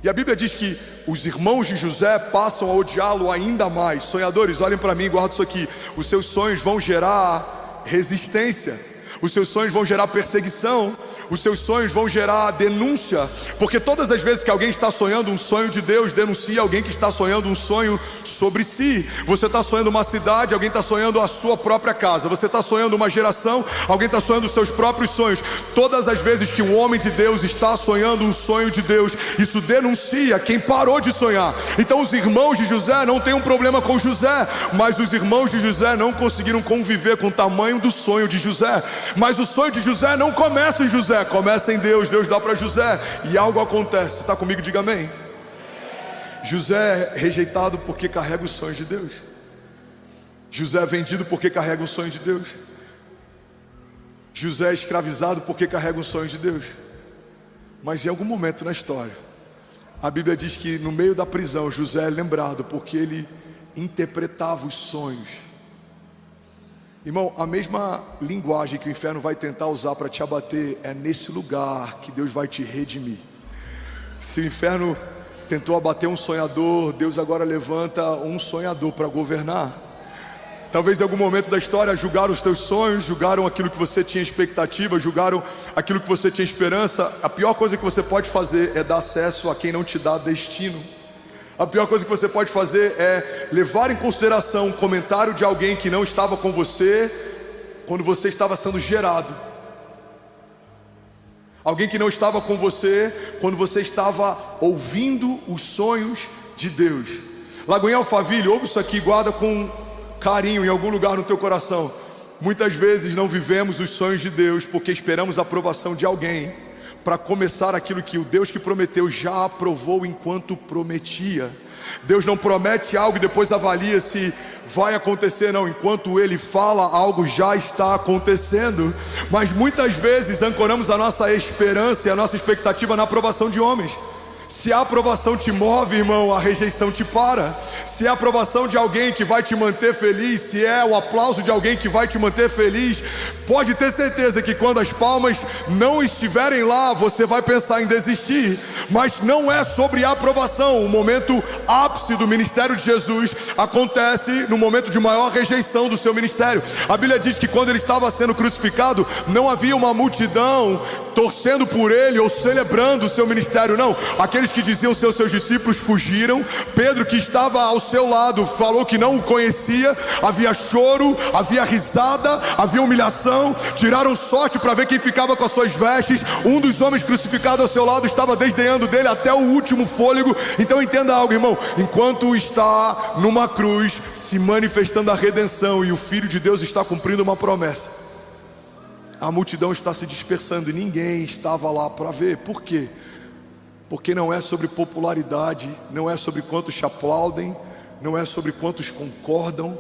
E a Bíblia diz que os irmãos de José passam a odiá-lo ainda mais. Sonhadores, olhem para mim, guarda isso aqui. Os seus sonhos vão gerar resistência, os seus sonhos vão gerar perseguição, Os seus sonhos vão gerar denúncia, porque todas as vezes que alguém está sonhando um sonho de Deus, denuncia alguém que está sonhando um sonho sobre si. Você está sonhando uma cidade, alguém está sonhando a sua própria casa. Você está sonhando uma geração, alguém está sonhando os seus próprios sonhos. Todas as vezes que um homem de Deus está sonhando um sonho de Deus, isso denuncia quem parou de sonhar. Então os irmãos de José não têm um problema com José, mas os irmãos de José não conseguiram conviver com o tamanho do sonho de José. Mas o sonho de José não começa em José, começa em Deus. Deus dá para José e algo acontece. Está comigo? Diga amém. José é rejeitado porque carrega os sonhos de Deus. José é vendido porque carrega um sonho de Deus. José é escravizado porque carrega um sonho de Deus. Mas em algum momento na história, a Bíblia diz que no meio da prisão José é lembrado porque ele interpretava os sonhos. Irmão, a mesma linguagem que o inferno vai tentar usar para te abater, é nesse lugar que Deus vai te redimir. Se o inferno tentou abater um sonhador, Deus agora levanta um sonhador para governar. Talvez em algum momento da história julgaram os teus sonhos, julgaram aquilo que você tinha expectativa, julgaram aquilo que você tinha esperança. A pior coisa que você pode fazer é dar acesso a quem não te dá destino. A pior coisa que você pode fazer é levar em consideração um comentário de alguém que não estava com você quando você estava sendo gerado. Alguém que não estava com você quando você estava ouvindo os sonhos de Deus. Lagoinha Alphaville, ouve isso aqui, guarda com carinho em algum lugar no teu coração. Muitas vezes não vivemos os sonhos de Deus porque esperamos a aprovação de alguém para começar aquilo que o Deus que prometeu já aprovou enquanto prometia. Deus não promete algo e depois avalia se vai acontecer, não. Enquanto Ele fala, algo já está acontecendo. Mas muitas vezes ancoramos a nossa esperança e a nossa expectativa na aprovação de homens. Se a aprovação te move, irmão, a rejeição te para. Se é a aprovação de alguém que vai te manter feliz, se é o aplauso de alguém que vai te manter feliz, pode ter certeza que quando as palmas não estiverem lá, você vai pensar em desistir. Mas não é sobre a aprovação. O momento ápice do ministério de Jesus acontece no momento de maior rejeição do seu ministério. A Bíblia diz que quando ele estava sendo crucificado, não havia uma multidão torcendo por ele ou celebrando o seu ministério, não. Aqueles que diziam ser os seus discípulos fugiram. Pedro, que estava ao seu lado, falou que não o conhecia. Havia choro, havia risada, havia humilhação. Tiraram sorte para ver quem ficava com as suas vestes. Um dos homens crucificados ao seu lado estava desdenhando dele até o último fôlego. Então entenda algo, irmão. Enquanto está numa cruz se manifestando a redenção e o Filho de Deus está cumprindo uma promessa, a multidão está se dispersando e ninguém estava lá para ver. Por quê? Porque não é sobre popularidade, não é sobre quantos te aplaudem, não é sobre quantos concordam,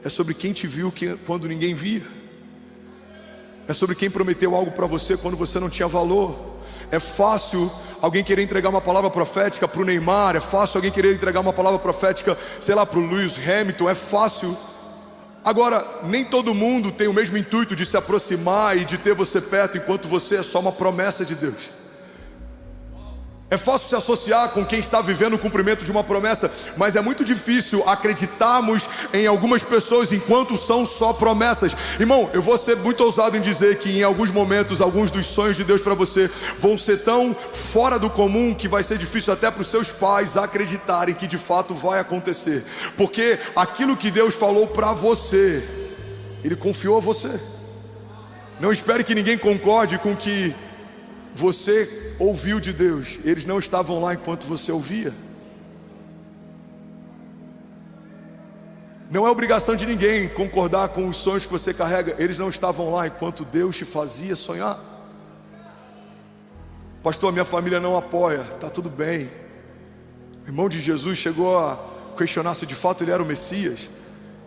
é sobre quem te viu quando ninguém via. É sobre quem prometeu algo para você quando você não tinha valor. É fácil alguém querer entregar uma palavra profética para o Neymar, é fácil alguém querer entregar uma palavra profética, sei lá, para o Lewis Hamilton, é fácil. Agora, nem todo mundo tem o mesmo intuito de se aproximar e de ter você perto enquanto você é só uma promessa de Deus. É fácil se associar com quem está vivendo o cumprimento de uma promessa, mas é muito difícil acreditarmos em algumas pessoas enquanto são só promessas. Irmão, eu vou ser muito ousado em dizer que em alguns momentos, alguns dos sonhos de Deus para você vão ser tão fora do comum que vai ser difícil até para os seus pais acreditarem que de fato vai acontecer. Porque aquilo que Deus falou para você, Ele confiou a você. Não espere que ninguém concorde com o que você ouviu de Deus. Eles não estavam lá enquanto você ouvia. Não é obrigação de ninguém concordar com os sonhos que você carrega. Eles não estavam lá enquanto Deus te fazia sonhar. Pastor, minha família não apoia. Tá tudo bem. O irmão de Jesus chegou a questionar se de fato ele era o Messias.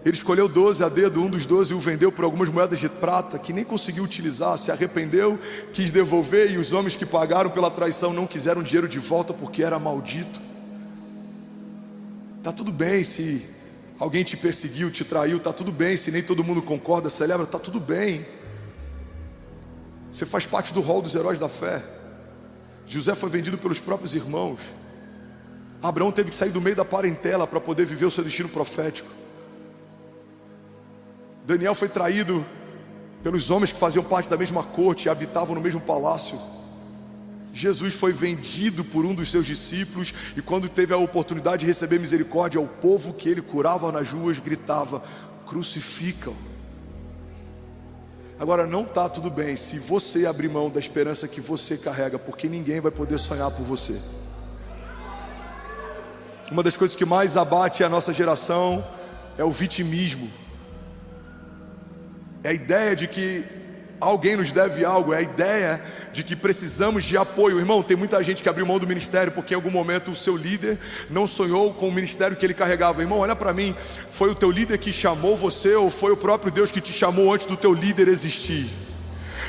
Ele escolheu 12 a dedo, um dos 12 o vendeu por algumas moedas de prata que nem conseguiu utilizar, se arrependeu, quis devolver, e os homens que pagaram pela traição não quiseram dinheiro de volta porque era maldito. Tá tudo bem se alguém te perseguiu, te traiu, tá tudo bem se nem todo mundo concorda, celebra, tá tudo bem. Você faz parte do rol dos heróis da fé. José foi vendido pelos próprios irmãos. Abraão teve que sair do meio da parentela para poder viver o seu destino profético. Daniel foi traído pelos homens que faziam parte da mesma corte e habitavam no mesmo palácio. Jesus foi vendido por um dos seus discípulos, e quando teve a oportunidade de receber misericórdia, o povo que ele curava nas ruas gritava: crucificam. Agora, não está tudo bem se você abrir mão da esperança que você carrega, porque ninguém vai poder sonhar por você. Uma das coisas que mais abate a nossa geração é o vitimismo. É a ideia de que alguém nos deve algo, é a ideia de que precisamos de apoio. Irmão, tem muita gente que abriu mão do ministério porque em algum momento o seu líder não sonhou com o ministério que ele carregava. Irmão, olha para mim, foi o teu líder que chamou você, ou foi o próprio Deus que te chamou antes do teu líder existir?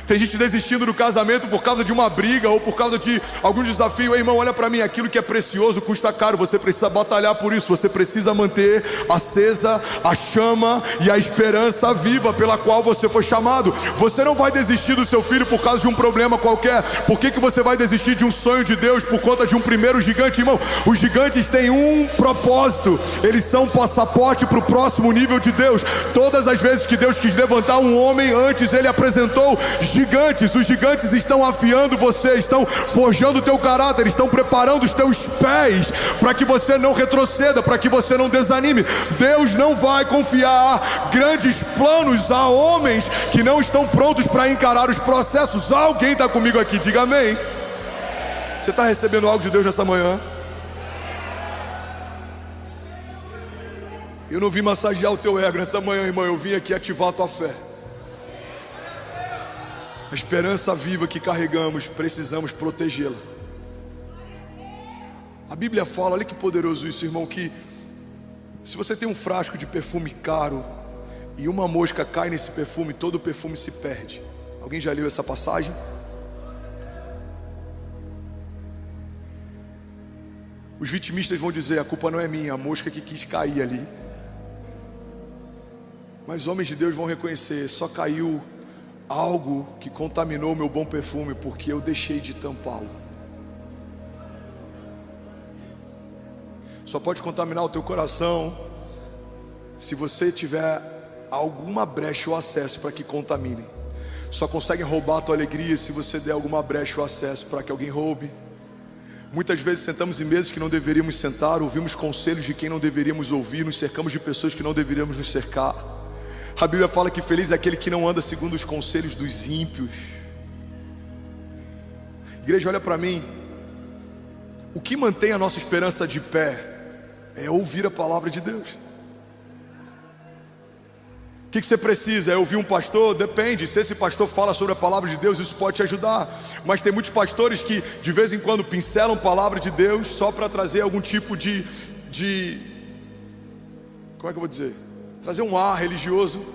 Tem gente desistindo do casamento por causa de uma briga ou por causa de algum desafio. Ei, irmão, olha para mim, aquilo que é precioso custa caro. Você precisa batalhar por isso. Você precisa manter acesa a chama e a esperança viva pela qual você foi chamado. Você não vai desistir do seu filho por causa de um problema qualquer. Por que você vai desistir de um sonho de Deus por conta de um primeiro gigante? Irmão, os gigantes têm um propósito. Eles são um passaporte para o próximo nível de Deus. Todas as vezes que Deus quis levantar um homem, antes ele apresentou gigantes. Os gigantes estão afiando você, estão forjando o teu caráter, estão preparando os teus pés para que você não retroceda, para que você não desanime. Deus não vai confiar grandes planos a homens que não estão prontos para encarar os processos. Alguém está comigo aqui? Diga amém. Você está recebendo algo de Deus nessa manhã? Eu não vim massagear o teu ego nessa manhã, irmão. Eu vim aqui ativar a tua fé. A esperança viva que carregamos, precisamos protegê-la. A Bíblia fala, olha que poderoso isso, irmão, que se você tem um frasco de perfume caro e uma mosca cai nesse perfume, todo o perfume se perde. Alguém já leu essa passagem? Os vitimistas vão dizer: a culpa não é minha, a mosca que quis cair ali. Mas homens de Deus vão reconhecer: só caiu algo que contaminou meu bom perfume, porque eu deixei de tampá-lo. Só pode contaminar o teu coração se você tiver alguma brecha ou acesso para que contamine. Só conseguem roubar a tua alegria se você der alguma brecha ou acesso para que alguém roube. Muitas vezes sentamos em mesas que não deveríamos sentar, ouvimos conselhos de quem não deveríamos ouvir, nos cercamos de pessoas que não deveríamos nos cercar. A Bíblia fala que feliz é aquele que não anda segundo os conselhos dos ímpios. Igreja, olha para mim. O que mantém a nossa esperança de pé é ouvir a palavra de Deus. O que você precisa? É ouvir um pastor? Depende. Se esse pastor fala sobre a palavra de Deus, isso pode te ajudar. Mas tem muitos pastores que de vez em quando pincelam a palavra de Deus só para trazer algum tipo de como é que eu vou dizer? Trazer um ar religioso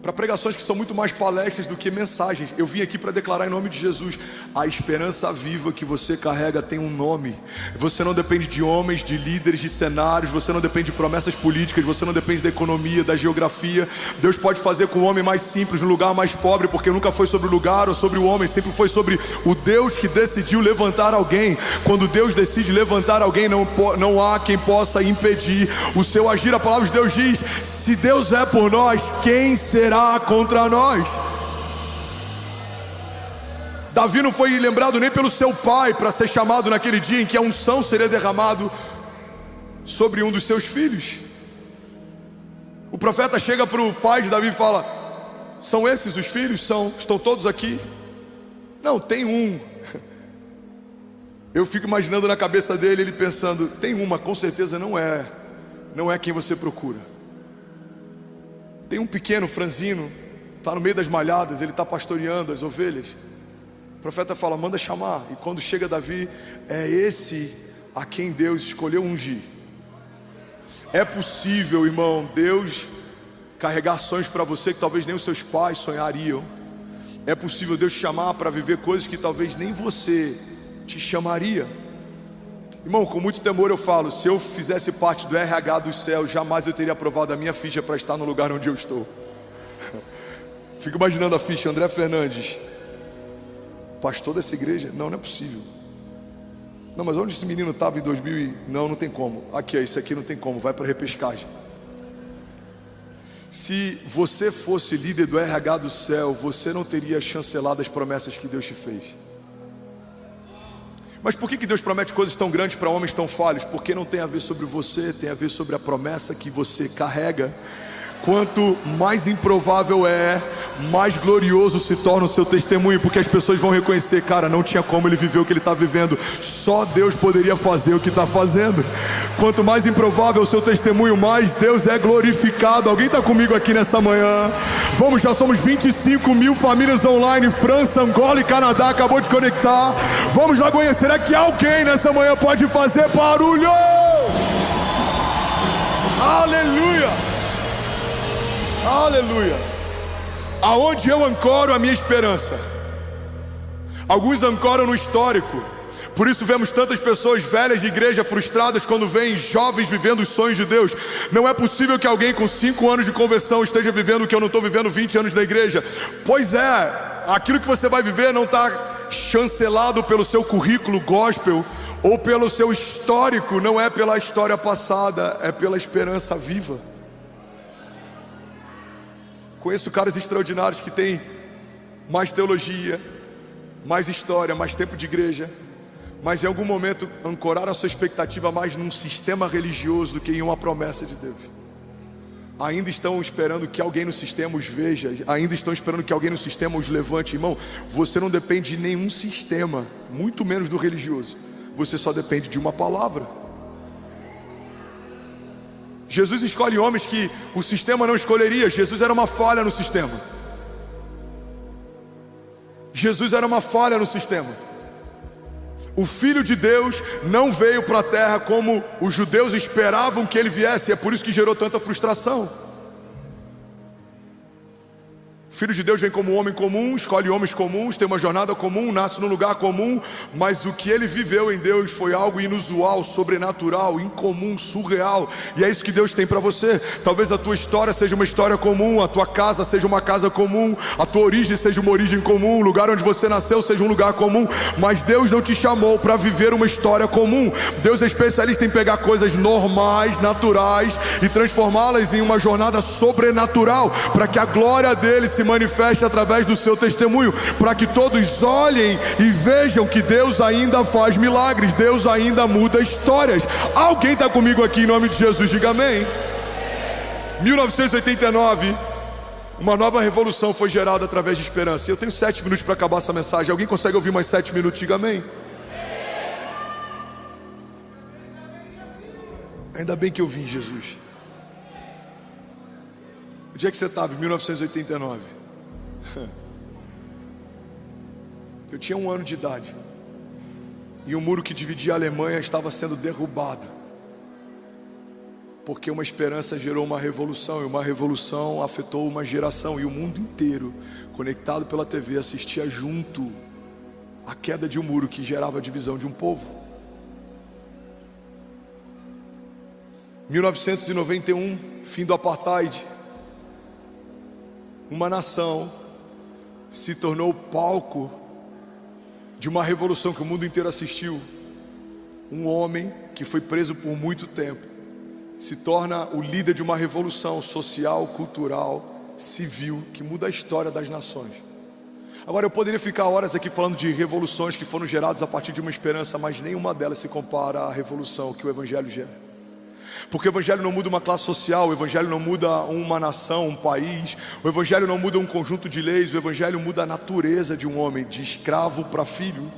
para pregações que são muito mais palestras do que mensagens. Eu vim aqui para declarar em nome de Jesus: a esperança viva que você carrega tem um nome. Você não depende de homens, de líderes, de cenários. Você não depende de promessas políticas. Você não depende da economia, da geografia. Deus pode fazer com o homem mais simples, no lugar mais pobre, porque nunca foi sobre o lugar ou sobre o homem, sempre foi sobre o Deus que decidiu levantar alguém. Quando Deus decide levantar alguém, não há quem possa impedir o seu agir. A palavra de Deus diz: se Deus é por nós, quem será contra nós? Davi não foi lembrado nem pelo seu pai para ser chamado naquele dia em que a unção seria derramado sobre um dos seus filhos. O profeta chega para o pai de Davi e fala: são esses os filhos? Estão todos aqui? Não, tem um. Eu fico imaginando na cabeça dele, ele pensando: tem uma, com certeza não é quem você procura. Tem um pequeno franzino, está no meio das malhadas, ele está pastoreando as ovelhas. O profeta fala: manda chamar. E quando chega Davi, é esse a quem Deus escolheu ungir. É possível, irmão, Deus carregar sonhos para você que talvez nem os seus pais sonhariam. É possível Deus te chamar para viver coisas que talvez nem você te chamaria. Irmão, com muito temor eu falo: se eu fizesse parte do RH dos céus, jamais eu teria aprovado a minha ficha para estar no lugar onde eu estou. Fico imaginando a ficha: André Fernandes, pastor dessa igreja? Não é possível. Não, mas onde esse menino estava em 2000? Não tem como. Aqui, isso aqui não tem como, vai para repescagem. Se você fosse líder do RH do céu, você não teria chancelado as promessas que Deus te fez. Mas por que Deus promete coisas tão grandes para homens tão falhos? Porque não tem a ver sobre você, tem a ver sobre a promessa que você carrega. Quanto mais improvável é, mais glorioso se torna o seu testemunho, porque as pessoas vão reconhecer, cara, não tinha como ele viver o que ele está vivendo, só Deus poderia fazer o que está fazendo. Quanto mais improvável o seu testemunho, mais Deus é glorificado. Alguém está comigo aqui nessa manhã? Vamos, já somos 25 mil famílias online, França, Angola e Canadá, acabou de conectar. Vamos lá conhecer, será que alguém nessa manhã pode fazer barulho? Aleluia! Aleluia! Aonde eu ancoro a minha esperança? Alguns ancoram no histórico. Por isso vemos tantas pessoas velhas de igreja frustradas quando veem jovens vivendo os sonhos de Deus. Não é possível que alguém com 5 anos de conversão esteja vivendo o que eu não estou vivendo 20 anos da igreja. Pois é, aquilo que você vai viver não está chancelado pelo seu currículo gospel ou pelo seu histórico, não é pela história passada, é pela esperança viva. Conheço caras extraordinários que têm mais teologia, mais história, mais tempo de igreja, mas em algum momento ancoraram a sua expectativa mais num sistema religioso do que em uma promessa de Deus. Ainda estão esperando que alguém no sistema os veja, ainda estão esperando que alguém no sistema os levante. Irmão, você não depende de nenhum sistema, muito menos do religioso. Você só depende de uma palavra. Jesus escolhe homens que o sistema não escolheria. Jesus era uma falha no sistema. Jesus era uma falha no sistema. O Filho de Deus não veio para a terra como os judeus esperavam que ele viesse. É por isso que gerou tanta frustração. O Filho de Deus vem como um homem comum, escolhe homens comuns, tem uma jornada comum, nasce num lugar comum, mas o que ele viveu em Deus foi algo inusual, sobrenatural, incomum, surreal. E é isso que Deus tem para você. Talvez a tua história seja uma história comum, a tua casa seja uma casa comum, a tua origem seja uma origem comum, o lugar onde você nasceu seja um lugar comum, mas Deus não te chamou para viver uma história comum. Deus é especialista em pegar coisas normais, naturais e transformá-las em uma jornada sobrenatural, para que a glória dele se manifeste através do seu testemunho, para que todos olhem e vejam que Deus ainda faz milagres, Deus ainda muda histórias. Alguém está comigo aqui em nome de Jesus? Diga amém. 1989, uma nova revolução foi gerada através de esperança. Eu tenho 7 minutos para acabar essa mensagem. Alguém consegue ouvir mais 7 minutos? Diga amém. Ainda bem que eu vim, Jesus. Onde é que você estava em 1989? Eu tinha 1 ano de idade, e o muro que dividia a Alemanha estava sendo derrubado, porque uma esperança gerou uma revolução, e uma revolução afetou uma geração, e o mundo inteiro, conectado pela TV, assistia junto à queda de um muro que gerava a divisão de um povo. 1991, fim do apartheid. Uma nação se tornou palco de uma revolução que o mundo inteiro assistiu. Um homem que foi preso por muito tempo se torna o líder de uma revolução social, cultural, civil, que muda a história das nações. Agora, eu poderia ficar horas aqui falando de revoluções que foram geradas a partir de uma esperança, mas nenhuma delas se compara à revolução que o Evangelho gera. Porque o Evangelho não muda uma classe social, o Evangelho não muda uma nação, um país, o Evangelho não muda um conjunto de leis, o Evangelho muda a natureza de um homem, de escravo para filho.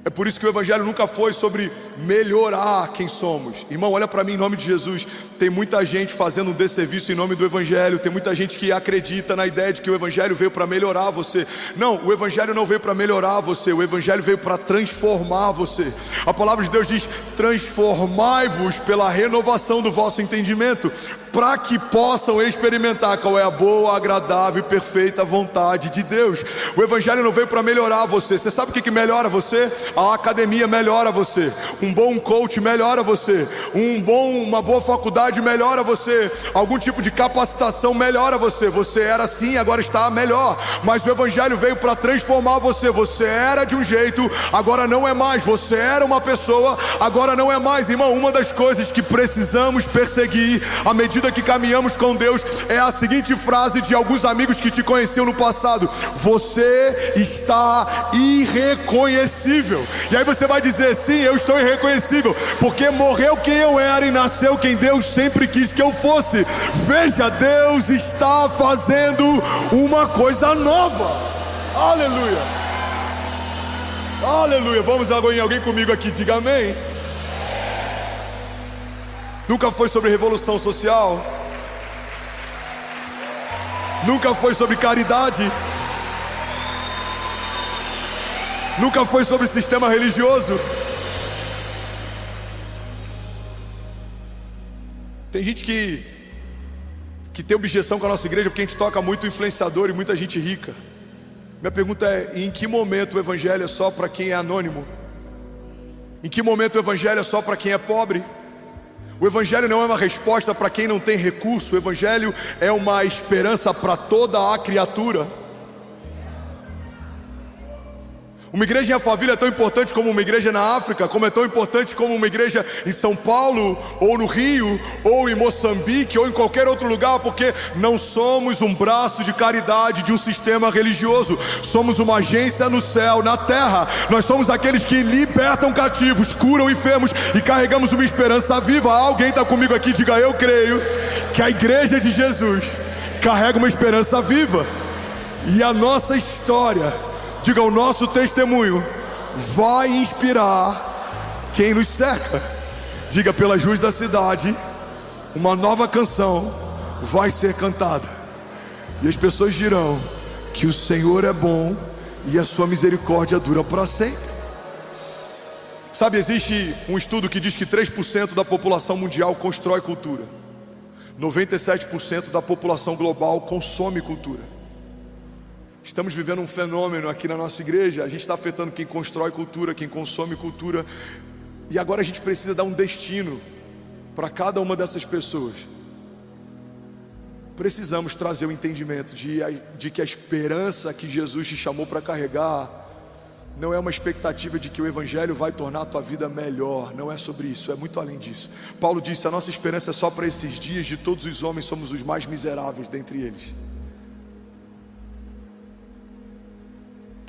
É por isso que o Evangelho nunca foi sobre melhorar quem somos. Irmão, olha para mim em nome de Jesus. Tem muita gente fazendo um desserviço em nome do Evangelho. Tem muita gente que acredita na ideia de que o Evangelho veio para melhorar você. Não, o Evangelho não veio para melhorar você. O Evangelho veio para transformar você. A palavra de Deus diz: transformai-vos pela renovação do vosso entendimento, para que possam experimentar qual é a boa, agradável e perfeita vontade de Deus. O Evangelho não veio para melhorar você. Você sabe o que melhora você? A academia melhora você. Um bom coach melhora você. Uma boa faculdade melhora você. Algum tipo de capacitação melhora você. Você era assim, agora está melhor. Mas o Evangelho veio para transformar você. Você era de um jeito, agora não é mais. Você era uma pessoa, agora não é mais. Irmão, uma das coisas que precisamos perseguir à medida que caminhamos com Deus é a seguinte frase de alguns amigos que te conheciam no passado: você está irreconhecível. E aí você vai dizer: sim, eu estou irreconhecível, porque morreu quem eu era e nasceu quem Deus sempre quis que eu fosse. Veja, Deus está fazendo uma coisa nova. Aleluia, aleluia. Vamos agora em alguém comigo aqui, diga amém. Nunca foi sobre revolução social, nunca foi sobre caridade, nunca foi sobre sistema religioso. Tem gente que tem objeção com a nossa igreja porque a gente toca muito influenciador e muita gente rica. Minha pergunta é: em que momento o Evangelho é só para quem é anônimo? Em que momento o Evangelho é só para quem é pobre? O Evangelho não é uma resposta para quem não tem recurso. O Evangelho é uma esperança para toda a criatura. Uma igreja em Alphaville é tão importante como uma igreja na África, como é tão importante como uma igreja em São Paulo, ou no Rio, ou em Moçambique, ou em qualquer outro lugar, porque não somos um braço de caridade de um sistema religioso. Somos uma agência no céu, na terra. Nós somos aqueles que libertam cativos, curam enfermos e carregamos uma esperança viva. Alguém está comigo aqui? Diga: eu creio que a igreja de Jesus carrega uma esperança viva. E a nossa história, diga, o nosso testemunho vai inspirar quem nos cerca. Diga: pelas ruas da cidade, uma nova canção vai ser cantada, e as pessoas dirão que o Senhor é bom e a sua misericórdia dura para sempre. Sabe, existe um estudo que diz que 3% da população mundial constrói cultura, 97% da população global consome cultura. Estamos vivendo um fenômeno aqui na nossa igreja. A gente está afetando quem constrói cultura, quem consome cultura. E agora a gente precisa dar um destino para cada uma dessas pessoas. Precisamos trazer o entendimento de que a esperança que Jesus te chamou para carregar não é uma expectativa de que o Evangelho vai tornar a tua vida melhor. Não é sobre isso, é muito além disso. Paulo disse: a nossa esperança é só para esses dias. De todos os homens somos os mais miseráveis dentre eles.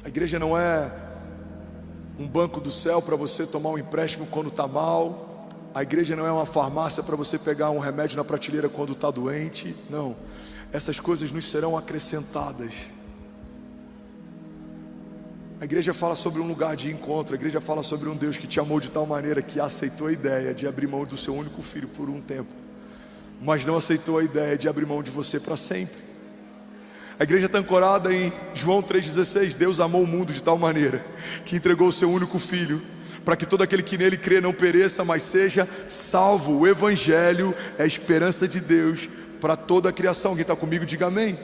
A igreja não é um banco do céu para você tomar um empréstimo quando está mal. A igreja não é uma farmácia para você pegar um remédio na prateleira quando está doente. Não, essas coisas nos serão acrescentadas. A igreja fala sobre um lugar de encontro. A igreja fala sobre um Deus que te amou de tal maneira que aceitou a ideia de abrir mão do seu único filho por um tempo, mas não aceitou a ideia de abrir mão de você para sempre. A igreja está ancorada em João 3,16. Deus amou o mundo de tal maneira que entregou o seu único filho, para que todo aquele que nele crê não pereça, mas seja salvo. O Evangelho é a esperança de Deus para toda a criação. Quem está comigo, diga amém.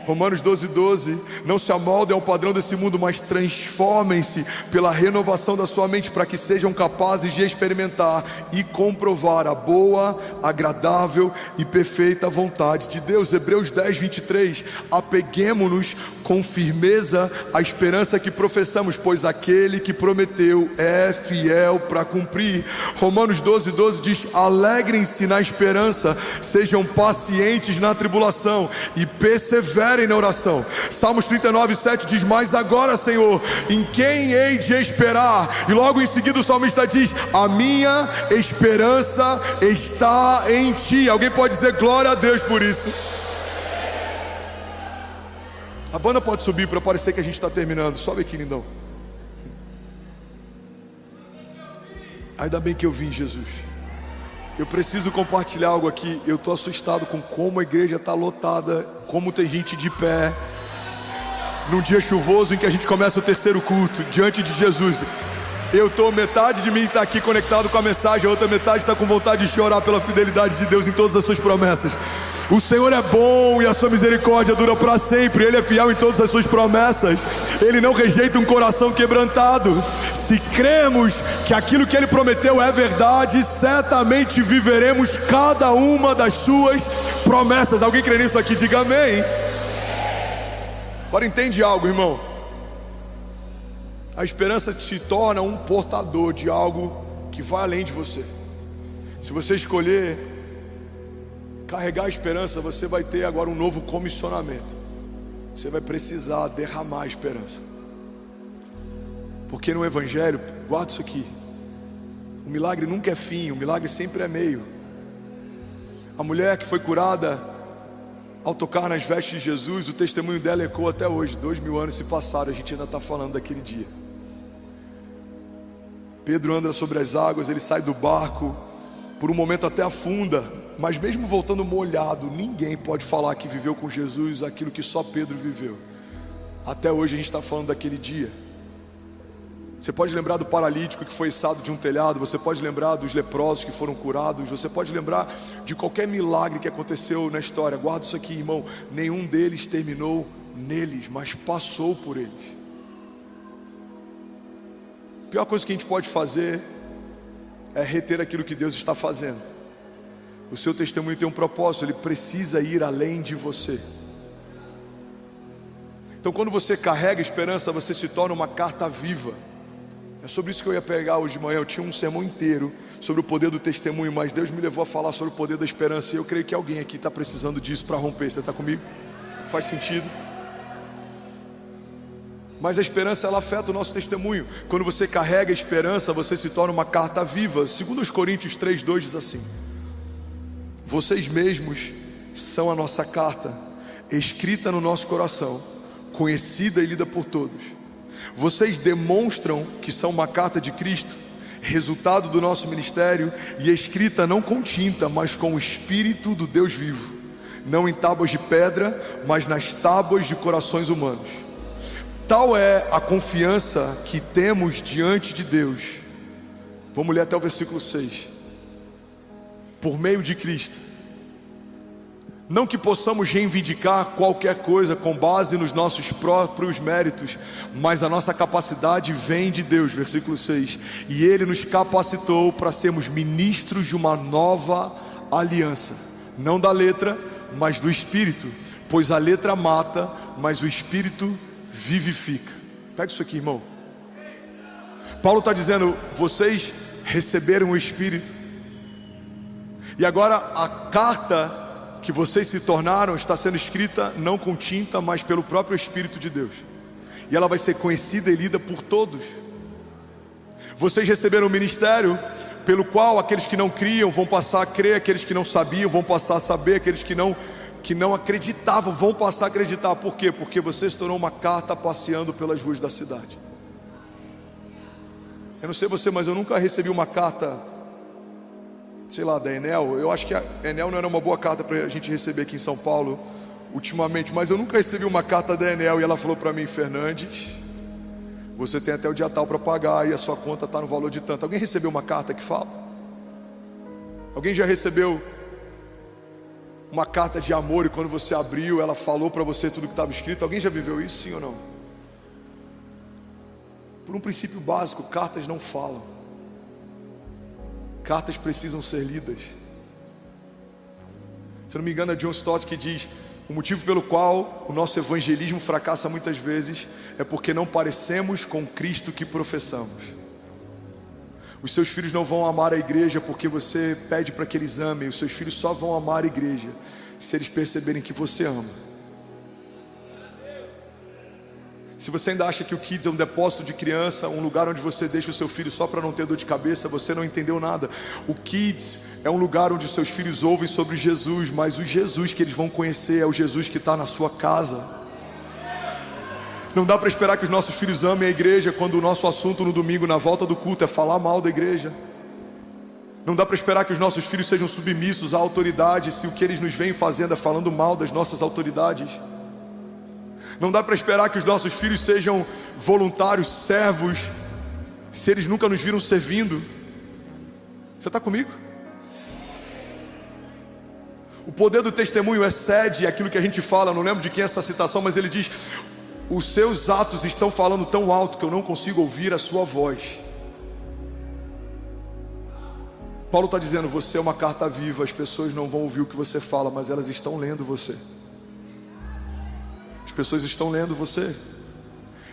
Romanos 12:12, não se amoldem ao padrão desse mundo, mas transformem-se pela renovação da sua mente, para que sejam capazes de experimentar e comprovar a boa, agradável e perfeita vontade de Deus. Hebreus 10:23, apeguemo-nos com firmeza à esperança que professamos, pois aquele que prometeu é fiel para cumprir. Romanos 12:12 diz: alegrem-se na esperança, sejam pacientes na tribulação e perseverem na oração. Salmos 39:7 diz: mas agora, Senhor, em quem hei de esperar? E logo em seguida o salmista diz: a minha esperança está em Ti. Alguém pode dizer glória a Deus por isso? A banda pode subir para parecer que a gente está terminando. Sobe aqui, lindão. Ainda bem que eu vim, Jesus. Eu preciso compartilhar algo aqui. Eu estou assustado com como a igreja está lotada, como tem gente de pé num dia chuvoso em que a gente começa o terceiro culto diante de Jesus. Metade de mim está aqui conectado com a mensagem, a outra metade está com vontade de chorar pela fidelidade de Deus em todas as suas promessas. O Senhor é bom e a sua misericórdia dura para sempre. Ele é fiel em todas as suas promessas. Ele não rejeita um coração quebrantado. Se cremos que aquilo que Ele prometeu é verdade, certamente viveremos cada uma das suas promessas. Alguém crê nisso aqui? Diga amém. Agora entende algo, irmão. A esperança se torna um portador de algo que vai além de você. Se você escolher carregar a esperança, você vai ter agora um novo comissionamento. Você vai precisar derramar a esperança. Porque no Evangelho, guarda isso aqui, o milagre nunca é fim, o milagre sempre é meio. A mulher que foi curada ao tocar nas vestes de Jesus, o testemunho dela ecoa até hoje. 2000 anos se passaram, a gente ainda está falando daquele dia. Pedro anda sobre as águas, ele sai do barco, por um momento até afunda, mas mesmo voltando molhado, ninguém pode falar que viveu com Jesus aquilo que só Pedro viveu. Até hoje a gente está falando daquele dia. Você pode lembrar do paralítico que foi içado de um telhado, você pode lembrar dos leprosos que foram curados, você pode lembrar de qualquer milagre que aconteceu na história. Guarda isso aqui, irmão, nenhum deles terminou neles, mas passou por eles. A pior coisa que a gente pode fazer é reter aquilo que Deus está fazendo. O seu testemunho tem um propósito, ele precisa ir além de você. Então quando você carrega esperança, você se torna uma carta viva. É sobre isso que eu ia pegar hoje de manhã. Eu tinha um sermão inteiro sobre o poder do testemunho, mas Deus me levou a falar sobre o poder da esperança. E eu creio que alguém aqui está precisando disso para romper. Você está comigo? Faz sentido? Mas a esperança, ela afeta o nosso testemunho. Quando você carrega a esperança, você se torna uma carta viva. 2 Coríntios 3:2 diz assim: vocês mesmos são a nossa carta, escrita no nosso coração, conhecida e lida por todos. Vocês demonstram que são uma carta de Cristo, resultado do nosso ministério, e escrita não com tinta, mas com o Espírito do Deus vivo, não em tábuas de pedra, mas nas tábuas de corações humanos. Tal é a confiança que temos diante de Deus. Vamos ler até o versículo 6. Por meio de Cristo, não que possamos reivindicar qualquer coisa com base nos nossos próprios méritos, mas a nossa capacidade vem de Deus, versículo 6. E Ele nos capacitou para sermos ministros de uma nova aliança, não da letra, mas do Espírito, pois a letra mata, mas o Espírito vivifica. Pega isso aqui, irmão. Paulo está dizendo: vocês receberam o Espírito, e agora a carta que vocês se tornaram está sendo escrita não com tinta, mas pelo próprio Espírito de Deus, e ela vai ser conhecida e lida por todos. Vocês receberam o ministério pelo qual aqueles que não criam vão passar a crer, aqueles que não sabiam vão passar a saber, aqueles que não acreditavam vão passar a acreditar. Por quê? Porque você se tornou uma carta passeando pelas ruas da cidade. Eu não sei você, mas eu nunca recebi uma carta, sei lá, da Enel. Eu acho que a Enel não era uma boa carta para a gente receber aqui em São Paulo ultimamente, mas eu nunca recebi uma carta da Enel e ela falou para mim: Fernandes, você tem até o dia tal para pagar e a sua conta está no valor de tanto. Alguém recebeu uma carta que fala? Alguém já recebeu uma carta de amor e quando você abriu, ela falou para você tudo que estava escrito? Alguém já viveu isso, sim ou não? Por um princípio básico, cartas não falam. Cartas precisam ser lidas. Se eu não me engano, é John Stott que diz: o motivo pelo qual o nosso evangelismo fracassa muitas vezes é porque não parecemos com Cristo que professamos. Os seus filhos não vão amar a igreja porque você pede para que eles amem. Os seus filhos só vão amar a igreja se eles perceberem que você ama. Se você ainda acha que o Kids é um depósito de criança, um lugar onde você deixa o seu filho só para não ter dor de cabeça, você não entendeu nada. O Kids é um lugar onde os seus filhos ouvem sobre Jesus, mas o Jesus que eles vão conhecer é o Jesus que está na sua casa. Não dá para esperar que os nossos filhos amem a igreja quando o nosso assunto no domingo, na volta do culto, é falar mal da igreja. Não dá para esperar que os nossos filhos sejam submissos à autoridade se o que eles nos vêm fazendo é falando mal das nossas autoridades. Não dá para esperar que os nossos filhos sejam voluntários, servos, se eles nunca nos viram servindo. Você está comigo? O poder do testemunho excede aquilo que a gente fala. Não lembro de quem é essa citação, mas ele diz: os seus atos estão falando tão alto que eu não consigo ouvir a sua voz. Paulo está dizendo: você é uma carta viva. As pessoas não vão ouvir o que você fala, mas elas estão lendo você. As pessoas estão lendo você.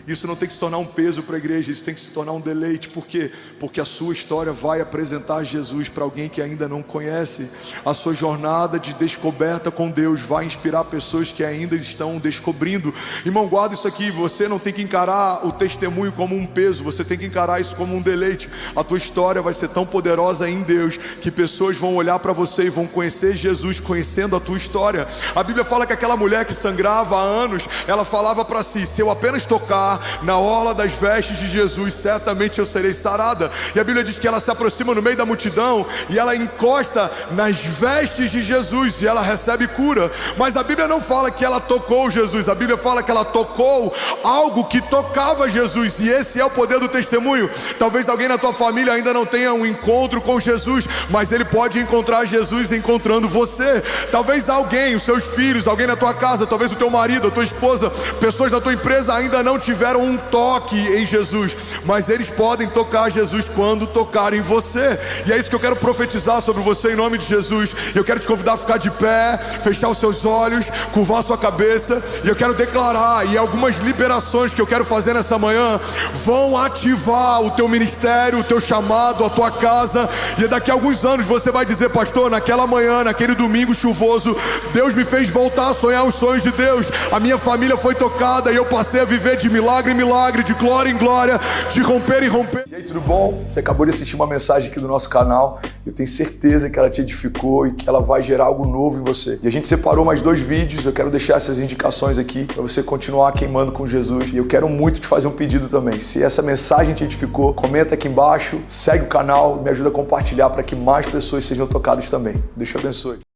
Isso não tem que se tornar um peso para a igreja, isso tem que se tornar um deleite. Por quê? Porque a sua história vai apresentar Jesus para alguém que ainda não conhece. A sua jornada de descoberta com Deus vai inspirar pessoas que ainda estão descobrindo. Irmão, guarda isso aqui. Você não tem que encarar o testemunho como um peso, você tem que encarar isso como um deleite. A tua história vai ser tão poderosa em Deus que pessoas vão olhar para você e vão conhecer Jesus conhecendo a tua história. A Bíblia fala que aquela mulher que sangrava há anos, ela falava para si: se eu apenas tocar na orla das vestes de Jesus, certamente eu serei sarada. E a Bíblia diz que ela se aproxima no meio da multidão e ela encosta nas vestes de Jesus e ela recebe cura. Mas a Bíblia não fala que ela tocou Jesus, a Bíblia fala que ela tocou algo que tocava Jesus. E esse é o poder do testemunho. Talvez alguém na tua família ainda não tenha um encontro com Jesus, mas ele pode encontrar Jesus encontrando você. Talvez alguém, os seus filhos, alguém na tua casa, talvez o teu marido, a tua esposa, pessoas da tua empresa ainda não tiveram um toque em Jesus, mas eles podem tocar Jesus quando tocarem você. E é isso que eu quero profetizar sobre você em nome de Jesus. Eu quero te convidar a ficar de pé, fechar os seus olhos, curvar a sua cabeça, e eu quero declarar, e algumas liberações que eu quero fazer nessa manhã vão ativar o teu ministério, o teu chamado, a tua casa. E daqui a alguns anos você vai dizer: pastor, naquela manhã, naquele domingo chuvoso, Deus me fez voltar a sonhar os sonhos de Deus. A minha família foi tocada e eu passei a viver de milagre em milagre, de glória em glória, de romper em romper. E aí, tudo bom? Você acabou de assistir uma mensagem aqui do nosso canal. Eu tenho certeza que ela te edificou e que ela vai gerar algo novo em você. E a gente separou mais 2 vídeos. Eu quero deixar essas indicações aqui para você continuar queimando com Jesus. E eu quero muito te fazer um pedido também. Se essa mensagem te edificou, comenta aqui embaixo, segue o canal, me ajuda a compartilhar para que mais pessoas sejam tocadas também. Deus te abençoe.